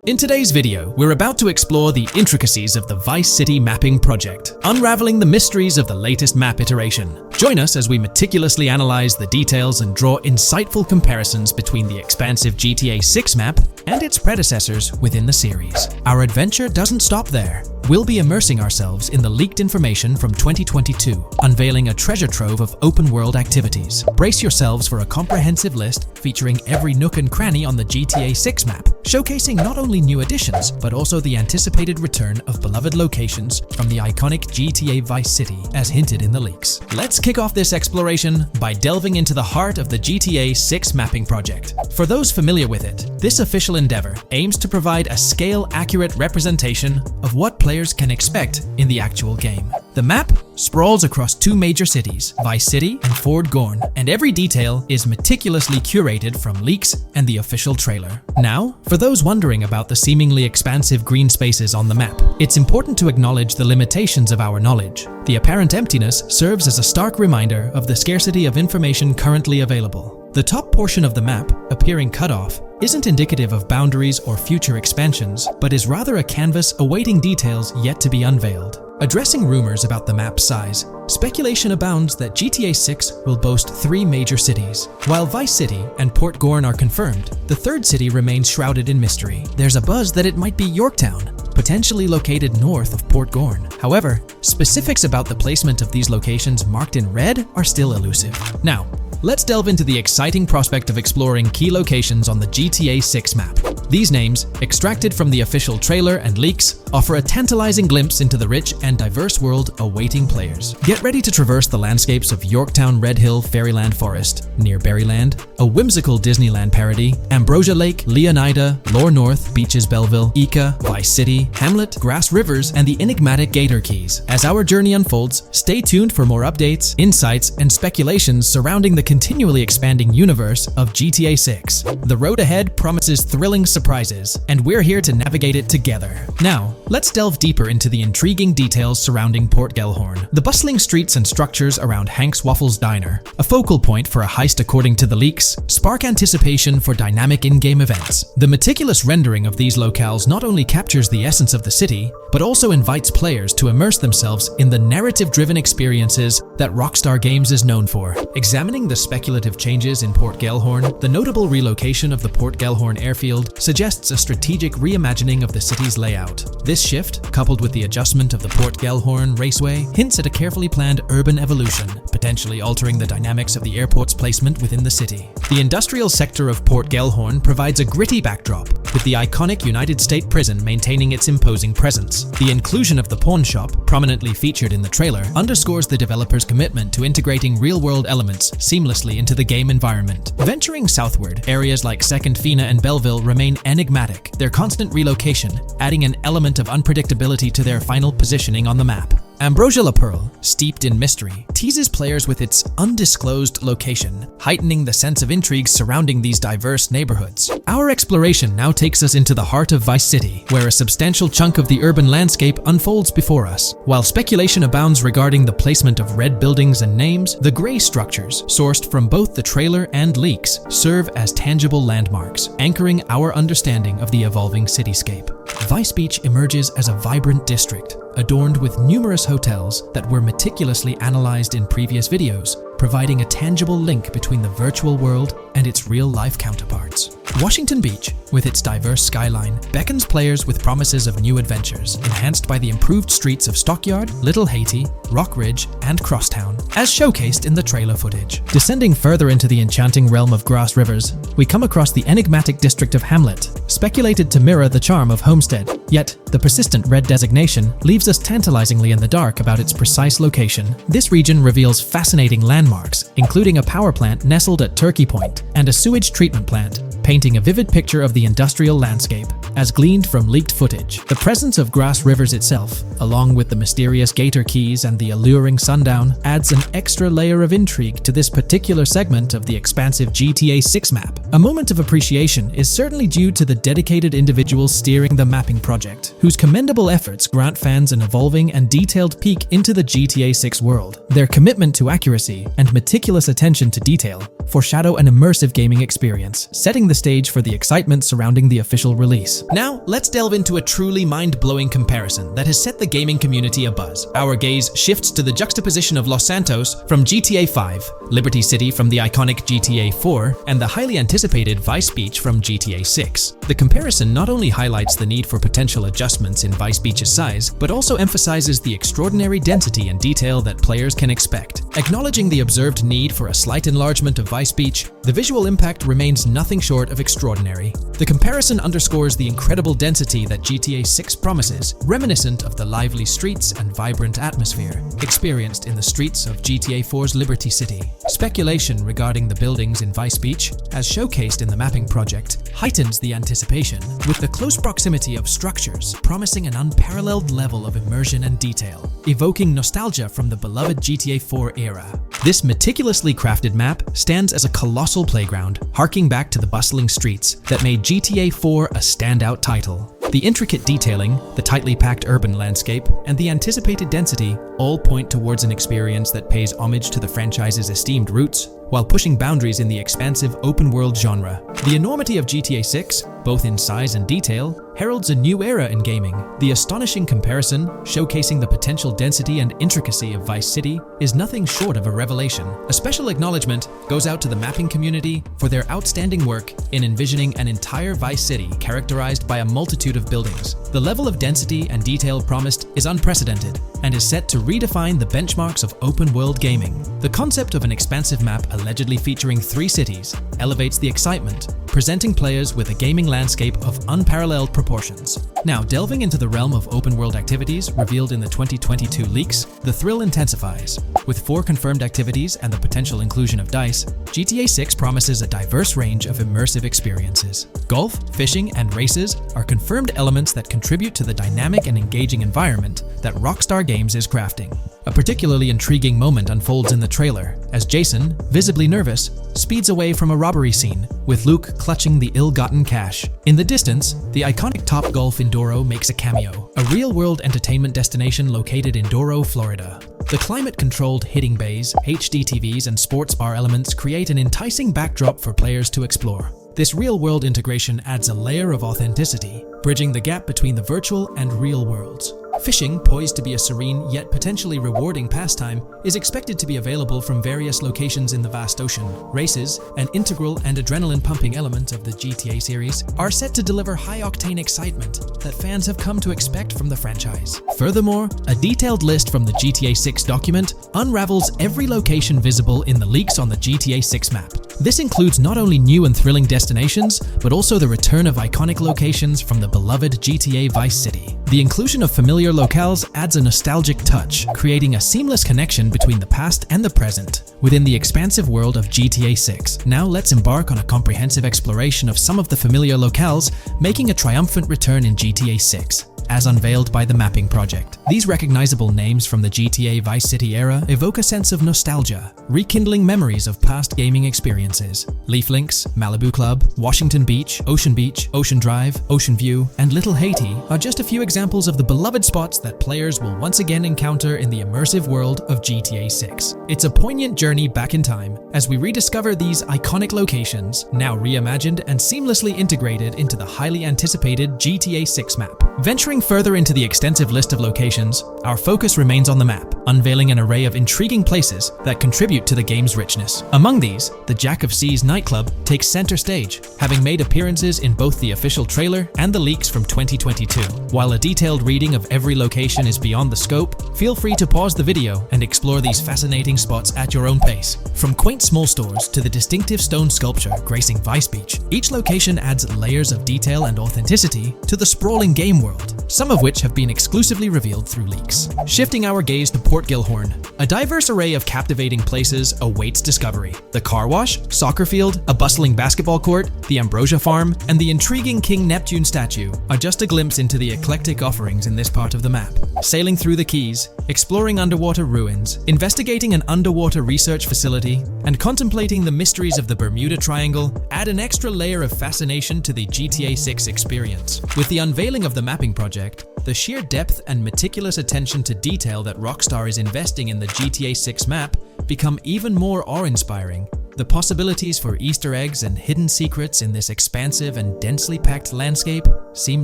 In today's video, we're about to explore the intricacies of the Vice City mapping project, unraveling the mysteries of the latest map iteration. Join us as we meticulously analyze the details and draw insightful comparisons between the expansive GTA 6 map and its predecessors within the series. Our adventure doesn't stop there. We'll be immersing ourselves in the leaked information from 2022, unveiling a treasure trove of open-world activities. Brace yourselves for a comprehensive list featuring every nook and cranny on the GTA 6 map, showcasing not only new additions, but also the anticipated return of beloved locations from the iconic GTA Vice City, as hinted in the leaks. Let's kick off this exploration by delving into the heart of the GTA 6 mapping project. For those familiar with it, this official endeavor aims to provide a scale-accurate representation of what players can expect in the actual game. The map sprawls across two major cities, Vice City and Fort Gorn, and every detail is meticulously curated from leaks and the official trailer. Now, for those wondering about the seemingly expansive green spaces on the map, it's important to acknowledge the limitations of our knowledge. The apparent emptiness serves as a stark reminder of the scarcity of information currently available. The top portion of the map, appearing cut off, isn't indicative of boundaries or future expansions, but is rather a canvas awaiting details yet to be unveiled. Addressing rumors about the map's size, speculation abounds that GTA 6 will boast 3 major cities. While Vice City and Port Gorn are confirmed, the third city remains shrouded in mystery. There's a buzz that it might be Yorktown, potentially located north of Port Gorn. However, specifics about the placement of these locations marked in red are still elusive. Now, let's delve into the exciting prospect of exploring key locations on the GTA 6 map. These names, extracted from the official trailer and leaks, offer a tantalizing glimpse into the rich and diverse world awaiting players. Get ready to traverse the landscapes of Yorktown Red Hill Fairyland Forest, near Berryland, a whimsical Disneyland parody, Ambrosia Lake, Leonida, Lore North, Beaches Belleville, Ica, Vice City, Hamlet, Grass Rivers, and the enigmatic Gator Keys. As our journey unfolds, stay tuned for more updates, insights, and speculations surrounding the continually expanding universe of GTA 6. The road ahead promises thrilling surprises, and we're here to navigate it together. Now, let's delve deeper into the intriguing details surrounding Port Gellhorn. The bustling streets and structures around Hank's Waffles Diner, a focal point for a heist according to the leaks, spark anticipation for dynamic in-game events. The meticulous rendering of these locales not only captures the essence of the city, but also invites players to immerse themselves in the narrative-driven experiences that Rockstar Games is known for. Examining the speculative changes in Port Gellhorn, the notable relocation of the Port Gellhorn airfield suggests a strategic reimagining of the city's layout. This shift, coupled with the adjustment of the Port Gellhorn Raceway, hints at a carefully planned urban evolution, potentially altering the dynamics of the airport's placement within the city. The industrial sector of Port Gellhorn provides a gritty backdrop, with the iconic United States Prison maintaining its imposing presence. The inclusion of the pawn shop, prominently featured in the trailer, underscores the developer's commitment to integrating real-world elements seamlessly into the game environment. Venturing southward, areas like Second Fina and Belleville remain enigmatic, their constant relocation adding an element of unpredictability to their final positioning on the map. Ambrosia La Pearl, steeped in mystery, teases players with its undisclosed location, heightening the sense of intrigue surrounding these diverse neighborhoods. Our exploration now takes us into the heart of Vice City, where a substantial chunk of the urban landscape unfolds before us. While speculation abounds regarding the placement of red buildings and names, the gray structures, sourced from both the trailer and leaks, serve as tangible landmarks, anchoring our understanding of the evolving cityscape. Vice Beach emerges as a vibrant district, adorned with numerous hotels that were meticulously analyzed in previous videos, providing a tangible link between the virtual world and its real-life counterparts. Washington Beach, with its diverse skyline, beckons players with promises of new adventures, enhanced by the improved streets of Stockyard, Little Haiti, Rock Ridge, and Crosstown, as showcased in the trailer footage. Descending further into the enchanting realm of Grass Rivers, we come across the enigmatic district of Hamlet, speculated to mirror the charm of Homestead. Yet, the persistent red designation leaves us tantalizingly in the dark about its precise location. This region reveals fascinating landmarks, including a power plant nestled at Turkey Point and a sewage treatment plant, painting a vivid picture of the industrial landscape. as gleaned from leaked footage. The presence of grass rivers itself, along with the mysterious gator keys and the alluring sundown, adds an extra layer of intrigue to this particular segment of the expansive GTA 6 map. A moment of appreciation is certainly due to the dedicated individuals steering the mapping project, whose commendable efforts grant fans an evolving and detailed peek into the GTA 6 world. Their commitment to accuracy and meticulous attention to detail foreshadow an immersive gaming experience, setting the stage for the excitement surrounding the official release. Now, let's delve into a truly mind-blowing comparison that has set the gaming community abuzz. Our gaze shifts to the juxtaposition of Los Santos from GTA 5, Liberty City from the iconic GTA 4, and the highly anticipated Vice Beach from GTA 6. The comparison not only highlights the need for potential adjustments in Vice Beach's size, but also emphasizes the extraordinary density and detail that players can expect. Acknowledging the observed need for a slight enlargement of Vice Beach, the visual impact remains nothing short of extraordinary. The comparison underscores the incredible density that GTA 6 promises, reminiscent of the lively streets and vibrant atmosphere experienced in the streets of GTA 4's Liberty City. Speculation regarding the buildings in Vice Beach, as showcased in the mapping project, heightens the anticipation, with the close proximity of structures promising an unparalleled level of immersion and detail, evoking nostalgia from the beloved GTA 4 era. This meticulously crafted map stands as a colossal playground, harking back to the bustling streets that made GTA 4 a standout title. The intricate detailing, the tightly packed urban landscape, and the anticipated density all point towards an experience that pays homage to the franchise's esteemed roots, while pushing boundaries in the expansive open-world genre. The enormity of GTA 6, both in size and detail, heralds a new era in gaming. The astonishing comparison, showcasing the potential density and intricacy of Vice City, is nothing short of a revelation. A special acknowledgement goes out to the mapping community for their outstanding work in envisioning an entire Vice City characterized by a multitude of buildings. The level of density and detail promised is unprecedented and is set to redefine the benchmarks of open-world gaming. The concept of an expansive map allegedly featuring 3 cities elevates the excitement, presenting players with a gaming landscape of unparalleled proportions. Now, delving into the realm of open-world activities revealed in the 2022 leaks, the thrill intensifies. With 4 confirmed activities and the potential inclusion of DICE, GTA 6 promises a diverse range of immersive experiences. Golf, fishing, and races are confirmed elements that contribute to the dynamic and engaging environment that Rockstar Games is crafting. A particularly intriguing moment unfolds in the trailer, as Jason, visibly nervous, speeds away from a robbery scene, with Luke clutching the ill-gotten cash. In the distance, the iconic Topgolf in Doro makes a cameo, a real-world entertainment destination located in Doro, Florida. The climate-controlled hitting bays, HD TVs, and sports bar elements create an enticing backdrop for players to explore. This real-world integration adds a layer of authenticity, bridging the gap between the virtual and real worlds. Fishing, poised to be a serene yet potentially rewarding pastime, is expected to be available from various locations in the vast ocean. Races, an integral and adrenaline-pumping element of the GTA series, are set to deliver high-octane excitement that fans have come to expect from the franchise. Furthermore, a detailed list from the GTA 6 document unravels every location visible in the leaks on the GTA 6 map. This includes not only new and thrilling destinations, but also the return of iconic locations from the beloved GTA Vice City. The inclusion of familiar locales adds a nostalgic touch, creating a seamless connection between the past and the present within the expansive world of GTA 6. Now let's embark on a comprehensive exploration of some of the familiar locales making a triumphant return in GTA 6. As unveiled by the mapping project. These recognizable names from the GTA Vice City era evoke a sense of nostalgia, rekindling memories of past gaming experiences. Leaf Links, Malibu Club, Washington Beach, Ocean Drive, Ocean View, and Little Haiti are just a few examples of the beloved spots that players will once again encounter in the immersive world of GTA 6. It's a poignant journey back in time as we rediscover these iconic locations, now reimagined and seamlessly integrated into the highly anticipated GTA 6 map. Venturing further into the extensive list of locations, our focus remains on the map, unveiling an array of intriguing places that contribute to the game's richness. Among these, the Jack of Seas nightclub takes center stage, having made appearances in both the official trailer and the leaks from 2022. While a detailed reading of every location is beyond the scope, feel free to pause the video and explore these fascinating spots at your own pace. From quaint small stores to the distinctive stone sculpture gracing Vice Beach, each location adds layers of detail and authenticity to the sprawling game world. some of which have been exclusively revealed through leaks. Shifting our gaze to Port Gilhorn, a diverse array of captivating places awaits discovery. The car wash, soccer field, a bustling basketball court, the Ambrosia Farm, and the intriguing King Neptune statue are just a glimpse into the eclectic offerings in this part of the map. Sailing through the Keys, exploring underwater ruins, investigating an underwater research facility, and contemplating the mysteries of the Bermuda Triangle add an extra layer of fascination to the GTA 6 experience. With the unveiling of the mapping project, the sheer depth and meticulous attention to detail that Rockstar is investing in the GTA 6 map become even more awe-inspiring. The possibilities for Easter eggs and hidden secrets in this expansive and densely packed landscape seem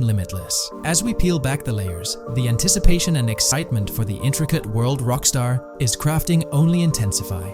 limitless. As we peel back the layers, the anticipation and excitement for the intricate world Rockstar is crafting only intensify.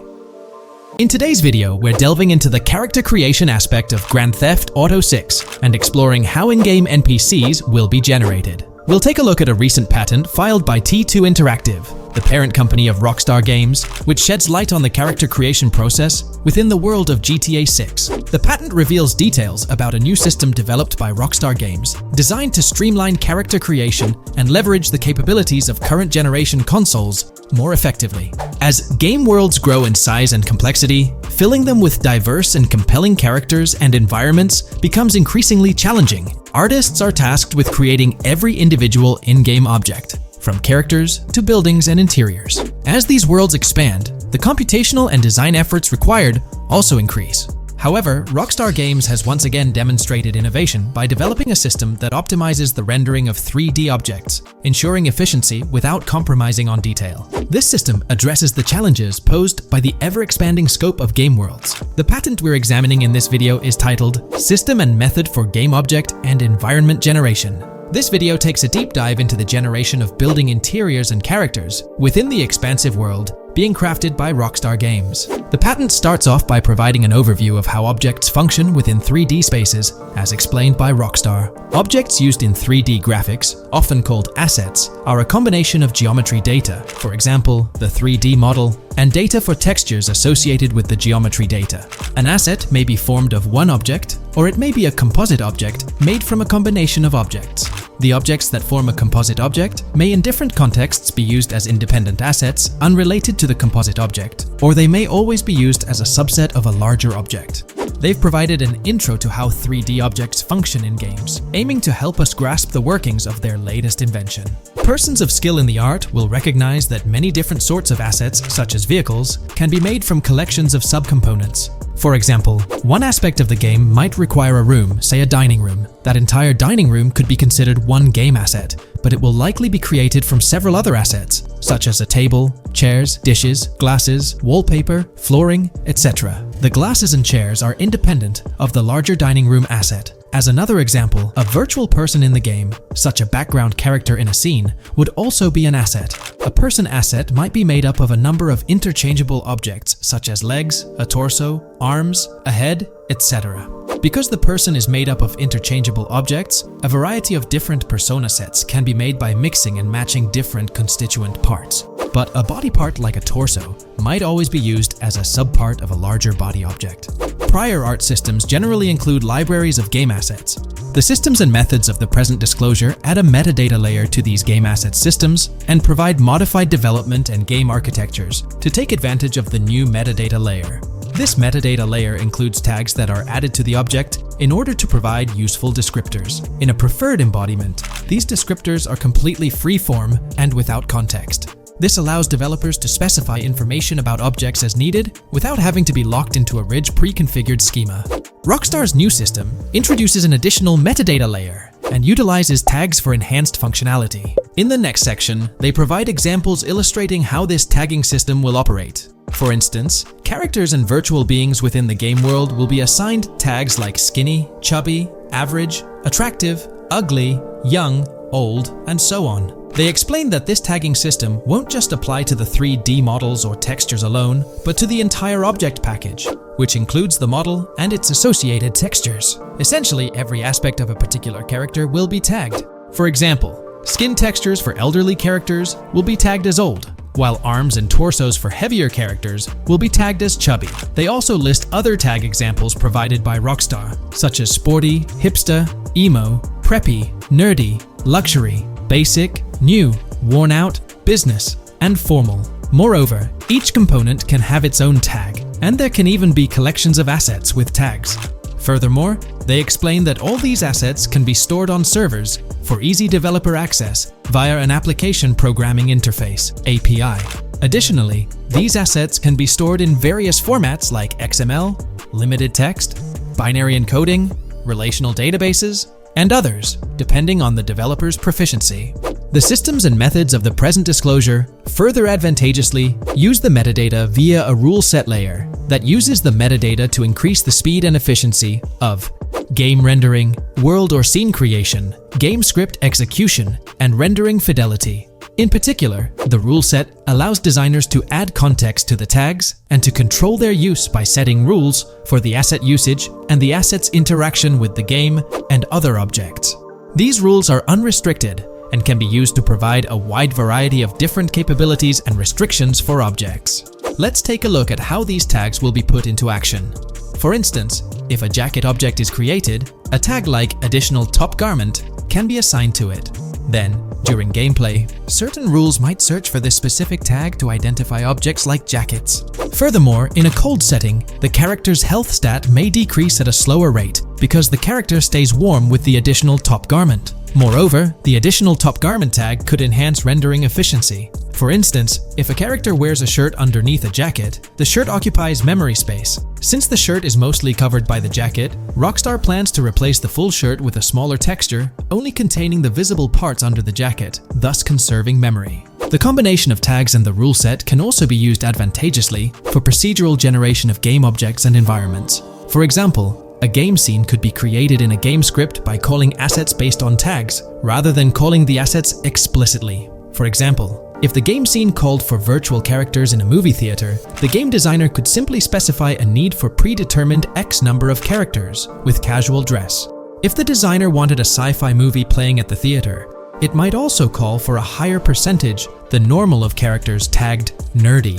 In today's video, we're delving into the character creation aspect of Grand Theft Auto 6 and exploring how in-game NPCs will be generated. We'll take a look at a recent patent filed by T2 Interactive, the parent company of Rockstar Games, which sheds light on the character creation process within the world of GTA 6. The patent reveals details about a new system developed by Rockstar Games, designed to streamline character creation and leverage the capabilities of current generation consoles more effectively. As game worlds grow in size and complexity, filling them with diverse and compelling characters and environments becomes increasingly challenging. Artists are tasked with creating every individual in-game object, from characters to buildings and interiors. As these worlds expand, the computational and design efforts required also increase. However, Rockstar Games has once again demonstrated innovation by developing a system that optimizes the rendering of 3D objects, ensuring efficiency without compromising on detail. This system addresses the challenges posed by the ever-expanding scope of game worlds. The patent we're examining in this video is titled System and Method for Game Object and Environment Generation. This video takes a deep dive into the generation of building interiors and characters within the expansive world being crafted by Rockstar Games. The patent starts off by providing an overview of how objects function within 3D spaces, as explained by Rockstar. Objects used in 3D graphics, often called assets, are a combination of geometry data, for example, the 3D model, and data for textures associated with the geometry data. An asset may be formed of one object, or it may be a composite object made from a combination of objects. The objects that form a composite object may in different contexts be used as independent assets unrelated to the composite object, or they may always be used as a subset of a larger object. They've provided an intro to how 3D objects function in games, aiming to help us grasp the workings of their latest invention. Persons of skill in the art will recognize that many different sorts of assets, such as vehicles, can be made from collections of subcomponents. For example, one aspect of the game might require a room, say a dining room. That entire dining room could be considered one game asset, but it will likely be created from several other assets, such as a table, chairs, dishes, glasses, wallpaper, flooring, etc. The glasses and chairs are independent of the larger dining room asset. As another example, a virtual person in the game, such a background character in a scene, would also be an asset. A person asset might be made up of a number of interchangeable objects, such as legs, a torso, arms, a head, etc. Because the person is made up of interchangeable objects, a variety of different persona sets can be made by mixing and matching different constituent parts. But a body part like a torso might always be used as a subpart of a larger body object. Prior art systems generally include libraries of game assets. The systems and methods of the present disclosure add a metadata layer to these game asset systems and provide modified development and game architectures to take advantage of the new metadata layer. This metadata layer includes tags that are added to the object in order to provide useful descriptors. In a preferred embodiment, these descriptors are completely free-form and without context. This allows developers to specify information about objects as needed without having to be locked into a rich pre-configured schema. Rockstar's new system introduces an additional metadata layer and utilizes tags for enhanced functionality. In the next section, they provide examples illustrating how this tagging system will operate. For instance, characters and virtual beings within the game world will be assigned tags like skinny, chubby, average, attractive, ugly, young, old, and so on. They explain that this tagging system won't just apply to the 3D models or textures alone, but to the entire object package, which includes the model and its associated textures. Essentially, every aspect of a particular character will be tagged. For example, skin textures for elderly characters will be tagged as old, while arms and torsos for heavier characters will be tagged as chubby. They also list other tag examples provided by Rockstar, such as sporty, hipster, emo, preppy, nerdy, luxury, basic, new, worn out, business, and formal. Moreover, each component can have its own tag, and there can even be collections of assets with tags. Furthermore, they explain that all these assets can be stored on servers for easy developer access via an application programming interface (API). Additionally, these assets can be stored in various formats like XML, limited text, binary encoding, relational databases, and others, depending on the developer's proficiency. The systems and methods of the present disclosure further advantageously use the metadata via a rule set layer that uses the metadata to increase the speed and efficiency of game rendering, world or scene creation, game script execution, and rendering fidelity. In particular, the rule set allows designers to add context to the tags and to control their use by setting rules for the asset usage and the asset's interaction with the game and other objects. These rules are unrestricted and can be used to provide a wide variety of different capabilities and restrictions for objects. Let's take a look at how these tags will be put into action. For instance, if a jacket object is created, a tag like additional top garment can be assigned to it. Then, during gameplay, certain rules might search for this specific tag to identify objects like jackets. Furthermore, in a cold setting, the character's health stat may decrease at a slower rate because the character stays warm with the additional top garment. Moreover, the additional top garment tag could enhance rendering efficiency. For instance, if a character wears a shirt underneath a jacket, the shirt occupies memory space. Since the shirt is mostly covered by the jacket, Rockstar plans to replace the full shirt with a smaller texture, only containing the visible parts under the jacket, thus conserving memory. The combination of tags and the rule set can also be used advantageously for procedural generation of game objects and environments. For example, a game scene could be created in a game script by calling assets based on tags, rather than calling the assets explicitly. For example, if the game scene called for virtual characters in a movie theater, the game designer could simply specify a need for predetermined X number of characters with casual dress. If the designer wanted a sci-fi movie playing at the theater, it might also call for a higher percentage than normal of characters tagged nerdy.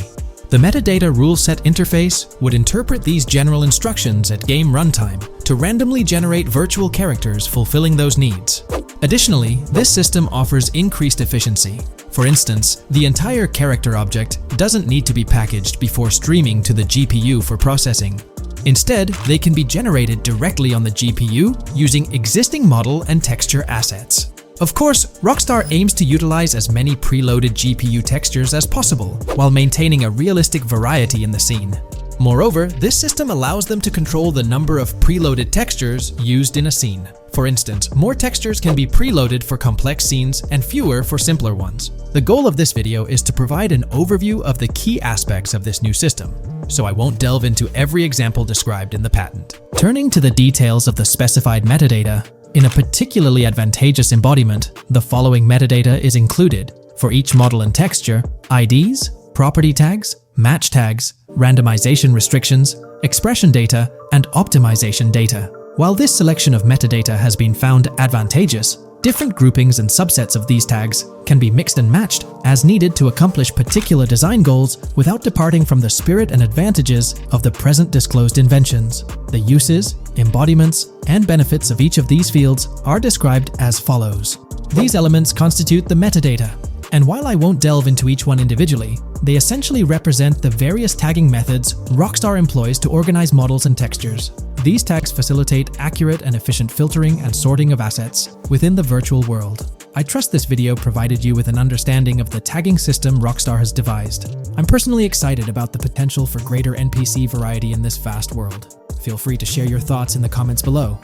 The metadata rule set interface would interpret these general instructions at game runtime to randomly generate virtual characters fulfilling those needs. Additionally, this system offers increased efficiency. For instance, the entire character object doesn't need to be packaged before streaming to the GPU for processing. Instead, they can be generated directly on the GPU using existing model and texture assets. Of course, Rockstar aims to utilize as many preloaded GPU textures as possible, while maintaining a realistic variety in the scene. Moreover, this system allows them to control the number of preloaded textures used in a scene. For instance, more textures can be preloaded for complex scenes and fewer for simpler ones. The goal of this video is to provide an overview of the key aspects of this new system, so I won't delve into every example described in the patent. Turning to the details of the specified metadata, in a particularly advantageous embodiment, the following metadata is included for each model and texture: IDs, property tags, match tags, randomization restrictions, expression data, and optimization data. While this selection of metadata has been found advantageous, different groupings and subsets of these tags can be mixed and matched as needed to accomplish particular design goals without departing from the spirit and advantages of the present disclosed inventions. The uses, embodiments, and benefits of each of these fields are described as follows. These elements constitute the metadata, and while I won't delve into each one individually, they essentially represent the various tagging methods Rockstar employs to organize models and textures. These tags facilitate accurate and efficient filtering and sorting of assets within the virtual world. I trust this video provided you with an understanding of the tagging system Rockstar has devised. I'm personally excited about the potential for greater NPC variety in this vast world. Feel free to share your thoughts in the comments below.